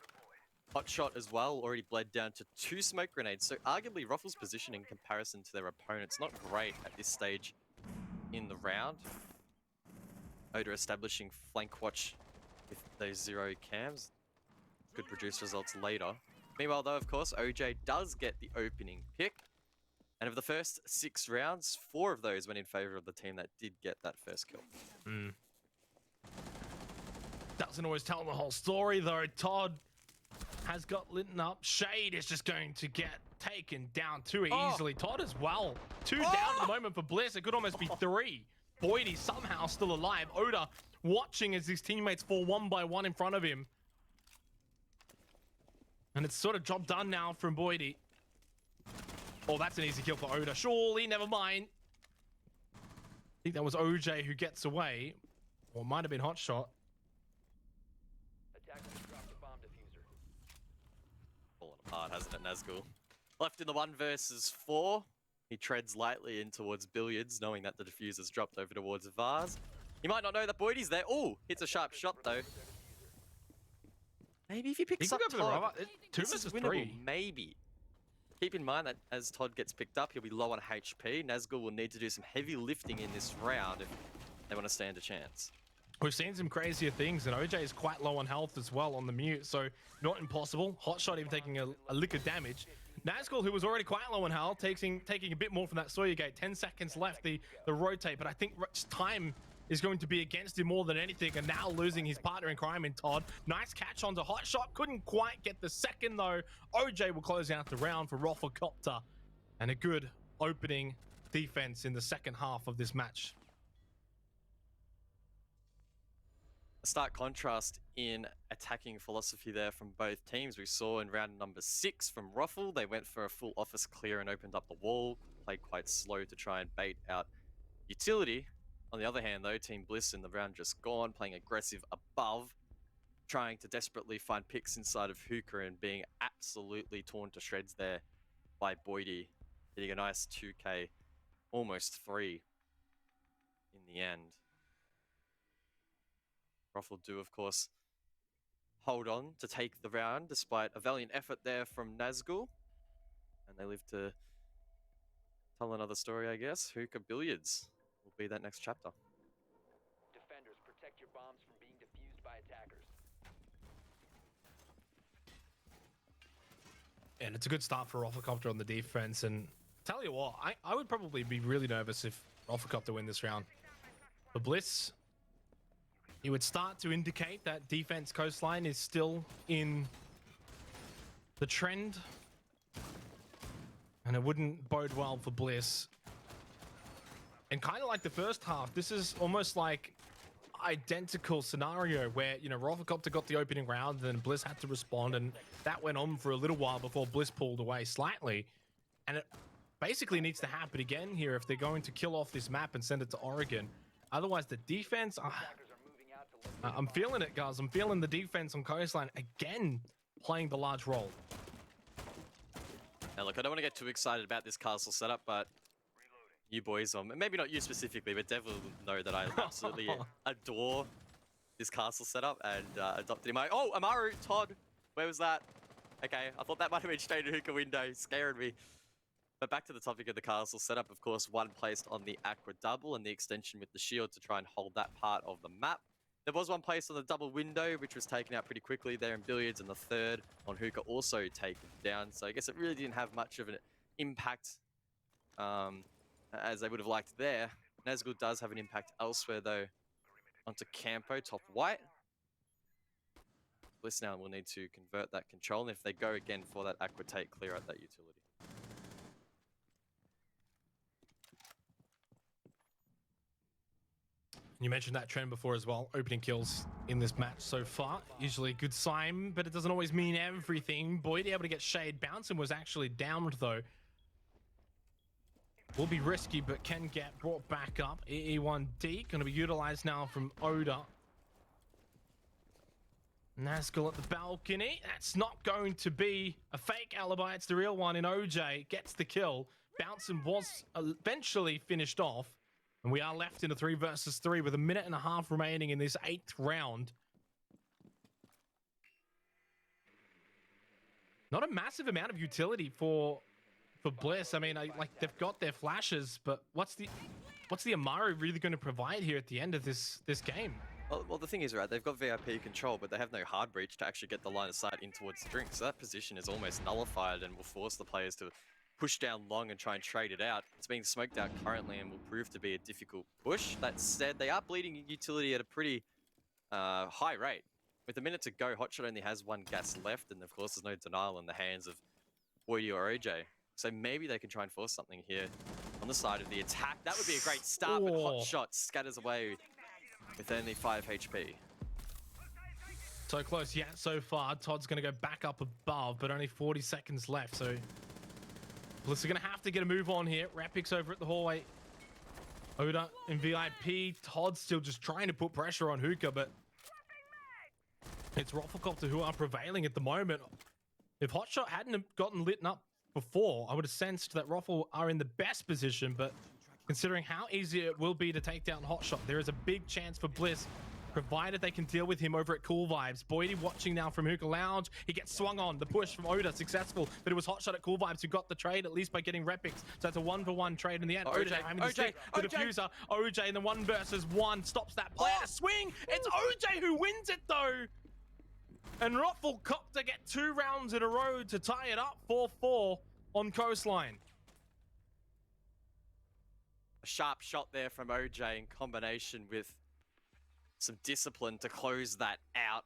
Hotshot as well, already bled down to 2 smoke grenades, so arguably Ruffle's position in comparison to their opponents not great at this stage in the round. Oda establishing flank watch with those 0 cams. Could produce results later. Meanwhile though, of course, OJ does get the opening pick. And of the first 6 rounds, 4 of those went in favor of the team that did get that first kill. Doesn't always tell the whole story though. Todd has got lit up. Shade is just going to get taken down too easily. Todd as well. 2 down at the moment for Bliss. It could almost be 3. Boydie somehow still alive. Oda watching as his teammates fall one by one in front of him. And it's sort of job done now from Boydie. Oh, that's an easy kill for Oda. Surely, never mind. I think that was OJ who gets away. Or it might have been Hotshot. hard, hasn't it, Nazgul? Left in the 1 versus 4. He treads lightly in towards Billiards, knowing that the diffuser's dropped over towards Vars. He might not know that Boydie's there. Oh, hits a sharp shot, though. Maybe if he picks up Todd, 2 this is versus winnable. 3. Maybe. Keep in mind that as Todd gets picked up, he'll be low on HP. Nazgul will need to do some heavy lifting in this round if they want to stand a chance. We've seen some crazier things, and OJ is quite low on health as well on the mute, so not impossible. Hotshot even taking a lick of damage. Nazgul, who was already quite low on health, taking a bit more from that Sawyer gate. 10 seconds left, the rotate, but I think time is going to be against him more than anything, and now losing his partner in crime in Todd. Nice catch onto Hotshot, couldn't quite get the second though. OJ will close out the round for RoflcopterGG, and a good opening defense in the second half of this match. A stark contrast in attacking philosophy there from both teams. We saw in round number 6 from Roffle, they went for a full office clear and opened up the wall, played quite slow to try and bait out utility. On the other hand, though, Team Bliss in the round just gone, playing aggressive above, trying to desperately find picks inside of Hookah and being absolutely torn to shreds there by Boydie, getting a nice 2k, almost 3 in the end. Roffle do, of course, hold on to take the round despite a valiant effort there from Nazgul. And they live to tell another story, I guess. Hookah Billiards will be that next chapter. Defenders, protect your bombs from being defused by attackers. And it's a good start for RoflcopterGG on the defense. And tell you what, I would probably be really nervous if RoflcopterGG win this round. For Bliss, it would start to indicate that defense coastline is still in the trend. And it wouldn't bode well for Bliss. And kind of like the first half, this is almost like identical scenario where, you know, RoflcopterGG got the opening round and then Bliss had to respond, and that went on for a little while before Bliss pulled away slightly. And it basically needs to happen again here if they're going to kill off this map and send it to Oregon. Otherwise, the defense, I'm feeling it, guys. I'm feeling the defense on coastline again playing the large role. Now, look, I don't want to get too excited about this castle setup, but you boys, maybe not you specifically, but definitely know that I absolutely adore this castle setup and adopted him. Oh, Amaru, Todd, where was that? Okay, I thought that might have been straight to Hookah window, scared me. But back to the topic of the castle setup, of course, one placed on the Aqua double and the extension with the shield to try and hold that part of the map. There was one placed on the double window, which was taken out pretty quickly there in Billiards, and the third on Hookah also taken down. So I guess it really didn't have much of an impact as they would have liked there. Nazgul does have an impact elsewhere, though, onto Campo, top white. Bliss now will need to convert that control, and if they go again for that Aqua take, clear out that utility. You mentioned that trend before as well. Opening kills in this match so far. Usually a good sign, but it doesn't always mean everything. Boydie able to get shade. Bouncing was actually downed though. Will be risky, but can get brought back up. EE1D going to be utilized now from Oda. Nazgul at the balcony. That's not going to be a fake alibi. It's the real one in OJ. Gets the kill. Bouncing was eventually finished off. And we are left in a 3 versus 3 with a minute and a half remaining in this 8th round. Not a massive amount of utility for Bliss. I mean, like they've got their flashes, but what's the Amaru really going to provide here at the end of this game? Well, the thing is, right, they've got VIP control, but they have no hard breach to actually get the line of sight in towards the drink. So that position is almost nullified and will force the players to push down long and try and trade it out. It's being smoked out currently and will prove to be a difficult push. That said, they are bleeding utility at a pretty high rate. With a minute to go, Hotshot only has 1 gas left, and of course there's no denial in the hands of Boydie or OJ. So maybe they can try and force something here on the side of the attack. That would be a great start, but Hotshot scatters away with only 5 HP. So close yet so far. Todd's going to go back up above, but only 40 seconds left, so Bliss are going to have to get a move on here. Rapix over at the hallway. Oda in VIP. Todd still just trying to put pressure on Hookah, but it's RoflcopterGG who are prevailing at the moment. If Hotshot hadn't gotten lit up before, I would have sensed that Roffle are in the best position, but considering how easy it will be to take down Hotshot, there is a big chance for Bliss, provided they can deal with him over at Cool Vibes. Boydie watching now from Hookah Lounge. He gets swung on. The push from Oda, successful, but it was Hotshot at Cool Vibes who got the trade, at least by getting Repix. So it's a 1-for-1 trade in the end. OJ having to stick the diffuser. OJ in the 1 versus 1 stops that play. And a swing! It's OJ who wins it though! And Roflcopter get 2 rounds in a row to tie it up 4-4 on Coastline. A sharp shot there from OJ in combination with some discipline to close that out.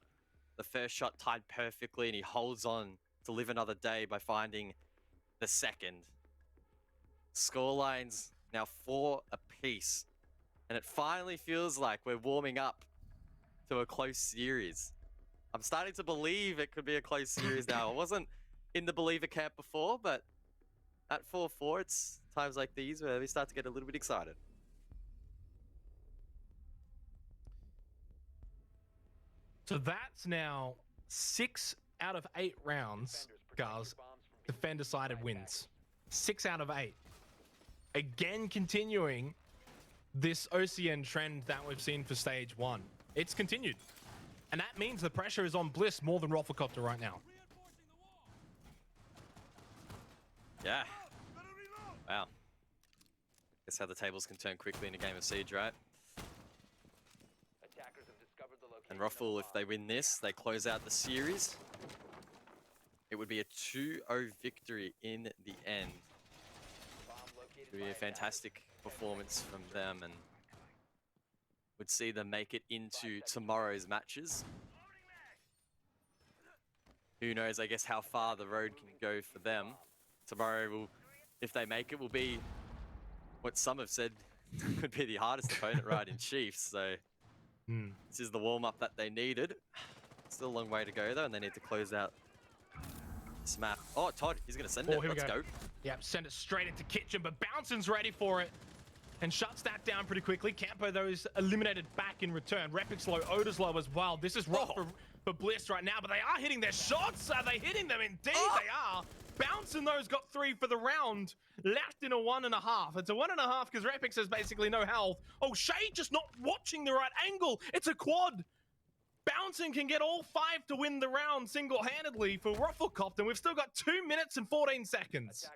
The first shot tied perfectly, and he holds on to live another day by finding the second. Scorelines now 4 apiece, and it finally feels like we're warming up to a close series. I'm starting to believe it could be a close series now. I wasn't in the believer camp before, but at 4-4, it's times like these where we start to get a little bit excited. So that's now 6 out of 8 rounds, guys. Defender-sided wins. 6 out of 8. Again, continuing this OCN trend that we've seen for stage 1. It's continued. And that means the pressure is on Bliss more than Roflcopter right now. Yeah. Wow. Guess how the tables can turn quickly in a game of Siege, right? And Roffle, if they win this, they close out the series. It would be a 2-0 victory in the end. It would be a fantastic performance from them, and would see them make it into tomorrow's matches. Who knows, I guess, how far the road can go for them. Tomorrow, will, if they make it, will be what some have said could be the hardest opponent, right, in Chiefs. So this is the warm-up that they needed. Still a long way to go, though, and they need to close out this map. Oh, Todd, he's going to send it. Let's go. Yep, send it straight into Kitchen, but Bouncing's ready for it and shuts that down pretty quickly. Campo, though, is eliminated back in return. Repix low, Oda's low as well. This is rough for Bliss right now, but they are hitting their shots. Are they hitting them? Indeed, they are. Bouncing, those got 3 for the round. Left in a 1.5. It's a 1.5 because Repix has basically no health. Oh, Shay just not watching the right angle. It's a quad. Bouncing can get all 5 to win the round single-handedly for Roflcopter. And we've still got 2 minutes and 14 seconds.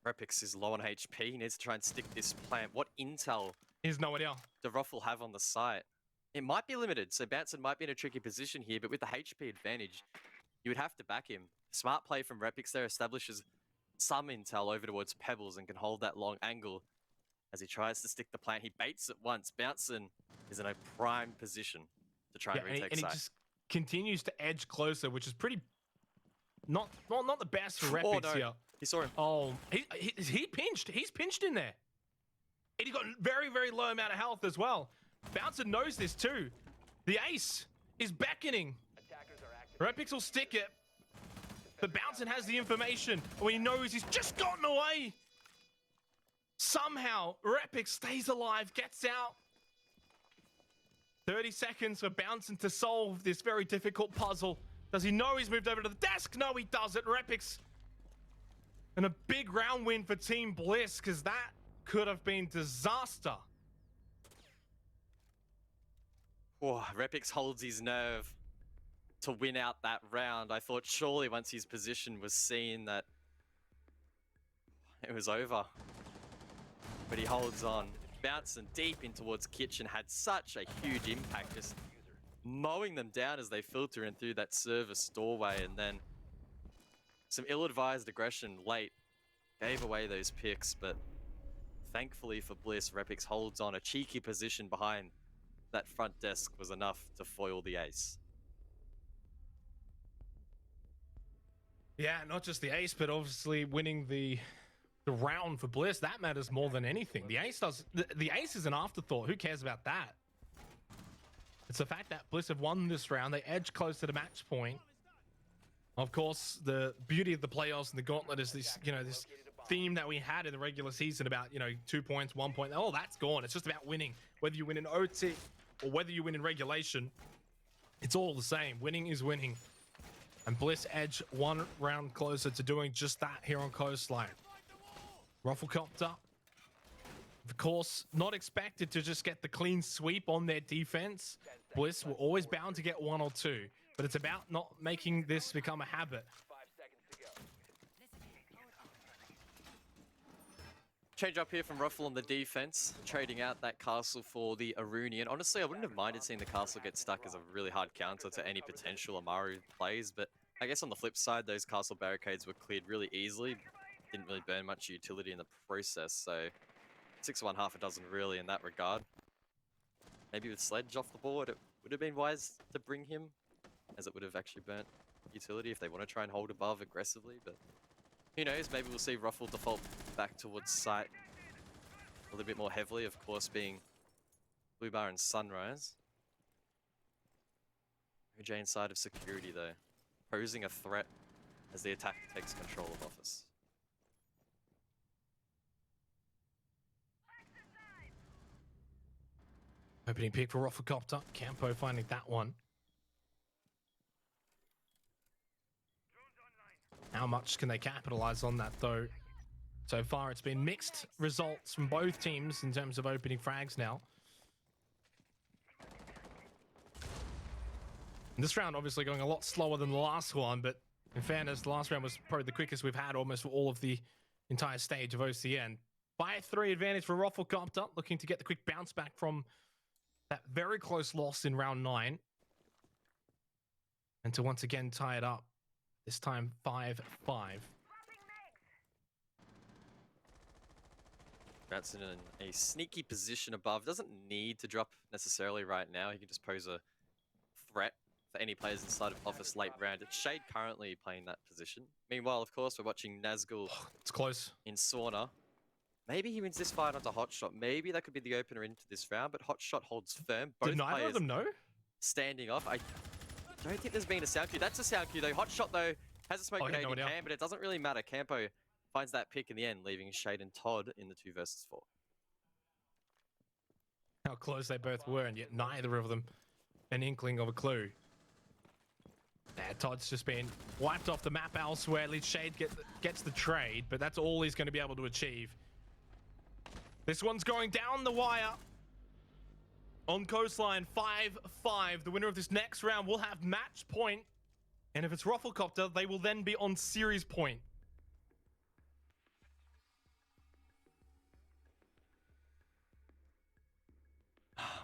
Repix is low on HP. He needs to try and stick this plant. What intel He's no idea. does Roffle have on the site? It might be limited, so Bouncing might be in a tricky position here, but with the HP advantage, you would have to back him. Smart play from Repix there establishes some intel over towards Pebbles and can hold that long angle as he tries to stick the plant. He baits it once. Bouncing is in a prime position to try and retake and site. he just continues to edge closer, which is pretty not the best for Repix Oh, no. here. He saw him. Oh, he pinched. He's pinched in there. And he got very, very low amount of health as well. Bouncer knows this too. The ace is beckoning. Repix will stick it. But Bouncing has the information. When he knows he's just gotten away. Somehow, Repix stays alive, gets out. 30 seconds for Bouncing to solve this very difficult puzzle. Does he know he's moved over to the desk? No, he doesn't. Repix. And a big round win for Team Bliss, because that could have been disaster. Oh, Repix holds his nerve to win out that round. I thought surely once his position was seen that it was over. But he holds on. Bouncing deep in towards Kitchen had such a huge impact, just mowing them down as they filter in through that service doorway, and then some ill-advised aggression late gave away those picks, but thankfully for Bliss, Repix holds on. A cheeky position behind that front desk was enough to foil the ace. Yeah, not just the ace, but obviously winning the round for Bliss. That matters more than anything. The ace does. The ace is an afterthought. Who cares about that? It's the fact that Bliss have won this round. They edge close to the match point. Of course, the beauty of the playoffs and the gauntlet is this, this theme that we had in the regular season about, 2 points, 1 point. Oh, that's gone. It's just about winning. Whether you win in OT or whether you win in regulation, it's all the same. Winning is winning. And Bliss edge one round closer to doing just that here on Coastline. Roflcopter, of course, not expected to just get the clean sweep on their defense. Bliss were always bound to get one or two, but it's about not making this become a habit. 5 seconds to go. Change up here from Ruffle on the defense, trading out that castle for the Aruni. And honestly, I wouldn't have minded seeing the castle get stuck as a really hard counter to any potential Amaru plays, but I guess on the flip side, those castle barricades were cleared really easily. Didn't really burn much utility in the process, so 6-1 half a dozen really in that regard. Maybe with Sledge off the board, it would have been wise to bring him, as it would have actually burnt utility if they want to try and hold above aggressively, but who knows, maybe we'll see Ruffle default back towards site a little bit more heavily, of course being Blue Bar and Sunrise. OJ inside of security though, posing a threat as the attack takes control of office. Opening pick for Roflcopter. Campo finding that one. How much can they capitalize on that though? So far it's been mixed results from both teams in terms of opening frags now. And this round obviously going a lot slower than the last one, but in fairness, the last round was probably the quickest we've had almost for all of the entire stage of OCN. By 3 advantage for Roflcopter, looking to get the quick bounce back from that very close loss in round 9. And to once again tie it up, this time 5-5. That's in a sneaky position above. Doesn't need to drop necessarily right now. He can just pose a threat for any players inside of office late round. It's Shade currently playing that position. Meanwhile, of course, we're watching Nazgul It's close. in Sauna. Maybe he wins this fight onto Hotshot. Maybe that could be the opener into this round, but Hotshot holds firm. Both Did neither players of them know? standing off. I don't think there's been a sound cue. That's a sound cue though. Hotshot though has a smoke Oh, yeah, grenade no in idea. hand, but it doesn't really matter. Campo finds that pick in the end, leaving Shade and Todd in the 2 versus 4. How close they both were, and yet neither of them an inkling of a clue. Todd's just been wiped off the map elsewhere. At least Shade gets the trade, but that's all he's going to be able to achieve. This one's going down the wire. On Coastline, 5-5. The winner of this next round will have match point. And if it's Roflcopter, they will then be on series point.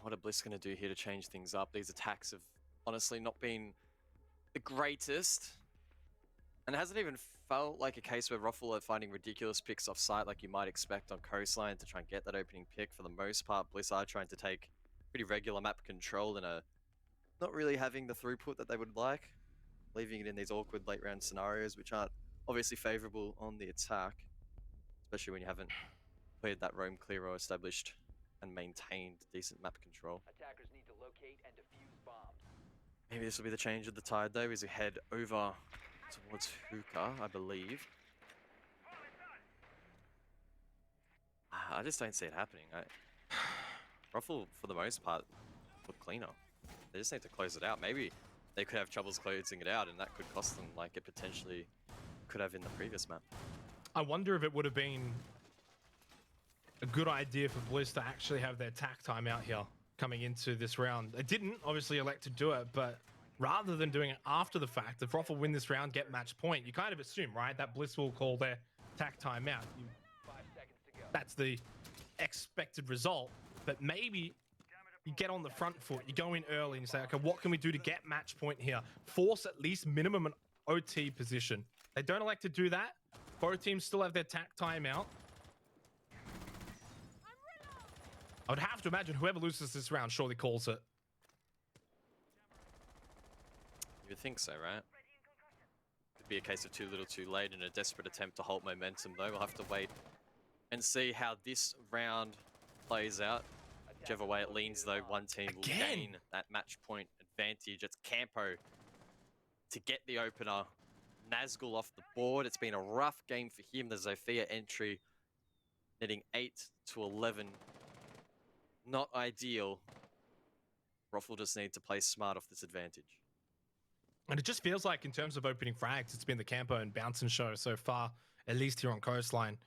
What are Bliss going to do here to change things up? These attacks have honestly not been the greatest. And it hasn't even felt like a case where Ruffle are finding ridiculous picks off site like you might expect on Coastline to try and get that opening pick. For the most part, Bliss are trying to take pretty regular map control and are not really having the throughput that they would like, leaving it in these awkward late round scenarios which aren't obviously favorable on the attack, especially when you haven't cleared that roam clear or established and maintained decent map control. Attackers need to locate and defuse bombs. Maybe this will be the change of the tide though, as we head over towards Hookah, I believe. I just don't see it happening. Ruffle, for the most part, look cleaner. They just need to close it out. Maybe they could have troubles closing it out, and that could cost them like it potentially could have in the previous map. I wonder if it would have been a good idea for Bliss to actually have their attack time out here coming into this round. They didn't obviously elect to do it, but rather than doing it after the fact, if Ruffle win this round, get match point, you kind of assume, right, that Bliss will call their attack time out. 5 seconds to go. That's the expected result, but maybe you get on the front foot, you go in early and you say, okay, what can we do to get match point here? Force at least minimum an OT position. They don't elect to do that. Both teams still have their attack timeout. I would have to imagine whoever loses this round surely calls it. You would think so, right? Could be a case of too little too late in a desperate attempt to hold momentum though. We'll have to wait and see how this round plays out. Whichever way it leans though, one team will gain that match point advantage. It's Campo to get the opener. Nazgul off the board. It's been a rough game for him. The Zofia entry netting 8 to 11. Not ideal. Ruffle just need to play smart off this advantage. And it just feels like in terms of opening frags, it's been the Campo and Bouncing show so far, at least here on Coastline.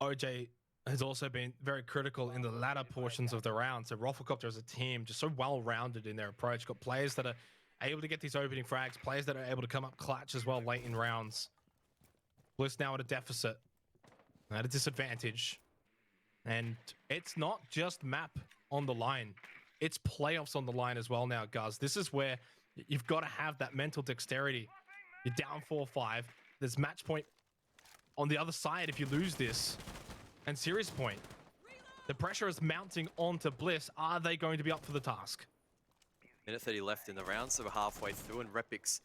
OJ has also been very critical in the latter portions of the round. So Roflcopter as a team, just so well-rounded in their approach. Got players that are able to get these opening frags, players that are able to come up clutch as well late in rounds. Bliss now at a deficit, at a disadvantage. And it's not just map on the line. It's playoffs on the line as well now, guys. This is where you've got to have that mental dexterity. You're down 4-5. There's match point on the other side if you lose this. And serious point. The pressure is mounting onto Bliss. Are they going to be up for the task? Minute 30 left in the round, so we're halfway through, and Repix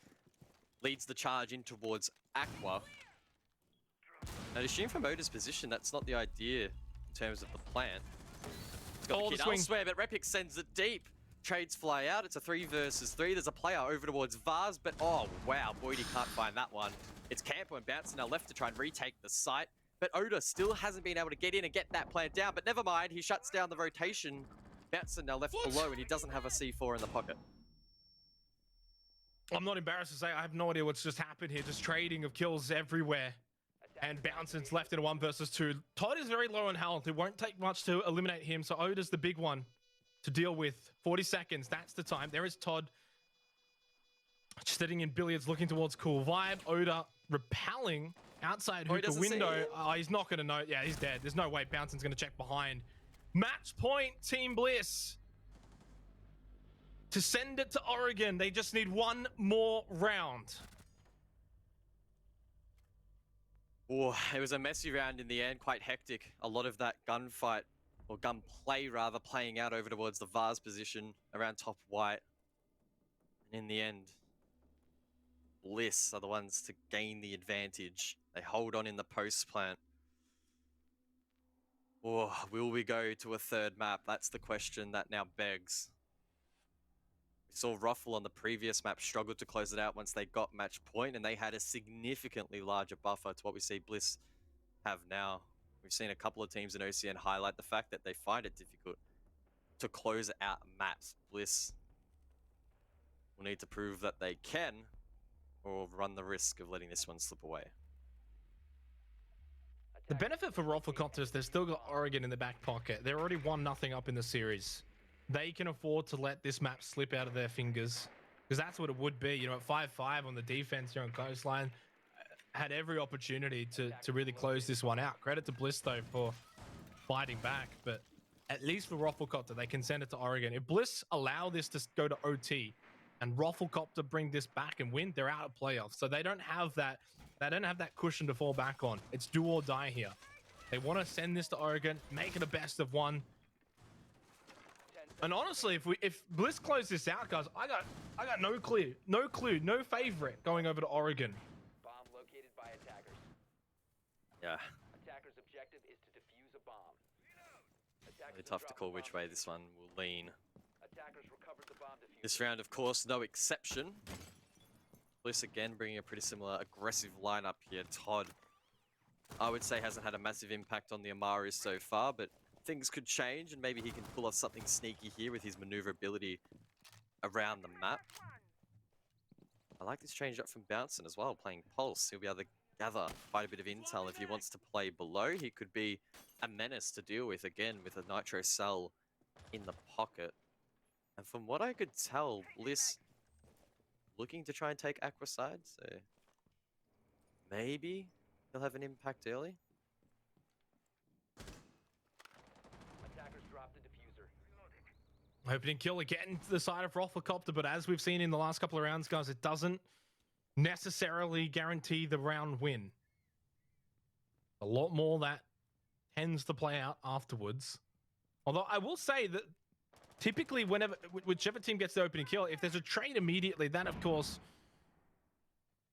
leads the charge in towards Aqua. Now, to assume from Oda's position, that's not the idea in terms of the plan. It's got the kid elsewhere, but Repix sends it deep. Trades fly out. It's a 3 versus 3. There's a player over towards Vaz, but oh, wow. Boydie can't find that one. It's Campo and Bouncer now left to try and retake the site, but Oda still hasn't been able to get in and get that plan down, but never mind. He shuts down the rotation. Bouncer now left below, and he doesn't have a C4 in the pocket. I'm not embarrassed to say I have no idea what's just happened here. Just trading of kills everywhere. And Bouncing's left in a 1 versus 2. Todd is very low on health. It won't take much to eliminate him, so Oda's the big one to deal with. 40 seconds, that's the time. There is Todd. Just sitting in billiards, looking towards Cool Vibe. Oda repelling outside hookah window. Oh, he's not going to know. Yeah, he's dead. There's no way Bouncing's going to check behind. Match point, Team Bliss. To send it to Oregon, they just need one more round. Oh, it was a messy round in the end, quite hectic. A lot of that gunfight, or gunplay rather, playing out over towards the Vaz position around top white. And in the end, Bliss are the ones to gain the advantage. They hold on in the post plant. Oh, will we go to a third map? That's the question that now begs. We saw Ruffle on the previous map struggle to close it out once they got match point, and they had a significantly larger buffer to what we see Bliss have now. We've seen a couple of teams in OCN highlight the fact that they find it difficult to close out maps. Bliss will need to prove that they can, or run the risk of letting this one slip away. The benefit for Roflcopter is they've still got Oregon in the back pocket. They're already 1-0 up in the series. They can afford to let this map slip out of their fingers, because that's what it would be. You know, at 5-5 on the defense here on Coastline, had every opportunity to really close this one out. Credit to Bliss, though, for fighting back, but at least for Roflcopter, they can send it to Oregon. If Bliss allow this to go to OT and Roflcopter bring this back and win, they're out of playoffs. So they don't have that cushion to fall back on. It's do or die here. They want to send this to Oregon, make it a best of one. And honestly, if Bliss close this out, guys, I got no clue, no favorite going over to Oregon. Bomb located by attackers. Yeah. Attackers' objective is to defuse a bomb. Really tough to call which way this one will lean. Attackers recovered the bomb diffuser. This round, of course, no exception. Bliss again bringing a pretty similar aggressive lineup here. Todd, I would say, hasn't had a massive impact on the Amaris so far, but things could change, and maybe he can pull off something sneaky here with his maneuverability around the map. I like this change up from Bouncing as well, playing Pulse. He'll be able to gather quite a bit of intel if he wants to play below. He could be a menace to deal with, again, with a Nitro Cell in the pocket. And from what I could tell, Bliss looking to try and take Aqua side, so maybe he'll have an impact early. Attackers dropped the diffuser. Opening kill again to the side of Roflcopter, but as we've seen in the last couple of rounds, guys, it doesn't necessarily guarantee the round win. A lot more that tends to play out afterwards. Although I will say that typically whichever team gets the opening kill, if there's a trade immediately, then of course...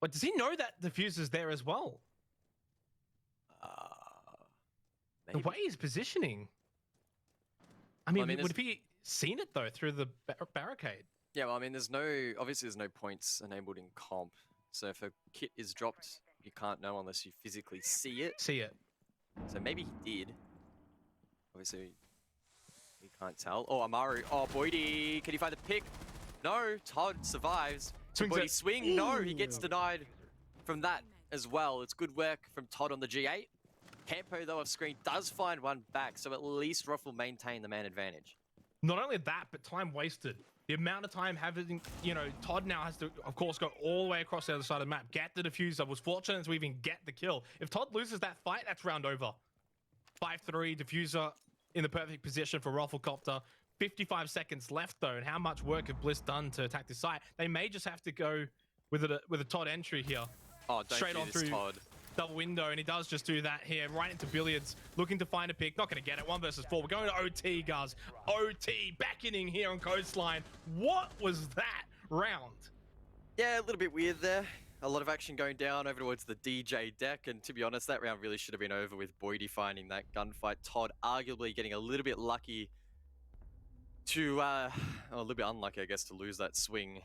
But does he know that diffuser's there as well? Maybe. The way he's positioning. I mean would have he seen it though through the barricade? Yeah, well, I mean, obviously there's no points enabled in comp. So if a kit is dropped, you can't know unless you physically see it. So maybe he did. Obviously, you can't tell. Oh, Amaru. Oh, Boydie. Can he find the pick? No, Todd survives. Swings But he it. swing. No, he gets denied from that as well. It's good work from Todd on the G8. Campo, though, off screen, does find one back, so at least Ruff will maintain the man advantage. Not only that, but time wasted. The amount of time having, you know, Todd now has to, of course, go all the way across the other side of the map, get the diffuser, was fortunate to even get the kill. If Todd loses that fight, that's round over. 5-3, diffuser in the perfect position for RoflcopterGG. 55 seconds left, though, and how much work have Bliss done to attack this site? They may just have to go with a Todd entry here. Oh, don't Straight do on this, through Todd. double window, and he does just do that here, right into billiards, looking to find a pick, not going to get it. 1 versus 4. We're going to OT, guys. OT beckoning here on Coastline. What was that round? Yeah, a little bit weird there. A lot of action going down over towards the DJ deck, and to be honest, that round really should have been over with Boydie finding that gunfight. Todd arguably getting a little bit lucky to, a little bit unlucky, I guess, to lose that swing.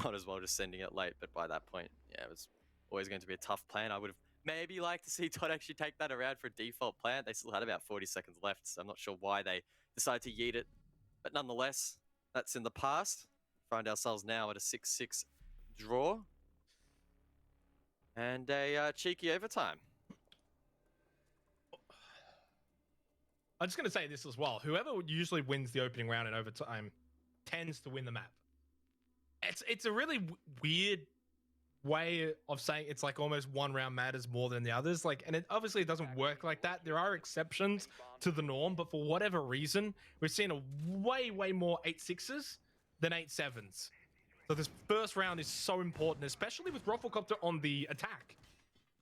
Not as well just sending it late, but by that point, yeah, it was always going to be a tough plan. I would have maybe liked to see Todd actually take that around for a default plan. They still had about 40 seconds left, so I'm not sure why they decided to yeet it. But nonetheless, that's in the past. Find ourselves now at a 6-6 draw. And a cheeky overtime. I'm just going to say this as well. Whoever usually wins the opening round in overtime tends to win the map. It's a really weird way of saying it's like almost one round matters more than the others. Like, and it obviously doesn't work like that. There are exceptions to the norm, but for whatever reason, we've seen a way more 8-6s than 8-7s. So this first round is so important, especially with RoflcopterGG on the attack.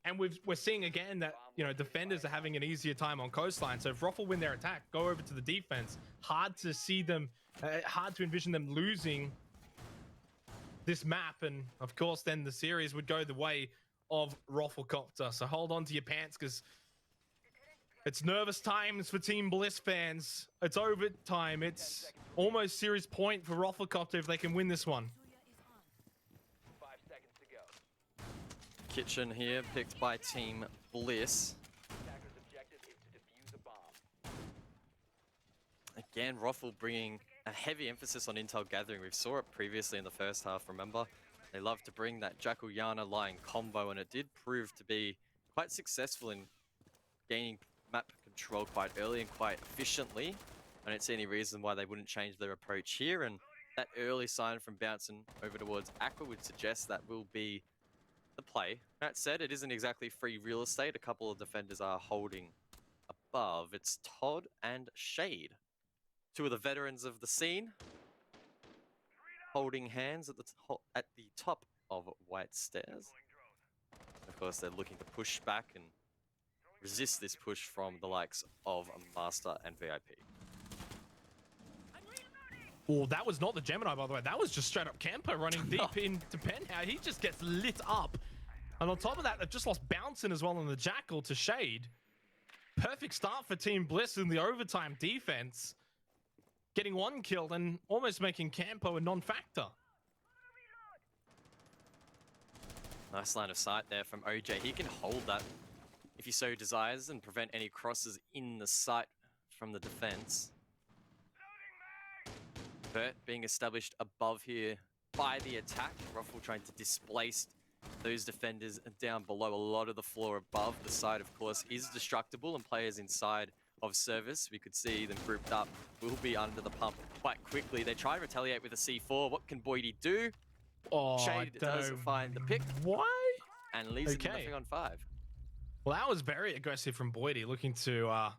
And we're seeing again that, you know, defenders are having an easier time on Coastline. So if Roffle win their attack, go over to the defense. Hard to see them, hard to envision them losing this map. And of course, then the series would go the way of RoflcopterGG. So hold on to your pants, because it's nervous times for Team Bliss fans. It's overtime. It's almost series point for RoflcopterGG if they can win this one. Kitchen here, picked by Team Bliss. Again, Roffle bringing a heavy emphasis on intel gathering. We saw it previously in the first half, remember? They love to bring that Jackal Yana line combo, and it did prove to be quite successful in gaining map control quite early and quite efficiently. I don't see any reason why they wouldn't change their approach here, and that early sign from bouncing over towards Aqua would suggest that will be the play. That said, it isn't exactly free real estate. A couple of defenders are holding above. It's Todd and Shade, two of the veterans of the scene, holding hands at the top of White Stairs. Of course, they're looking to push back and resist this push from the likes of Master and VIP. Oh, that was not the Gemini, by the way. That was just straight up Campo running deep into Penthouse. He just gets lit up. And on top of that, they've just lost Bouncing as well on the Jackal to Shade. Perfect start for Team Bliss in the overtime defense. Getting one kill and almost making Campo a non-factor. Nice line of sight there from OJ. He can hold that if he so desires and prevent any crosses in the sight from the defense. Burt being established above here by the attack. Ruffle trying to displace those defenders down below. A lot of the floor above. The side, of course, is destructible, and players inside of service, we could see them grouped up, will be under the pump quite quickly. They try to retaliate with a C4. What can Boydie do? Oh, Shade does find the pick. Why? And leaves it nothing on 5. Well, that was very aggressive from Boydie, looking to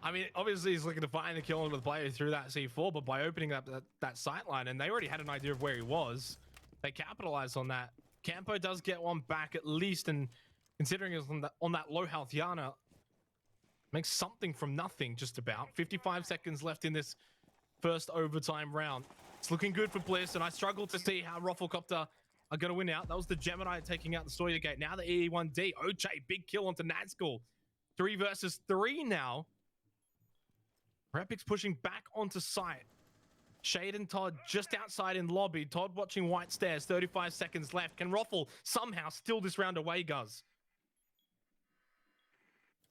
I mean, obviously he's looking to find the kill on the player through that C4, but by opening up that sight line, and they already had an idea of where he was, they capitalized on that. Campo does get one back at least, and considering it's on that low health Yana, makes something from nothing just about. 55 seconds left in this first overtime round. It's looking good for Bliss, and I struggle to see how RoflcopterGG are going to win out. That was the Gemini taking out the Sawyer Gate. Now the EE1D. OJ, big kill onto Nazgul. 3 versus 3 now. Repic's pushing back onto site. Shade and Todd just outside in lobby. Todd watching White Stairs. 35 seconds left. Can Roffle somehow steal this round away, Guz?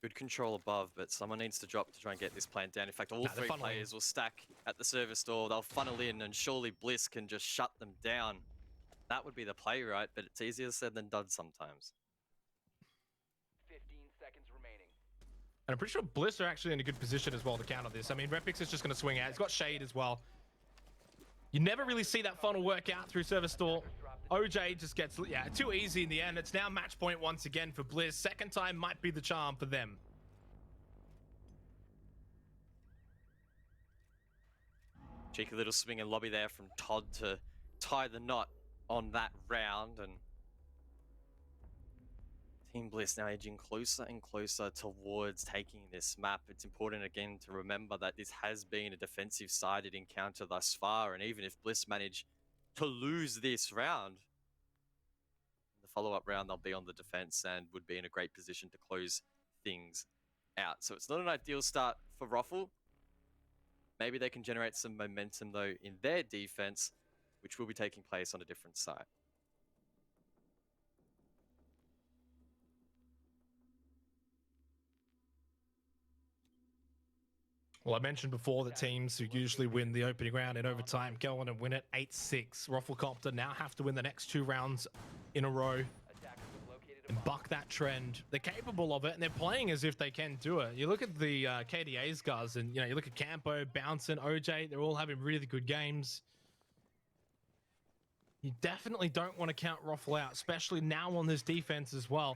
Good control above, but someone needs to drop to try and get this plan down. In fact, all three players will stack at the service door. They'll funnel in, and surely Bliss can just shut them down. That would be the play, right? But it's easier said than done sometimes. 15 seconds remaining. And I'm pretty sure Bliss are actually in a good position as well to counter this. I mean, Repix is just going to swing out. He's got Shade as well. You never really see that funnel work out through service door. OJ just gets, yeah, too easy in the end. It's now match point once again for Bliss. Second time might be the charm for them. Cheeky little swing and lobby there from Todd to tie the knot on that round. And Team Bliss now edging closer and closer towards taking this map. It's important again to remember that this has been a defensive-sided encounter thus far, and even if Bliss manage to lose this round, the follow-up round they'll be on the defense and would be in a great position to close things out. So it's not an ideal start for Rofl. Maybe they can generate some momentum though in their defense, which will be taking place on a different side. Well, I mentioned before that teams who usually win the opening round in overtime go on and win it 8-6. Roflcopter now have to win the next 2 rounds in a row and buck that trend. They're capable of it, and they're playing as if they can do it. You look at the KDA's guys, and you look at Campo, Bouncin, OJ. They're all having really good games. You definitely don't want to count Rofl out, especially now on this defense as well.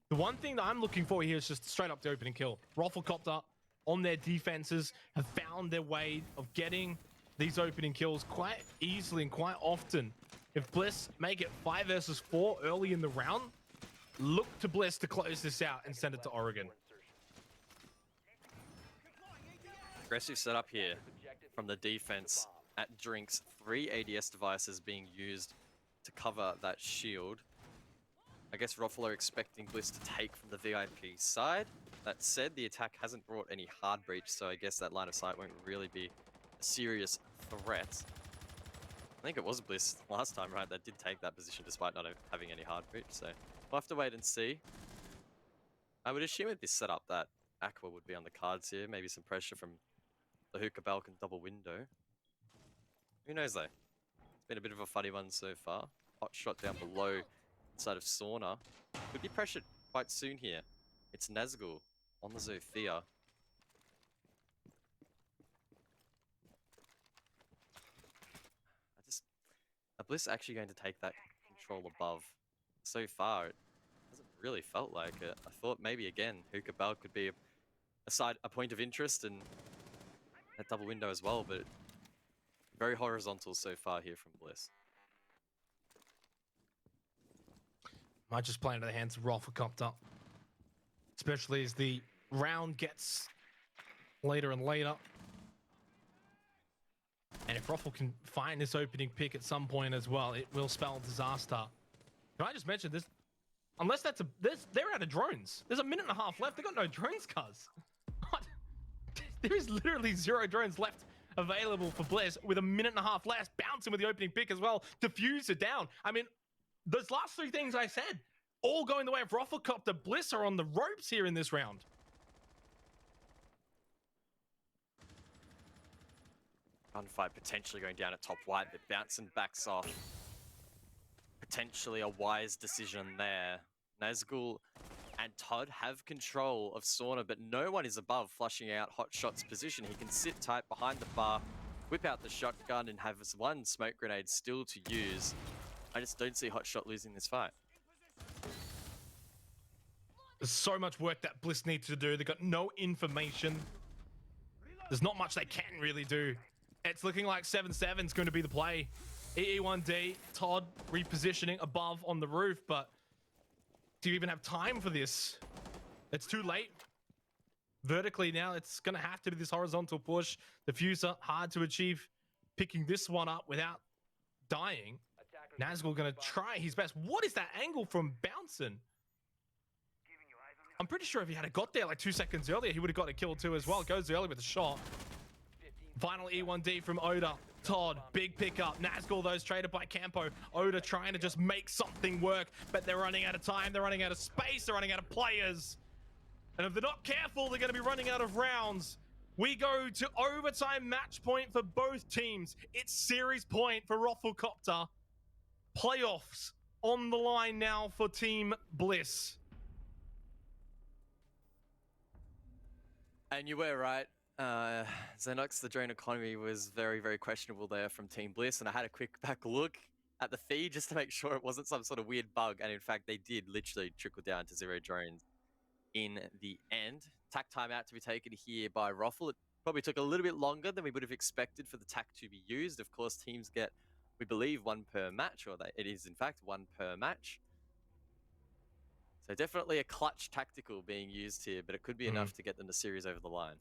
The one thing that I'm looking for here is just straight up the opening kill. Roflcopter on their defenses have found their way of getting these opening kills quite easily and quite often. If Bliss make it 5 versus 4 early in the round, look to Bliss to close this out and send it to Oregon. Aggressive setup here from the defense at Drinks. 3 ADS devices being used to cover that shield. I guess Rofl are expecting Bliss to take from the VIP side. That said, the attack hasn't brought any hard breach, so I guess that line of sight won't really be a serious threat. I think it was Bliss last time, right, that did take that position despite not having any hard breach, so we'll have to wait and see. I would assume with this setup that Aqua would be on the cards here, maybe some pressure from the hookah balcony double window. Who knows though? It's been a bit of a funny one so far. Hot shot down below inside of Sauna. Could be pressured quite soon here. It's Nazgul on the Zofia. Are Bliss actually going to take that control above? So far, it hasn't really felt like it. I thought maybe again, hookah bell could be a point of interest and that double window as well, but very horizontal so far here from Bliss. Might just play into the hands of Roflcopter, especially as the round gets later and later. And if Rofl can find this opening pick at some point as well, it will spell disaster. Can I just mention this? Unless they're out of drones. There's a minute and a half left. They got no drones, cuz. What? There is literally 0 drones left available for Bliss with a minute and a half left. Bouncing with the opening pick as well. Diffuser down. I mean, those last 3 things I said, all going the way of Roflcopter. Bliss are on the ropes here in this round. Gunfight potentially going down at top white, but Bouncing backs off. Potentially a wise decision there. Nazgul and Todd have control of Sauna, but no one is above flushing out Hotshot's position. He can sit tight behind the bar, whip out the shotgun, and have his 1 smoke grenade still to use. I just don't see Hotshot losing this fight. There's so much work that Bliss needs to do. They've got no information. There's not much they can really do. It's looking like 7-7 is going to be the play. EE1D, Todd repositioning above on the roof, but do you even have time for this? It's too late. Vertically now, it's going to have to be this horizontal push. Diffuser, hard to achieve. Picking this one up without dying. Nazgul going to try his best. What is that angle from Bouncin? I'm pretty sure if he had got there like 2 seconds earlier, he would have got a kill too as well. Goes early with a shot. Final E1D from Oda. Todd, big pickup. Nazgul, though, traded by Campo. Oda trying to just make something work, but they're running out of time. They're running out of space. They're running out of players. And if they're not careful, they're going to be running out of rounds. We go to overtime match point for both teams. It's series point for RoflcopterGG. Playoffs on the line now for Team Bliss. And you were right. Xenox, the drone economy was very, very questionable there from Team Bliss. And I had a quick back look at the feed just to make sure it wasn't some sort of weird bug. And in fact, they did literally trickle down to 0 drones in the end. TAC timeout to be taken here by Rofl. It probably took a little bit longer than we would have expected for the TAC to be used. Of course, teams get, we believe, 1 per match, or it is in fact 1 per match. So definitely a clutch tactical being used here, but it could be enough to get them the series over the line.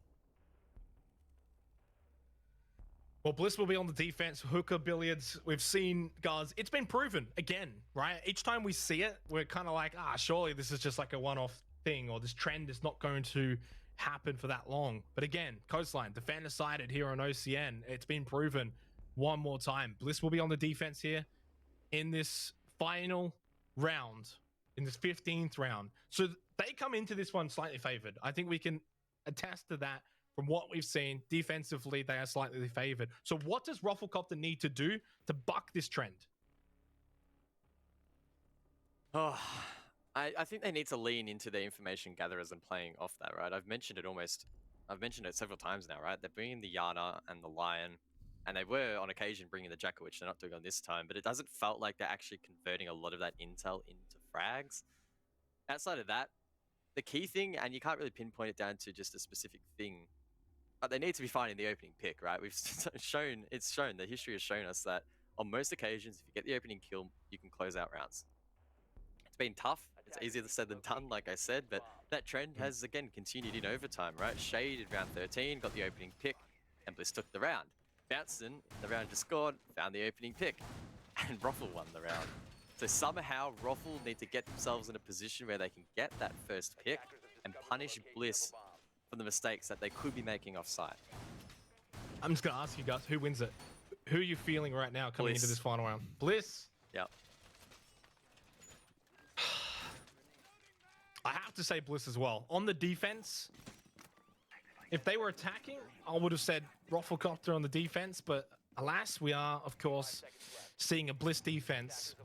Well, Bliss will be on the defense. Hookah billiards. We've seen, guys, it's been proven again, right? Each time we see it, we're kind of like, surely this is just like a one-off thing, or this trend is not going to happen for that long. But again, Coastline, defender sided here on OCN. It's been proven one more time. Bliss will be on the defense here in this final round, in this 15th round. So they come into this one slightly favored. I think we can attest to that from what we've seen. Defensively, they are slightly favored. So what does RoflcopterGG need to do to buck this trend? Oh, I think they need to lean into their information gatherers and playing off that, right? I've mentioned it several times now, right? They're bringing the Yana and the Lion, and they were on occasion bringing the Jackal, which they're not doing on this time, but it doesn't felt like they're actually converting a lot of that intel into frags. Outside of that, the key thing, and you can't really pinpoint it down to just a specific thing, but they need to be finding the opening pick, right? The history has shown us that on most occasions, if you get the opening kill, you can close out rounds. It's been tough. It's easier said than done, like I said, but that trend has, again, continued in overtime, right? Shade in round 13, got the opening pick, and Bliss took the round. Bouncing, the round just scored, found the opening pick, and Rofl won the round. So somehow, Rofl need to get themselves in a position where they can get that first pick and punish Bliss for the mistakes that they could be making off-site. I'm just going to ask you guys, who wins it? Who are you feeling right now coming into this final round? Bliss? Yep. I have to say Bliss as well. On the defense, if they were attacking, I would have said RoflcopterGG on the defense, but alas, we are, of course, seeing a Bliss defense,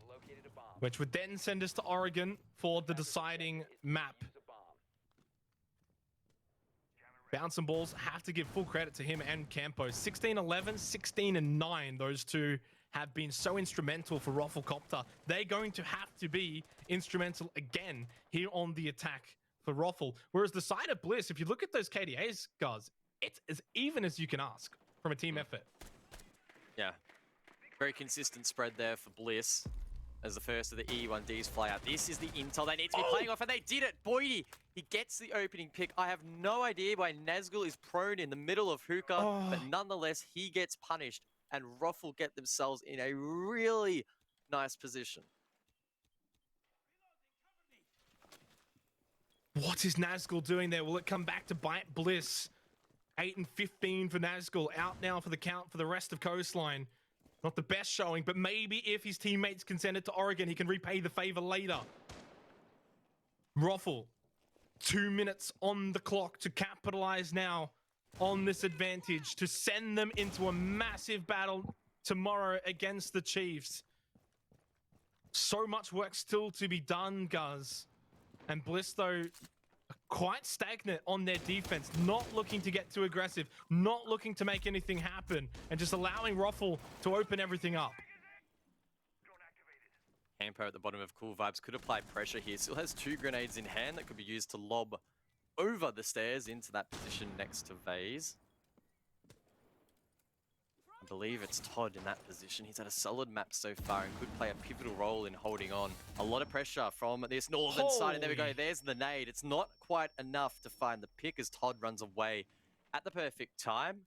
which would then send us to Oregon for the deciding map. Bouncing balls, have to give full credit to him and Campo. 16-11, 16-9, those two have been so instrumental for RoflcopterGG. They're going to have to be instrumental again here on the attack for Rofl. Whereas the side of Bliss, if you look at those KDAs, guys, it's as even as you can ask from a team effort. Yeah. Very consistent spread there for Bliss as the first of the E1Ds fly out. This is the intel they need to be playing off, and they did it. Boydie, he gets the opening pick. I have no idea why Nazgul is prone in the middle of Hookah, but nonetheless, he gets punished, and Rofl get themselves in a really nice position. What is Nazgul doing there? Will it come back to bite Bliss? 8 and 15 for Nazgul. Out now for the count for the rest of Coastline. Not the best showing, but maybe if his teammates can send it to Oregon, he can repay the favor later. Rofl, 2 minutes on the clock to capitalize now on this advantage, to send them into a massive battle tomorrow against the Chiefs. So much work still to be done, guys. And Bliss, though, quite stagnant on their defense, not looking to get too aggressive, not looking to make anything happen, and just allowing Rofl to open everything up. Campo at the bottom of Cool Vibes could apply pressure here. Still has 2 grenades in hand that could be used to lob over the stairs into that position next to Vase. I believe it's Todd in that position. He's had a solid map so far and could play a pivotal role in holding on. A lot of pressure from this northern side, and there we go. There's the nade. It's not quite enough to find the pick as Todd runs away at the perfect time.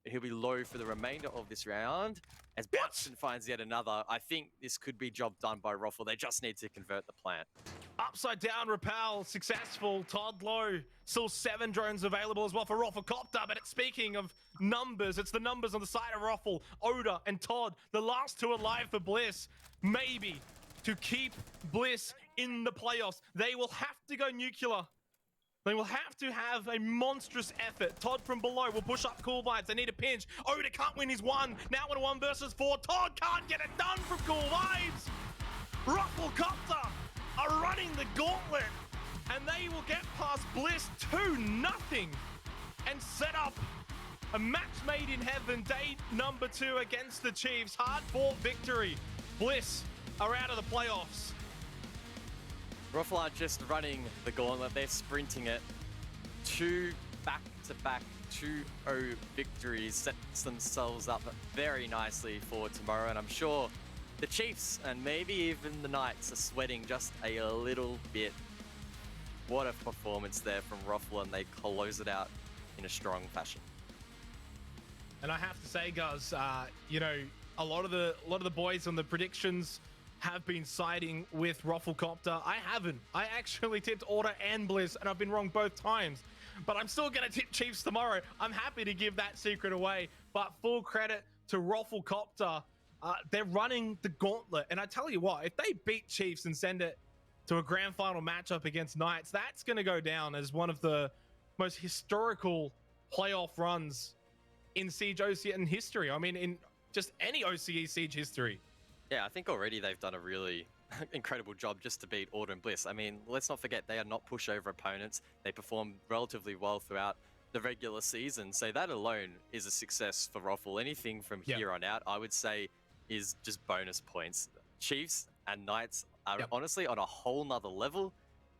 He'll be low for the remainder of this round as Bounchin finds yet another. I think this could be job done by Rofl. They just need to convert the plant. Upside down rappel, successful. Todd low. Still 7 drones available as well for RoflcopterGG. But speaking of numbers, it's the numbers on the side of Rofl. Oda and Todd, the last 2 alive for Bliss. Maybe to keep Bliss in the playoffs, they will have to go nuclear They will have to have a monstrous effort. Todd from below will push up Cool Vibes. They need a pinch. Oda can't win his one. Now in a 1 versus 4. Todd can't get it done from Cool Vibes. Roflcopter are running the gauntlet. And they will get past Bliss 2-0 and set up a match made in heaven. Day number 2 against the Chiefs. Hard-fought victory. Bliss are out of the playoffs. Rofl are just running the gauntlet. They're sprinting it. 2 back-to-back 2-0 victories sets themselves up very nicely for tomorrow. And I'm sure the Chiefs and maybe even the Knights are sweating just a little bit. What a performance there from Rofl, and they close it out in a strong fashion. And I have to say, guys, you know, a lot of the boys on the predictions have been siding with Roflcopter. I haven't. I actually tipped Order and Bliss, and I've been wrong both times. But I'm still going to tip Chiefs tomorrow. I'm happy to give that secret away. But full credit to Roflcopter. They're running the gauntlet. And I tell you what, if they beat Chiefs and send it to a grand final matchup against Knights, that's going to go down as one of the most historical playoff runs in Siege OCN history. I mean, in just any OCE Siege history. Yeah, I think already they've done a really incredible job just to beat Order and Bliss. I mean, let's not forget they are not pushover opponents. They performed relatively well throughout the regular season. So that alone is a success for Rofl. Anything from here on out, I would say, is just bonus points. Chiefs and Knights are honestly on a whole nother level.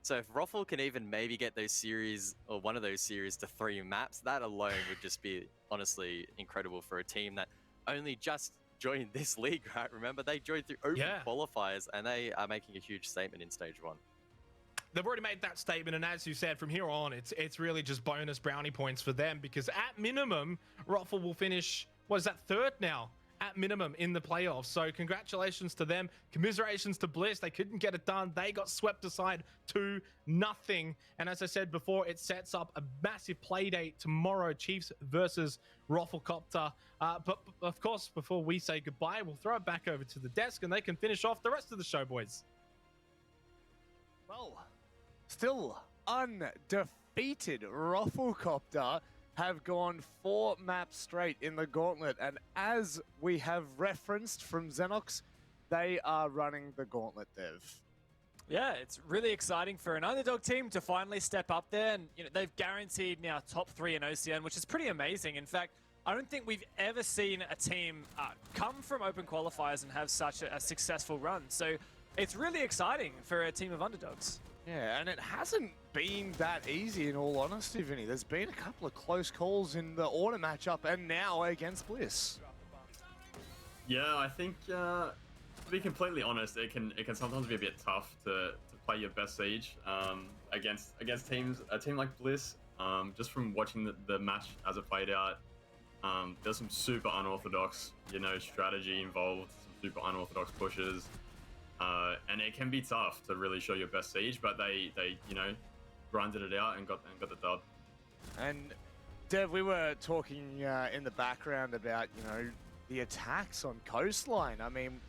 So if Rofl can even maybe get those series or one of those series to 3 maps, that alone would just be honestly incredible for a team that only just joined this league, right? Remember, they joined through open qualifiers, and they are making a huge statement in stage 1. They've already made that statement, and as you said, from here on, it's really just bonus brownie points for them, because at minimum, Rofl will finish, what is that, 3rd now? At minimum in the playoffs. So congratulations to them. Commiserations to Bliss. They couldn't get it done. They got swept aside 2-0. And as I said before, it sets up a massive play date tomorrow, Chiefs versus Roflcopter. But of course, before we say goodbye, we'll throw it back over to the desk and they can finish off the rest of the show, boys. Well, still undefeated. Roflcopter have gone 4 maps straight in the gauntlet, and as we have referenced from Xenox, they are running the gauntlet, Dev. Yeah, it's really exciting for an underdog team to finally step up there, and you know they've guaranteed now top 3 in OCN, which is pretty amazing. In fact, I don't think we've ever seen a team come from open qualifiers and have such a successful run. So it's really exciting for a team of underdogs. Yeah, and it hasn't been that easy, in all honesty, Vinny. There's been a couple of close calls in the Order matchup, and now against Bliss. Yeah, I think to be completely honest, it can sometimes be a bit tough to play your best Siege against a team like Bliss. Just from watching the match as it played out, there's some super unorthodox, strategy involved, some super unorthodox pushes. And it can be tough to really show your best Siege, but they grinded it out and got the dub. And Dev, we were talking in the background about the attacks on Coastline. I mean,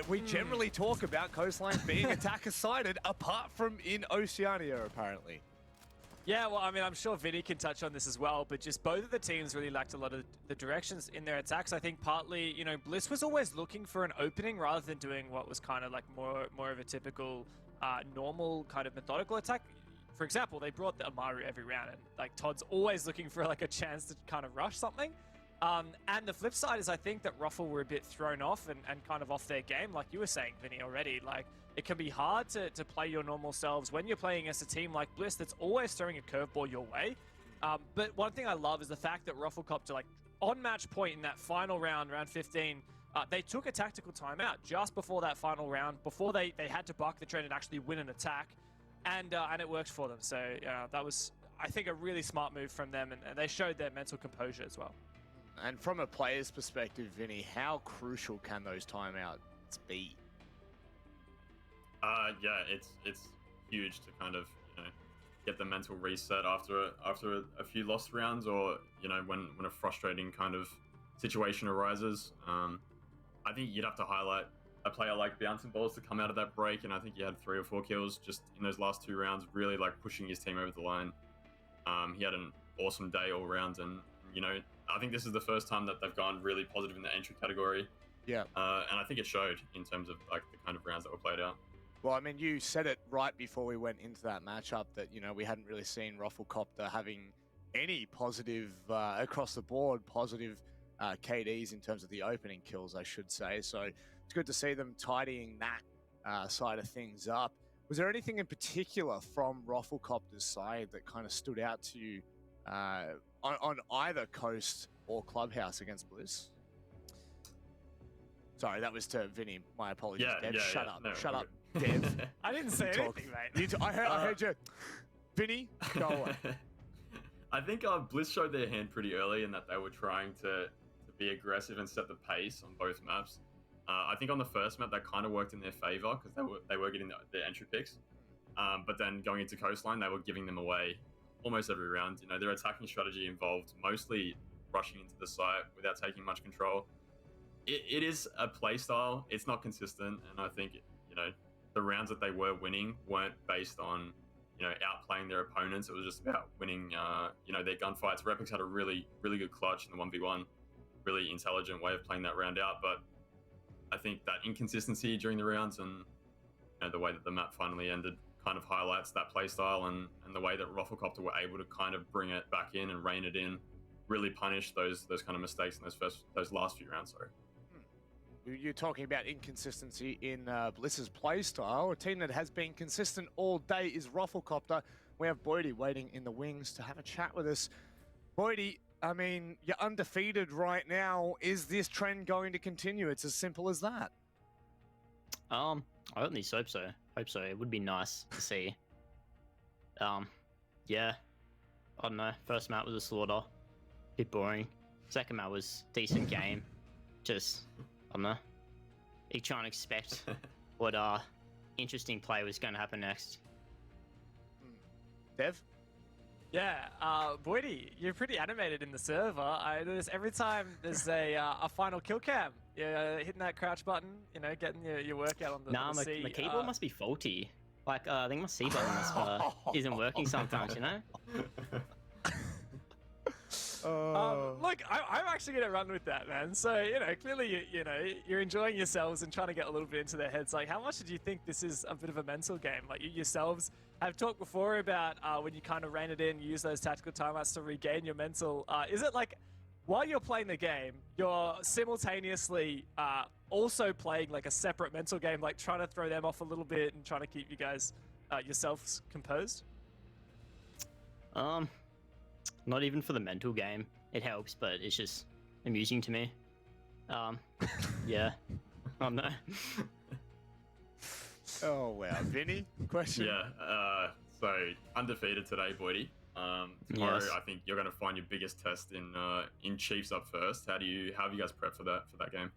we generally talk about Coastline being attacker-sided, apart from in Oceania, apparently. Yeah, well, I mean, I'm sure Vinny can touch on this as well, but just both of the teams really lacked a lot of the directions in their attacks. I think partly, Bliss was always looking for an opening rather than doing what was kind of like more of a typical normal kind of methodical attack. For example, they brought the Amaru every round, and like Todd's always looking for like a chance to kind of rush something. And the flip side is I think that Rofl were a bit thrown off and kind of off their game, like you were saying, Vinny, already. Like, it can be hard to play your normal selves when you're playing against a team like Bliss that's always throwing a curveball your way. But one thing I love is the fact that Roflcopter, like, on match point in that final round, round 15, they took a tactical timeout just before that final round, before they had to buck the trend and actually win an attack, and it worked for them. So that was, I think, a really smart move from them, and they showed their mental composure as well. And from a player's perspective, Vinny, how crucial can those timeouts be? Yeah, it's huge to kind of get the mental reset after a few lost rounds, or when a frustrating kind of situation arises. I think you'd have to highlight a player like Bouncing Balls to come out of that break, and I think he had 3 or 4 kills just in those last 2 rounds, really like pushing his team over the line. He had an awesome day all round, and you know, I think this is the first time that they've gone really positive in the entry category. Yeah. And I think it showed in terms of like the kind of rounds that were played out. Well, I mean, you said it right before we went into that matchup that, you know, we hadn't really seen Roflcopter having any positive, across the board, positive KDs in terms of the opening kills, I should say. So it's good to see them tidying that side of things up. Was there anything in particular from Roflcopter's side that kind of stood out to you on either coast or clubhouse against Bliss? Sorry, that was to Vinny. My apologies, Dev. Shut up. No, Shut up, Dev. I didn't say Talk. anything, mate. I heard you. Vinny, go away. I think Bliss showed their hand pretty early in that they were trying to be aggressive and set the pace on both maps. I think on the first map that kind of worked in their favor because they were getting their entry picks. But then going into Coastline, they were giving them away almost every round. You know, their attacking strategy involved mostly rushing into the site without taking much control. It is a play style. It's not consistent, and I think, you know, the rounds that they were winning weren't based on, you know, outplaying their opponents. It was just about winning, you know, their gunfights. Repix had a really, really good clutch in the 1v1, really intelligent way of playing that round out. But I think that inconsistency during the rounds and, you know, the way that the map finally ended kind of highlights that play style and the way that Roflcopter were able to kind of bring it back in and rein it in, really punish those kind of mistakes in those last few rounds. Sorry. You're talking about inconsistency in Bliss's play style. A team that has been consistent all day is Roflcopter. We have Boydie waiting in the wings to have a chat with us. Boydie, I mean, you're undefeated right now. Is this trend going to continue? It's as simple as that. I at least hope so. It would be nice to see. Yeah. I don't know. First map was a slaughter. Bit boring. Second map was decent game. Just, I don't know. You trying to expect what interesting play was going to happen next. Dev? Yeah, Boydie, you're pretty animated in the server. I notice every time there's a final kill cam, you're hitting that crouch button, you know, getting your workout on the C. My keyboard must be faulty. Like, I think my C button isn't working sometimes, you know? Look, I'm actually going to run with that, man. So, you know, clearly, you know, you're enjoying yourselves and trying to get a little bit into their heads. Like, how much did you think this is a bit of a mental game? Like, you yourselves have talked before about when you kind of rein it in, use those tactical timeouts to regain your mental. Is it like, while you're playing the game, you're simultaneously also playing like a separate mental game, like trying to throw them off a little bit and trying to keep you guys, yourselves composed? Not even for the mental game. It helps, but it's just amusing to me. Yeah. I don't know. Oh, wow. Vinny, question? Yeah, so undefeated today, Boydie. Tomorrow, Yes. I think you're going to find your biggest test in Chiefs up first. How have you guys prepped for that game?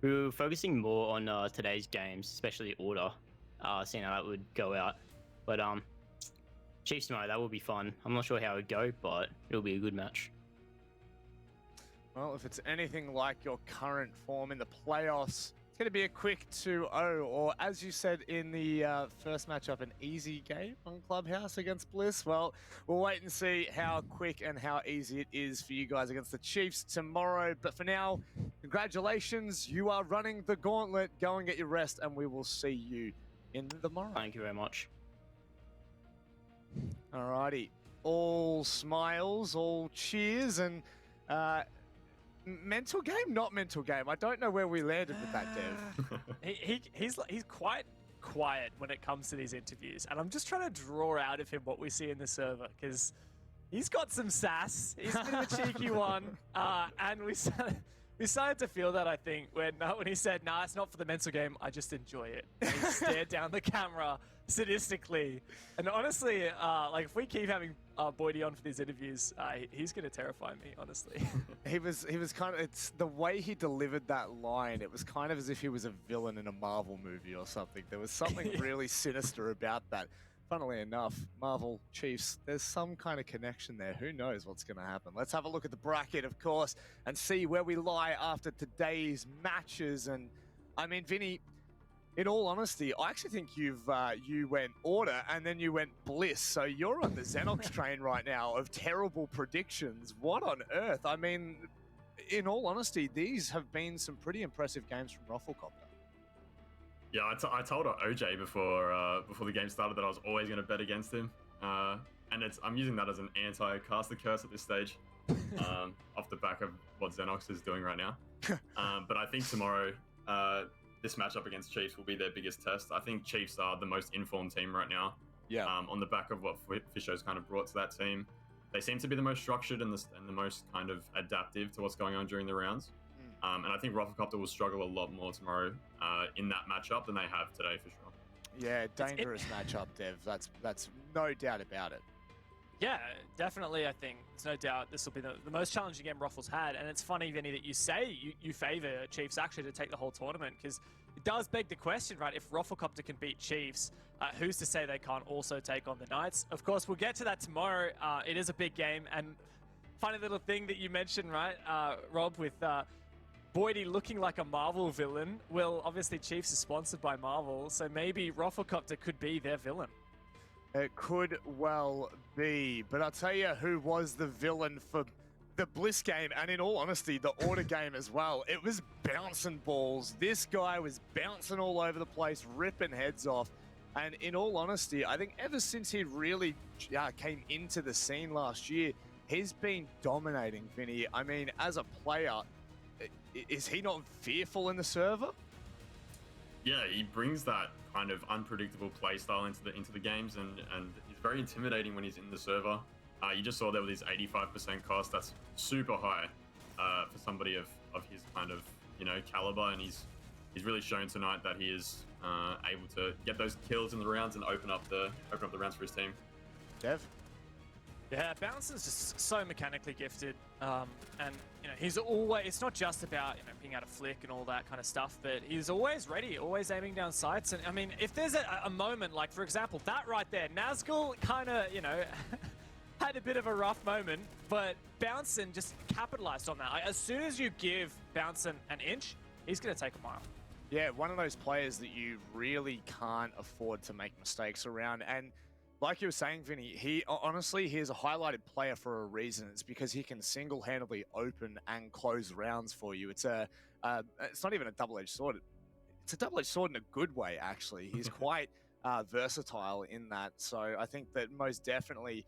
We were focusing more on today's games, especially order, seeing how that would go out. But Chiefs tomorrow, that will be fun. I'm not sure how it would go, but it'll be a good match. Well, if it's anything like your current form in the playoffs, it's going to be a quick 2-0, or as you said in the first matchup, an easy game on Clubhouse against Bliss. Well, we'll wait and see how quick and how easy it is for you guys against the Chiefs tomorrow. But for now, congratulations. You are running the gauntlet. Go and get your rest, and we will see you in the morrow. Thank you very much. Alrighty. All smiles, all cheers, and mental game, not mental game. I don't know where we landed with that, Dev. He's quite quiet when it comes to these interviews, and I'm just trying to draw out of him what we see in the server, because he's got some sass. He's a bit of a cheeky one, and we started to feel that, I think, when he said, "Nah, it's not for the mental game. I just enjoy it." And he stared down the camera sadistically, and honestly, like if we keep having Boydie on for these interviews, he's going to terrify me, honestly. He was kind of, it's the way he delivered that line. It was kind of as if he was a villain in a Marvel movie or something. There was something really sinister about that. Funnily enough, Marvel Chiefs, there's some kind of connection there. Who knows what's going to happen? Let's have a look at the bracket, of course, and see where we lie after today's matches. And I mean, Vinny, In all honesty, I actually think you went Order and then you went Bliss. So you're on the Xenox train right now of terrible predictions. What on earth? I mean, in all honesty, these have been some pretty impressive games from Roflcopter. Yeah, I told OJ before the game started that I was always going to bet against him, and I'm using that as an anti-caster curse at this stage, off the back of what Xenox is doing right now. But I think tomorrow, this matchup against Chiefs will be their biggest test. I think Chiefs are the most informed team right now. Yeah. On the back of what Fisho's kind of brought to that team, they seem to be the most structured and the most kind of adaptive to what's going on during the rounds. And I think Roflcopter will struggle a lot more tomorrow in that matchup than they have today, for sure. Yeah, dangerous matchup, Dev. That's no doubt about it. Yeah, definitely. I think there's no doubt this will be the most challenging game Ruffles had. And it's funny, Vinny, that you say you favor Chiefs actually to take the whole tournament, because it does beg the question, right? If Roflcopter can beat Chiefs, who's to say they can't also take on the Knights? Of course, we'll get to that tomorrow. It is a big game. And funny little thing that you mentioned, right, Rob, with Boydie looking like a Marvel villain. Well, obviously Chiefs is sponsored by Marvel, so maybe Roflcopter could be their villain. It could well be, but I'll tell you who was the villain for the Bliss game, and in all honesty, the Order game as well. It was bouncing balls. This guy was bouncing all over the place, ripping heads off. And in all honesty, I think ever since he really came into the scene last year, he's been dominating, Vinny. I mean, as a player, is he not fearful in the server? Yeah, he brings that kind of unpredictable play style into the games, and he's very intimidating when he's in the server. You just saw there with his 85% cost. That's super high for somebody of his kind of caliber, and he's really shown tonight that he is able to get those kills in the rounds and open up the rounds for his team. Dev? Yeah, Bouncer's just so mechanically gifted, and he's always, it's not just about being able to flick and all that kind of stuff, but he's always ready, always aiming down sights. And I mean, if there's a moment, like for example, that right there, Nazgul kind of, had a bit of a rough moment, but Bouncin just capitalized on that. As soon as you give Bouncin an inch, he's going to take a mile. Yeah, one of those players that you really can't afford to make mistakes around. And like you were saying, Vinny, he is a highlighted player for a reason. It's because he can single-handedly open and close rounds for you. It's not even a double-edged sword. It's a double-edged sword in a good way, actually. He's quite versatile in that. So I think that most definitely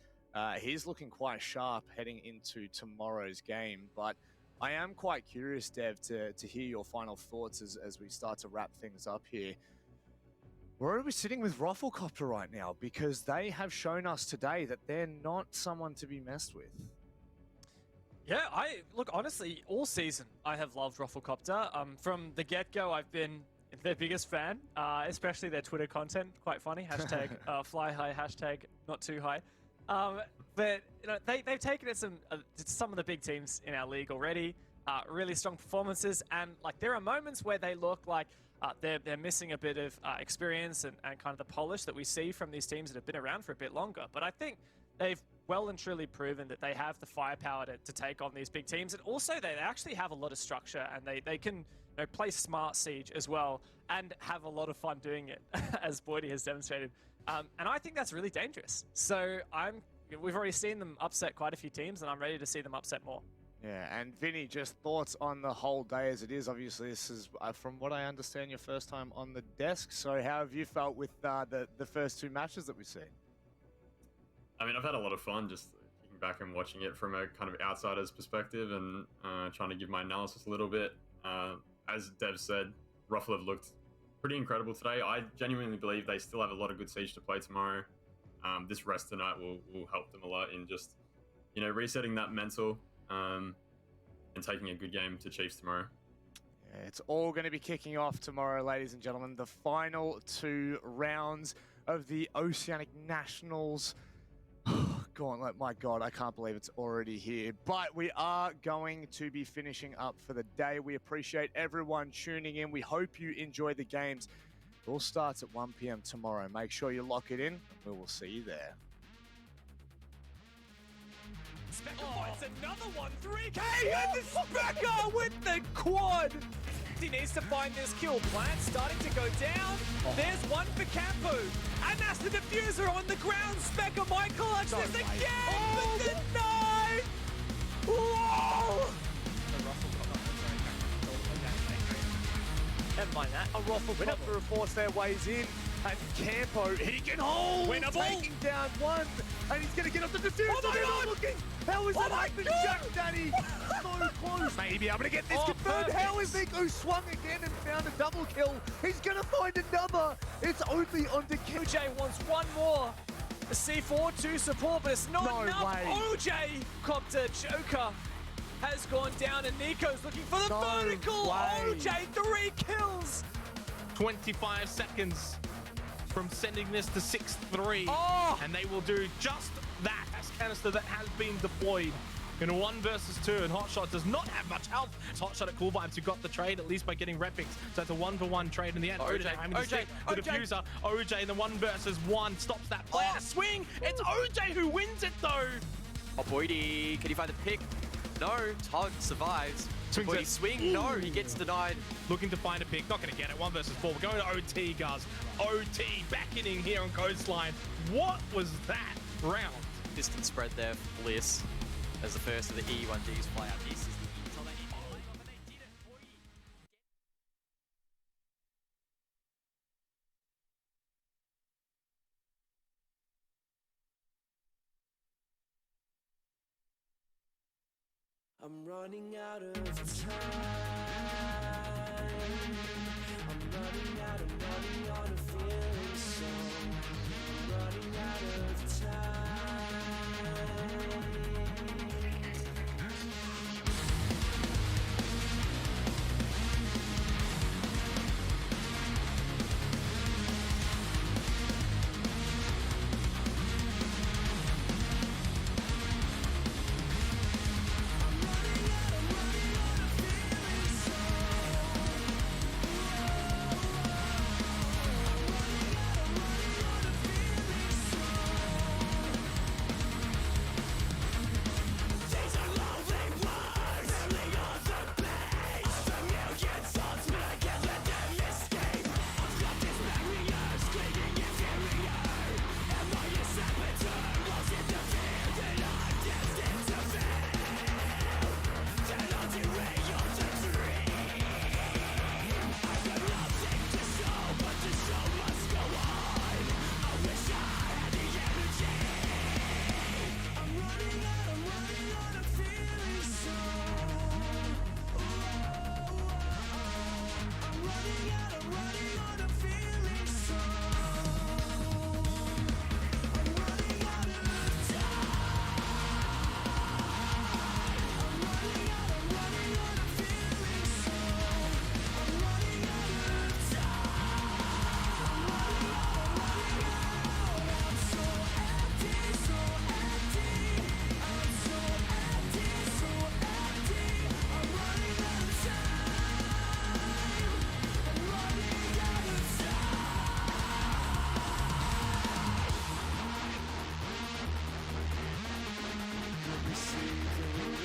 he's looking quite sharp heading into tomorrow's game. But I am quite curious, Dev, to hear your final thoughts as we start to wrap things up here. Where are we sitting with Roflcopter right now? Because they have shown us today that they're not someone to be messed with. Yeah, look, honestly, all season I have loved Roflcopter. From the get-go, I've been their biggest fan, especially their Twitter content. Quite funny. Hashtag fly high, hashtag not too high. But they've taken it to some of the big teams in our league already. Really strong performances, and like there are moments where they look like they're missing a bit of experience and kind of the polish that we see from these teams that have been around for a bit longer. But I think they've well and truly proven that they have the firepower to take on these big teams, and also they actually have a lot of structure, and they can play smart siege as well and have a lot of fun doing it, as Boydie has demonstrated. And I think that's really dangerous. So we've already seen them upset quite a few teams, and I'm ready to see them upset more. Yeah, and Vinny, just thoughts on the whole day as it is. Obviously, this is, from what I understand, your first time on the desk. So how have you felt with the first two matches that we've seen? I mean, I've had a lot of fun just kicking back and watching it from a kind of outsider's perspective and trying to give my analysis a little bit. As Dev said, Ruffle have looked pretty incredible today. I genuinely believe they still have a lot of good siege to play tomorrow. This rest tonight will help them a lot in just, resetting that mental and taking a good game to Chiefs tomorrow. Yeah, it's all going to be kicking off tomorrow, ladies and gentlemen. The final two rounds of the Oceanic Nationals. Gauntlet, my God, I can't believe it's already here. But we are going to be finishing up for the day. We appreciate everyone tuning in. We hope you enjoy the games. It all starts at 1 p.m. tomorrow. Make sure you lock it in. We will see you there. Specker finds another one, 3K, and the Specker with the quad! Empty needs to find this kill. Plant starting to go down. There's one for Campo. And that's the diffuser on the ground. Specker might clutch this again, but denied! Whoa! Never mind that. A Roflcopter have forced their ways in. And Campo, he can hold! Winnable. Taking down one. And he's going to get off the diffuser. Oh my God! Looking. How is that happening, Jack Daddy? So close. Maybe able to get this confirmed. Perfect. How is Nico swung again and found a double kill? He's going to find another. It's only on to kill. OJ wants one more. A C4 to support, but it's not No enough. way. OJ Copter Joker has gone down, and Nico's looking for the No vertical. way. OJ, 3 kills. 25 seconds from sending this to 6-3. Oh. And they will do just that as canister that has been deployed in a 1 versus 2. And Hotshot does not have much health. It's Hotshot at Cool Vibes who got the trade, at least by getting Repix. So it's a 1-for-1 trade in the end. OJ, having to stick the diffuser. OJ in the 1 versus 1 stops that play. And a swing. It's OJ who wins it though. Oh, Boydie, can he find the pick? No, Todd survives. Swings Boydie it. swing? No, he gets denied. Looking to find a pick, not going to get it. 1 versus 4. We're going to OT, guys. OT beckoning here on Coastline. What was that round? Distance spread there for Bliss as the first of the E1Gs fly out. This is the intel they need to play off, and they did it. Boydie. I'm running out of time. I'm running out of feeling so. I'm running out of time. Don't be seen to